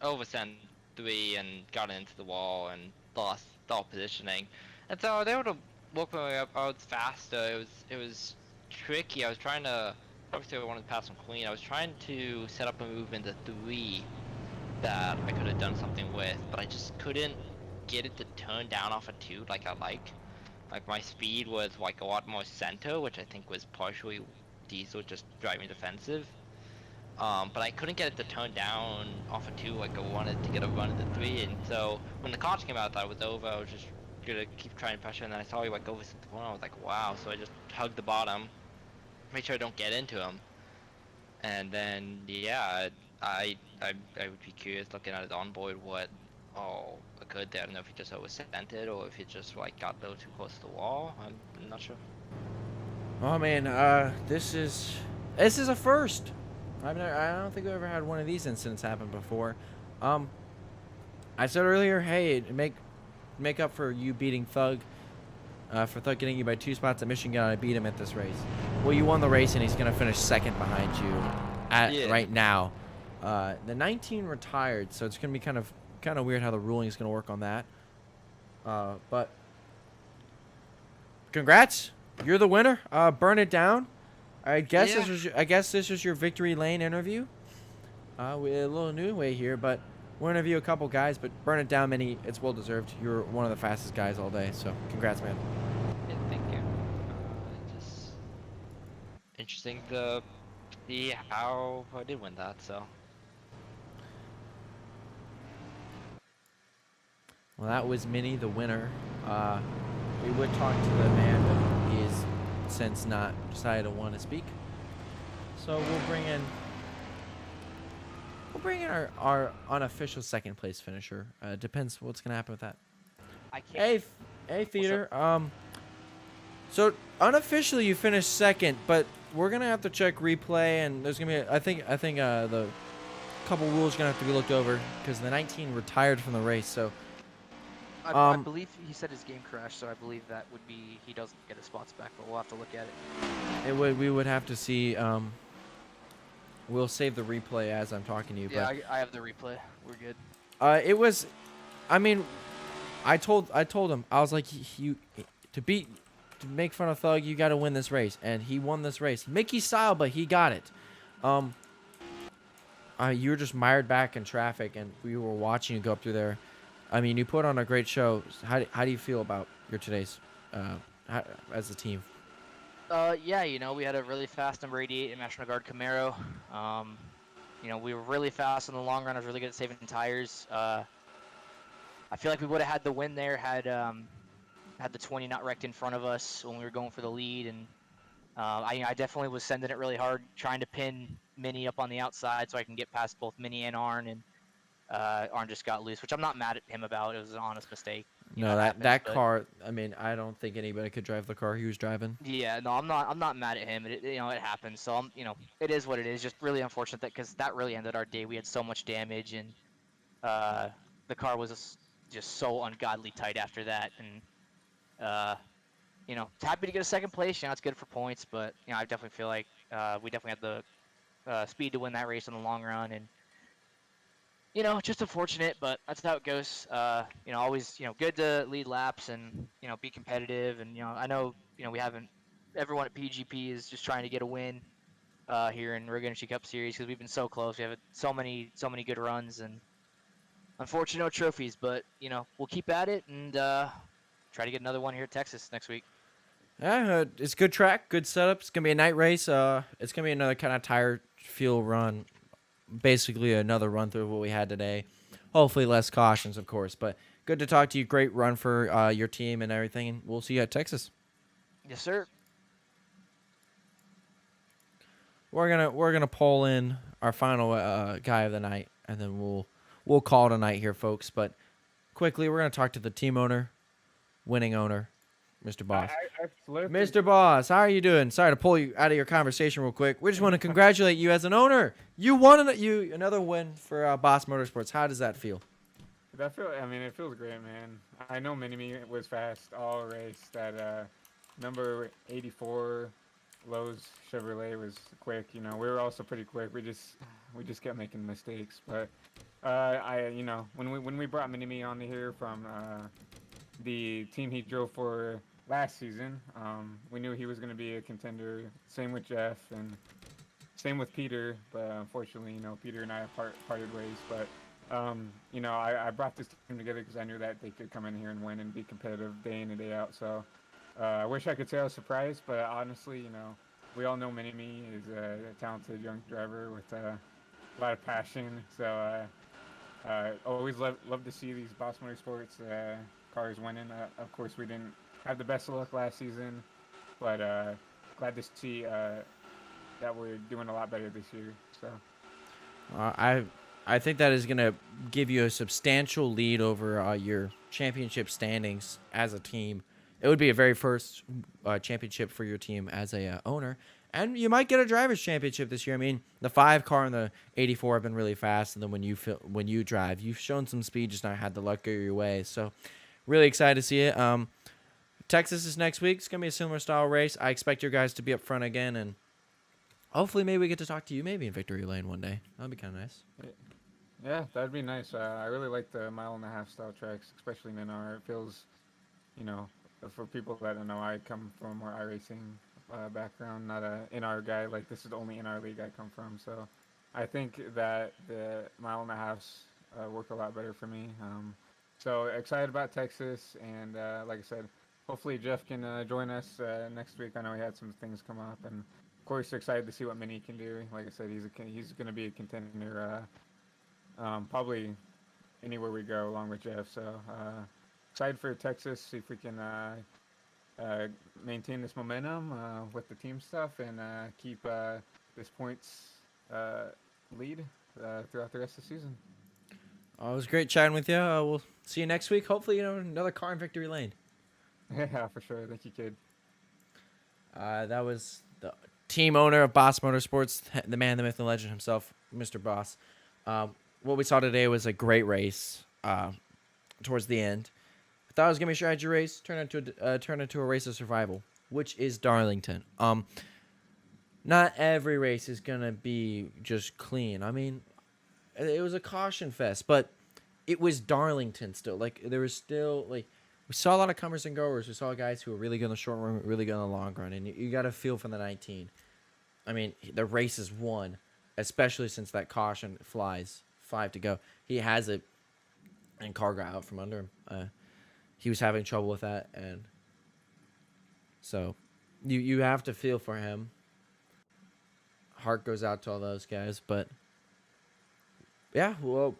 oversent 3 and got into the wall and lost all positioning. And so I was able to work my way up. I was faster. It was tricky. I was trying to. Obviously, I wanted to pass some clean. I was trying to set up a move into 3 that I could have done something with, but I just couldn't get it to turn down off a 2 like I like. Like, my speed was like a lot more center, which I think was partially Diesel just driving defensive. But I couldn't get it to turn down off a 2 like I wanted to get a run into 3, and so when the caution came out, I thought it was over. I was just gonna keep trying to pressure, and then I saw you like over the corner. I was like, wow. So I just hugged the bottom, make sure I don't get into him, and then yeah, I would be curious looking at his onboard what occurred there. I don't know if he just oversent it or if he just like got a little too close to the wall. I'm not sure. Oh man, this is a first. I don't think I've ever had one of these incidents happen before. I said earlier, hey, make up for you beating Thug, for Thug getting you by 2 spots at Michigan. I beat him at this race. Well, you won the race, and he's gonna finish second behind you right now. The 19 retired, so it's gonna be kind of weird how the ruling is gonna work on that. But congrats, you're the winner. Burn it down. I guess this was your victory lane interview. With a little new way here, but we'll interview a couple guys. But burn it down, Minnie. It's well deserved. You're one of the fastest guys all day. So congrats, man. Yeah, thank you. Just interesting to see how I did win that. So. Well, that was Minnie, the winner. We would talk to the man, but he is since not decided to want to speak. So we'll bring in our unofficial second place finisher. Depends what's gonna happen with that. I can't. Hey, Theater. So unofficially you finished second, but we're gonna have to check replay, and there's gonna be I think the couple rules are gonna have to be looked over because the 19 retired from the race. So. I believe he said his game crashed, so I believe that would be he doesn't get his spots back, but we'll have to look at it. We would have to see. We'll save the replay as I'm talking to you. Yeah, but, I have the replay. We're good. It was, I mean, I told him, I was like, to make fun of Thug, you got to win this race, and he won this race, Mickey style, but he got it. you were just mired back in traffic, and we were watching you go up through there. I mean, you put on a great show. How do you feel about your today's as a team? Yeah, we had a really fast number 88 in National Guard Camaro. We were really fast in the long run. I was really good at saving tires. I feel like we would have had the win there had the 20 not wrecked in front of us when we were going for the lead, and I definitely was sending it really hard, trying to pin Minnie up on the outside so I can get past both Minnie and Arn, and Arn just got loose, which I'm not mad at him about. It was an honest mistake. No, that car. I mean, I don't think anybody could drive the car he was driving. Yeah, no, I'm not mad at him. It happens. So it is what it is. Just really unfortunate because that really ended our day. We had so much damage, and the car was just so ungodly tight after that. And happy to get a second place. It's good for points, but I definitely feel like we definitely had the speed to win that race in the long run, and just unfortunate, but that's how it goes. Always, good to lead laps and, be competitive. And, I know, we haven't, everyone at PGP is just trying to get a win here in Rio Grande Cup Series because we've been so close. We have so many good runs, and unfortunately no trophies, but, we'll keep at it and try to get another one here at Texas next week. Yeah, it's a good track, good setup. It's going to be a night race. It's going to be another kind of tire fuel run. Basically another run through of what we had today. Hopefully less cautions, of course, but good to talk to you. Great run for your team and everything, and we'll see you at Texas. Yes, sir. We're gonna pull in our final guy of the night, and then we'll call it a night here, folks. But quickly, we're gonna talk to the team owner, winning owner, Mr. Boss. Mr. Boss, how are you doing? Sorry to pull you out of your conversation real quick. We just want to congratulate you as an owner. You won another win for Boss Motorsports. How does that feel? It feels great, man. I know Mini-Me was fast all race. That number 84 Lowe's Chevrolet was quick. We were also pretty quick. We just kept making mistakes. But when we brought Mini-Me on here from the team he drove for last season, we knew he was going to be a contender. Same with Jeff and same with Peter, but unfortunately, Peter and I parted ways. But I brought this team together because I knew that they could come in here and win and be competitive day in and day out. So I wish I could say I was surprised, but honestly, we all know Mini-Me is a talented young driver with a lot of passion. So always love to see these Boss Motorsports cars winning. Of course, we didn't have the best of luck last season, but glad to see that we're doing a lot better this year. So I think that is going to give you a substantial lead over your championship standings as a team. It would be a very first championship for your team as a owner, and you might get a drivers' championship this year. I mean, the 5 car and the 84 have been really fast, and then when you drive, you've shown some speed, just not had the luck go your way. So, really excited to see it. Texas is next week. It's gonna be a similar style race. I expect your guys to be up front again, and hopefully, maybe we get to talk to you maybe in victory lane one day. That'd be kind of nice. Yeah, that'd be nice. I really like the 1.5-mile style tracks, especially in NR. It feels, for people that don't know, I come from a more iRacing background, not a NR guy. Like, this is the only NR league I come from, so I think that the 1.5 miles work a lot better for me. So excited about Texas, and like I said, hopefully Jeff can join us next week. I know he had some things come up, and of course excited to see what Mini can do. Like I said, he's going to be a contender probably anywhere we go along with Jeff. So excited for Texas, see if we can maintain this momentum with the team stuff and keep this points lead throughout the rest of the season. It was great chatting with you. We'll see you next week. Hopefully, another car in victory lane. Yeah, for sure. Thank you, kid. That was the team owner of Boss Motorsports, the man, the myth, the legend himself, Mr. Boss. What we saw today was a great race towards the end. I thought it was going to be a strategy race, turn into a race of survival, which is Darlington. Not every race is going to be just clean. I mean, it was a caution fest, but it was Darlington still. Like, there was still, like, we saw a lot of comers and goers. We saw guys who were really good in the short run, really good in the long run, and you got to feel for the 19. I mean, the race is won. especially since that caution flies 5 to go. He has it, and car got out from under him. He was having trouble with that, and so you have to feel for him. Heart goes out to all those guys, but yeah, we'll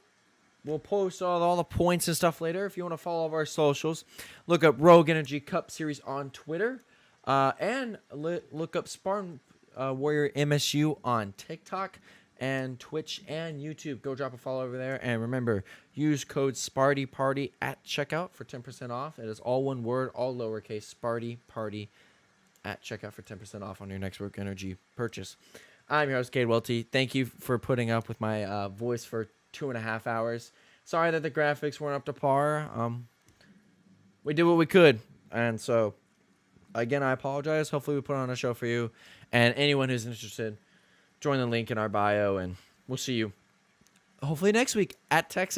post all the points and stuff later. If you want to follow all of our socials, look up Rogue Energy Cup Series on Twitter, and look up Spartan Warrior MSU on TikTok and Twitch and YouTube. Go drop a follow over there, and remember, use code SpartyParty at checkout for 10% off. It is all one word, all lowercase, SpartyParty at checkout for 10% off on your next Rogue Energy purchase. I'm your host, Cade Welty. Thank you for putting up with my voice for 2.5 hours. Sorry that the graphics weren't up to par. We did what we could, and so again, I apologize. Hopefully, we put on a show for you, and anyone who's interested, join the link in our bio, and we'll see you hopefully next week at Texas.